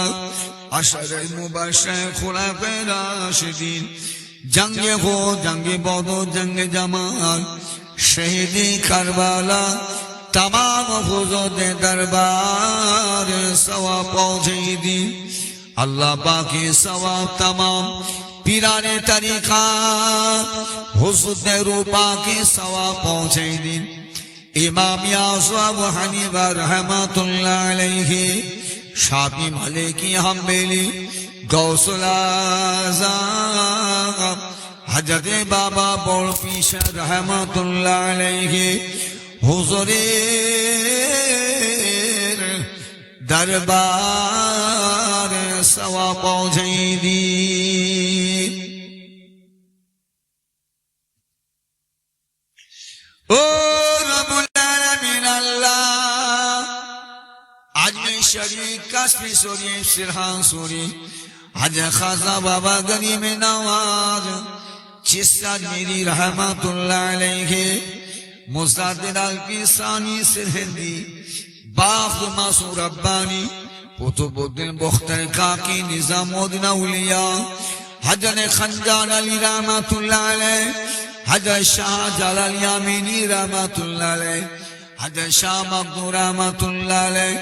अशर मुबश्शिर खुलाफाए राशिदीन, जंगे हो, जंगे बदर, जंगे जमाल, शहीदी करबला, तमाम हुजूर दरबार सवा पहुंचे दी। अल्लाह बाकी सवाब तमाम पीराने तरीका हुस्न रूपा के सवाब पहुंचे दी। इमाम अबू हनीफा रहमतुल्लाह अलैहि, शाफी मालिकी हम्बली, गौसुल आज़म, हजरत बाबा बोलपीशा रहमतुल्लाह अलैहि, हुजूरेर दरबार सवा पहुंचे दी। ओ रब्बुल आलमीन, अल्लाह अजमेर शरीफ, काश्मीर शरीफ, सिरहान शरीफ, हज खाजा बाबा गरीब नवाज चिश्ती मेरी रहमतुल्लाह अलैहि, মুসাদ্দিদ আল কিসানি সিরহিন্দি বাখ মাসুর রব্বানি কুতুবউদ্দিন বখতারি কাকি নিজামউদ্দিন আউলিয়া হযরত খানজান আলী রাহমাতুল্লাহ আলাইহি হযরত শাহ জালাল ইয়ামিনী রাহমাতুল্লাহ আলাইহি হযরত শাহ মাকদুম রাহমাতুল্লাহ আলাইহি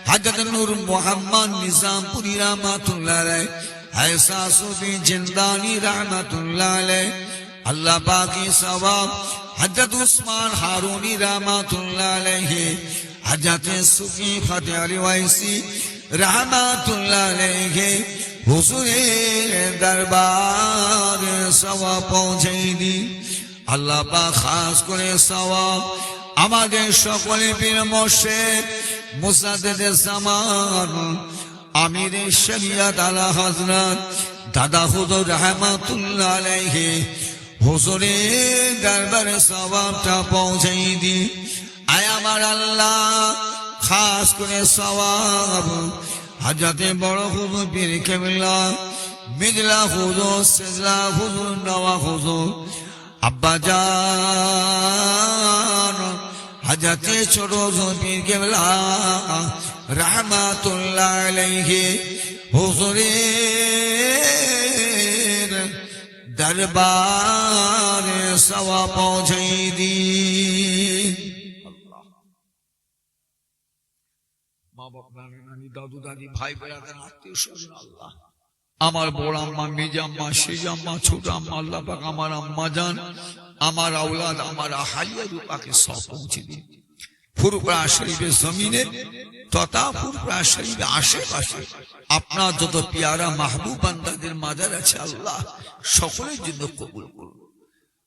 হযরত নূর মুহাম্মদ নিজামপুরি রাহমাতুল্লাহ আলাইহি এহসাসউদ্দিন জিন্দানি রাহমাতুল্লাহ আলাইহি আল্লাহ পাক কি সওয়াব হযরত উসমান হারুনি রাহমাতুল্লাহ আলাইহি হযরত সুফি ফাতে আলী ওয়াইসি রাহমাতুল্লাহ আলাইহি হুজুরের দরবারে সওয়াব পৌঁছে দিন। আল্লাহ পাক খাস করে সওয়াব আমাদের সকলে পীর মুর্শিদ মুসাদ্দিদ জামান আমির শরিয়ত আলা হযরত দাদা হুজুর রাহমাতুল্লাহ আলাইহি হুজুরের দরবারে সওয়াবটা পৌঁছে দিন। আয় আমার আল্লাহ খাস করে সওয়াব হযরত বড় হুজুর পীর কেবলা মিজলা হুজুর সিজলা হুজুর নওয়া হুজুর আব্বা জান হযরত ছোট হুজুর পীর কেবলা রাহমাতুল্লাহ আলাইহি হুজুরের দরবারে সওয়াব পৌঁছে দিন। মা বাপ নানা নানি দাদু দাদি ভাই বেড়াতেন আত্মীয় স্বজন আল্লাহ আমার বড় আম্মা মেজ আম্মা সেজ আম্মা ছোট আম্মা আল্লাহ পাক আমার আম্মা জান আমার আওলাদ আমার হালিয়া রূপাকে সব পৌঁছে দিন। ফুরফুরা শরীফের জমিনে তথা ফুরফুরা শরীফের আশেপাশে আপনার যত পেয়ারা মাহবুব বান্দাদের মাজার আছে আল্লাহ সকলের জন্য কবুল করুন।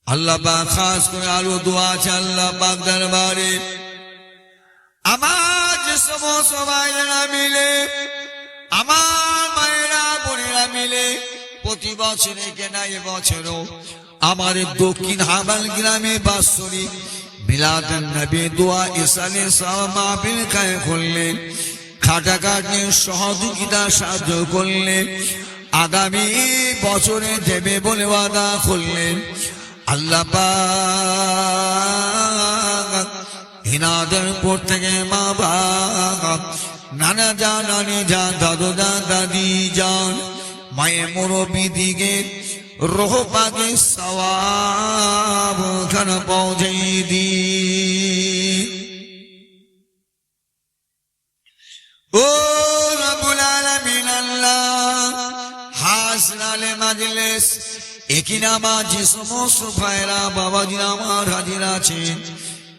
আল্লাহ পাক খাস করে আরো দোয়া আছে আল্লাহ পাক দরবারে আমার যে সমস্ত ভাইরা মিলে আমার মায়েরা বোনেরা মিলে প্রতি বছরে কেনা এবছরও আমাদের দক্ষিণ হাবাল গ্রামে বাৎসরিক মিলাদুন নবী দোয়া ইসালে সাওয়া মাহফিল কায়ে করলেন, খাটাখাটনি সহযোগিতা সাহায্য করলেন, আগামী বছরে দেবে বলে ওয়াদা করলেন। আল্লাহ পাক হিনাদের পর থেকে মা বাপ নানা যান নানি যান দাদু যান দাদি যান মায়ের মুরব্বী দিকে রোহ পাকে সওয়াব খানা পৌঁছে দি। ও রব্বুল আলামিন আল্লাহ হাসনালে মাজলিস একই নামাজ যে সমস্ত ভাইরা বাবাজি আমার হাজির আছেন,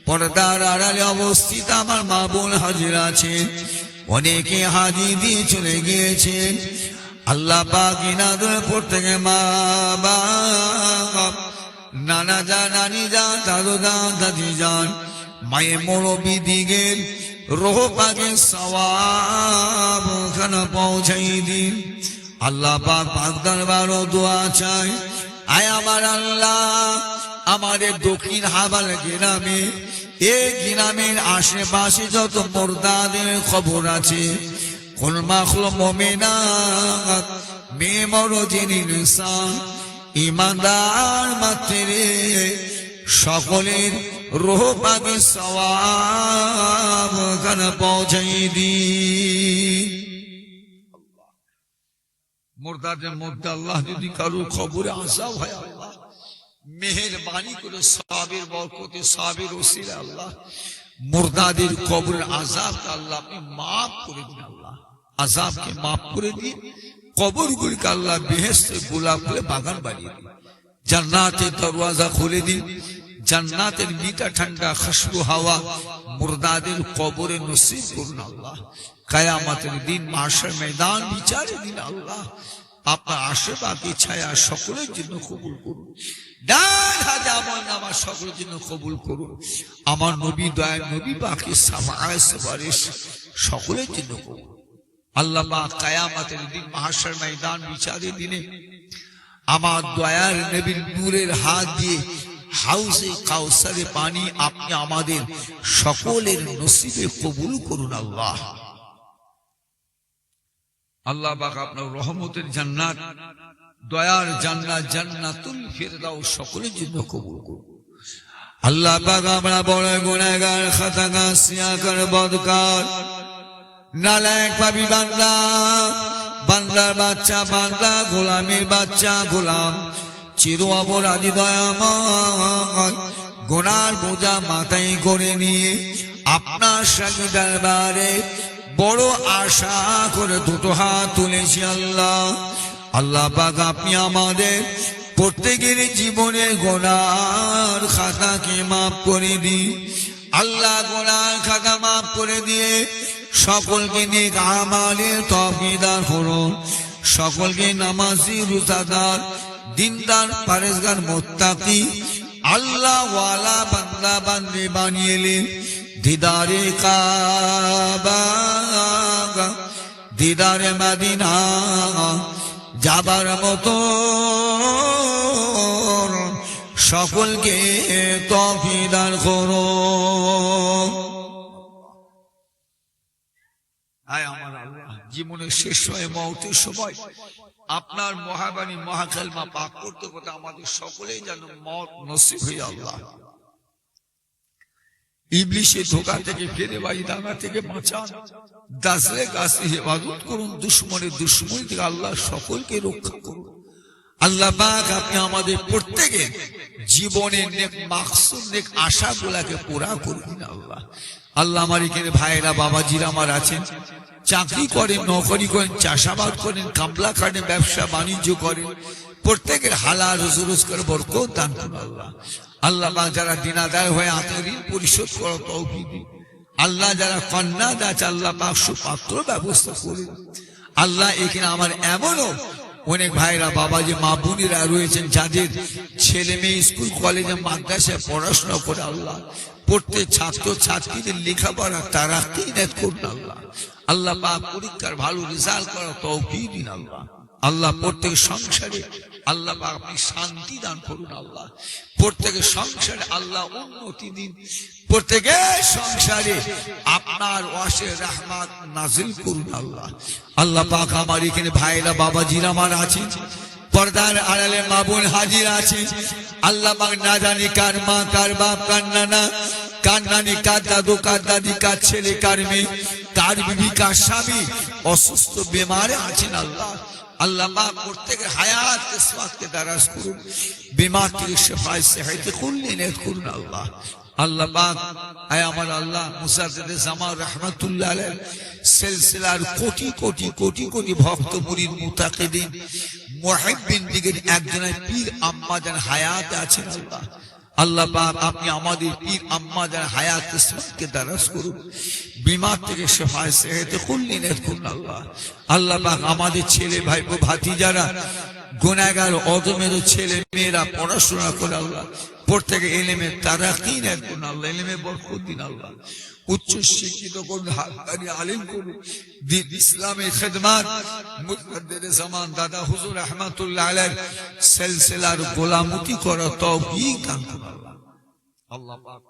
পর্দার আড়ালে অবস্থিত আমার মা বোন হাজির আছেন, অনেকে হাজির দিয়ে চলে গিয়েছেন। আল্লাহ পাক ইনাদের পর থেকে মা বাপ নানা যান নানি যান দাদু যান দাদি যান মায়ের মুরব্বী দিগের রোহ পাকে সওয়াব খানা পৌঁছাই দিন। আল্লাহ পাক পাক দরবারে দোয়া চাই। আয় আমার আল্লাহ আমাদের দক্ষিণ হাবাল গ্রামে এই গ্রামের আশেপাশে যত মুর্দাদের খবর আছে কোন মাখলুক মুমিনাত মেয়ে বড় যিনি ইনসান ইমানদার মাত্রে সকলের রূহ পাকে সওয়াব খানা পৌঁছাই দিন। মুর্দাদের মধ্যে আল্লাহ যদি কারোর খবরে আসা হয় আল্লাহ মেহেরবানি করে সওয়াবের বরকতে সওয়াবের ওসিলা আল্লাহ মুর্দাদের কবরের আযাবকে আল্লাহ আপনি মাফ করে দিন। আল্লাহ আযাবকে মাফ করে দিন, কবরগুলিকে আল্লাহ বেহেশতে গোলাপ ফুলে বাগান বানিয়ে দিন, জান্নাতের দরওয়াজা খুলে দিন, জান্নাতের মিঠা ঠান্ডা খুশবু হাওয়া মুর্দাদের কবরে নসিব করুন। আল্লাহ কিয়ামতের দিন মাহশর ময়দান বিচারের দিন আল্লাহ আপনার আশীর্বাদী ছায়া সকলের জন্য কবুল করুন। ডান হাতে আমল নামা সকলের জন্য কবুল করুন। আমার নবী দয়ার নবী পাকে সাফায়ে সুপারিশ সকলের জন্য কবুল। আল্লাহ পাক কিয়ামতের দিন মাহশর ময়দান বিচারের দিনে আমার দয়ার নবীর নূরের হাত দিয়ে হাউজে কাউসারে পানি আপনি আমাদের সকলের নসিবে কবুল করুন। আল্লাহ আল্লাহ পাক আপনার রহমতের জান্নাত দয়ার জান্নাত জান্নাতুল ফিরদাউস সকলের জন্য কবুল করুন। আল্লাহ পাক আমরা বড় গুনাহগার, খাতাকার, সিয়াকার, বদকার, নালায়েক, পাপী বান্দা, বান্দার বাচ্চা বান্দা, গোলামের বাচ্চা গোলাম, চির অপরাধী দয়াময়, গুনার বোঝা মাথায় করে নিয়ে আপনার সাথে দরবারে বড় আশা করে দুটো হাত তুলেছি। আল্লাহ, আল্লাহ পাক আপনি আমাদের প্রত্যেকের জীবনের গুনার খাতাকে মাফ করে দিন। আল্লাহ গুনার খাতা মাফ করে দিয়ে সকলকে নেক আমালের তৌফিক দান করুন। সকলকে নামাজি, রোজাদার, দিনদার, পরহেজগার, মুত্তাকি, আল্লাহ ওয়ালা বান্দা বান্দি বানিয়ে দিদারে কাবা, দিদারে মদিনা যাবার মতো সকলকে তৌফিক দান করুন। আয় আমার আল্লাহ, জীবনের শেষ সময়, মওতের সময় আপনার মহাবাণী মহাকালমা পাক করতে করতে আমাদের সকলেই যেন মওত নসিব হয়ে আল্লাহ ইবলিশের ধোঁকা থেকে, ফেরে বাড়ি দাঙ্গা থেকে বাঁচান, দাসরে কাছে হেফাজত করুন, দুশ্মনের দুশ্মনী থেকে আল্লাহ সকলকে রক্ষা করুন। আল্লাহ পাক আপনি আমাদের প্রত্যেকের জীবনের নেক মাকসুদ, নেক আশাগুলাকে পুরা করে দিন। আল্লাহ, আল্লাহ আমার এখানে ভাইয়েরা, বাবাজিরা আমার আছেন, চাকরি করেন, নৌকরি করেন, চাষাবাদ করেন, কামলা খাটেন, ব্যবসা বাণিজ্য করেন, প্রত্যেকের হালাল রোজগার বরকত দান করুন। আল্লাহ, আল্লাহ পাক যারা দিনাদার হয়ে আত্মঋণ পরিশোধ করার তৌফিক দিন। আল্লাহ যারা কন্যা দাচ, আল্লাহ পাক সুপাত্র ব্যবস্থা করেন। আল্লাহ এখানে আমার এমনও অনেক ভাইরা, বাবাজি, মা বোনেরা রয়েছেন যাদের ছেলে মেয়ে স্কুল কলেজে মাদ্রাসায় পড়াশোনা করে, আল্লাহ প্রত্যেক ছাত্র ছাত্রীদের লেখাপড়া তারা কিনাত করুন। আল্লাহ, আল্লাহ পাক পরীক্ষার ভালো রেজাল্ট করার তৌফিক দিন। আল্লাহ, আল্লাহ প্রত্যেক সংসারে আল্লাহ পাক আপনি শান্তি দান করুন। আল্লাহ প্রত্যেকের সংসারে আল্লাহ উন্নতি দিন। প্রত্যেকের সংসারে আপনার ওয়াসে রহমত নাজিল করুন। আল্লাহ, আল্লাহ পাক আমার এখানে ভাইরা, বাবাজিরা আমার আছেন, পর্দার আড়ালে মা বোন হাজির আছে। আল্লাহ পাক না জানি কার মা, কার বাপ, কার নানা, কার নানি, কার দাদু, কার দাদি, কার ছেলে, কার মেয়ে, কার বিবি, কার স্বামী অসুস্থ বেমারে আছেন। আল্লাহ, আল্লাহ পাক প্রত্যেকের হায়াত কিসমতকে দারাজ করুন, বিমার থেকে শিফায়ে সেহত কুল্লিনাত করুন। আল্লাহ, আল্লাহ পাক আয় আমার আল্লাহ মুসাদ্দেদে জামান রাহমাতুল্লাহ আলাইহি সিলসিলার কোটি কোটি কোটি কোটি ভক্ত মুরিদ মুতাকিদিন মুহিব্বিন দিগের একজনের পীর আম্মাজান হায়াত আছেন। আল্লাহ, আল্লাহ পাক আপনি আমাদের পীর আম্মাজান হায়াত কিসমতকে দারাজ করুন, বিমার থেকে শিফায়ে সেহত কুল্লিনাত করুন। আল্লাহ, আল্লাহ পাক আমাদের ছেলে ভাই ভাতিজারা, গুনাহগার অদমের ছেলে মেয়েরা পড়াশোনা করে, আল্লাহ প্রত্যেকে এলেমে তারাকি নেন করুন। আল্লাহ এলেমে বরকত দিন। আল্লাহ উচ্চ শিক্ষিত করুন, হাক্কানি আলিম করুন, দ্বীন ইসলামের খেদমত মুজাদ্দিদে জামান দাদা হুজুর রাহমাতুল্লাহ আলাইহি সিলসিলার গোলামতি করার তৌফিক দান করুন। আল্লাহ, আল্লাহ পাক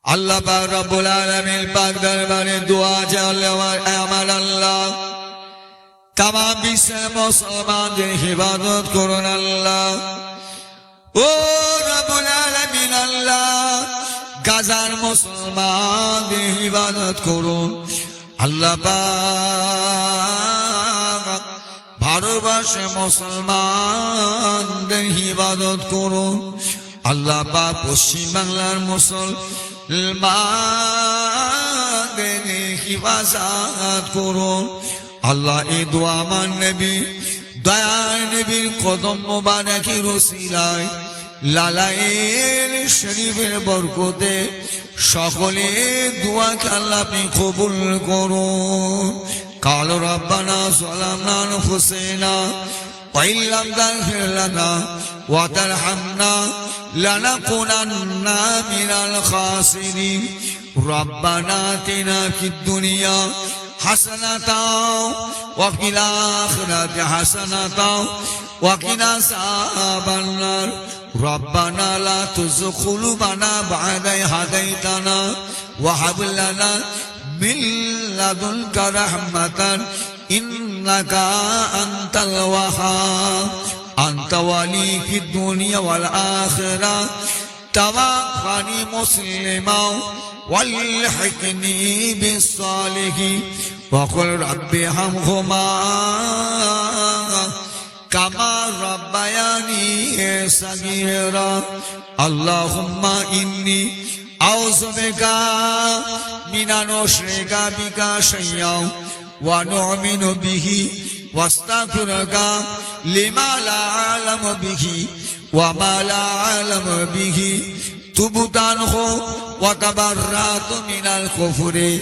আল্লাহ পাক রব্বুল আলামিন পাক দরবারে দোয়া চাইলে আমার আল্লাহ তাম বিশ্বের মুসলমানদের হিফাজত করুন। আল্লাহ, ও রব্বুল আলামিন আল্লাহ গাজার মুসলমানদের হিফাজত করুন। আল্লাহ পাক ভারতবর্ষের মুসলমানদের হিফাজত করুন। আল্লাহ পাক পশ্চিম বাংলার মুসলমানদের হিফাজত করুন। আল্লাহ এই দোয়া আমার নবী দয়ার নবীর কদম মোবারকের ওসিলায় লালায়ের শরীফের বরকতে সকলে দোয়াকে আল্লাহ আপনি কবুল করুন। قال ربنا ظلمنا أنفسنا وإن لم تغفر لنا وترحمنا لنكونن من الخاسرين ربنا آتنا في الدنيا حسنة وفي الآخرة حسنة وقنا عذاب النار ربنا لا تزغ قلوبنا بعد إذ هديتنا وهب لنا من لدنك رحمة إنك أنت الوهاب أنت ولي في الدنيا والآخرة توفني مسلما والحقني بالصالحين وقل رب ارحمهما كما ربياني صغيرا اللهم إني أعوذ بك من أن أشرك بك شيئا ونؤمن به واستغفرك لما لا أعلم به وما لا أعلم به تبت عنه وتبرأت من الكفر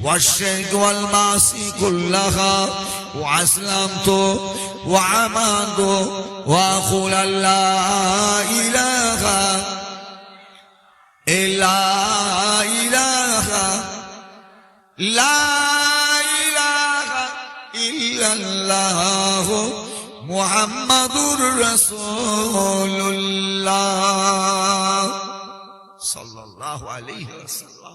والشرك والمعصية كلها وأسلمت وآمنت وأقول لا إله إلا إله لا إله إلا الله محمد رسول الله صلى الله عليه وسلم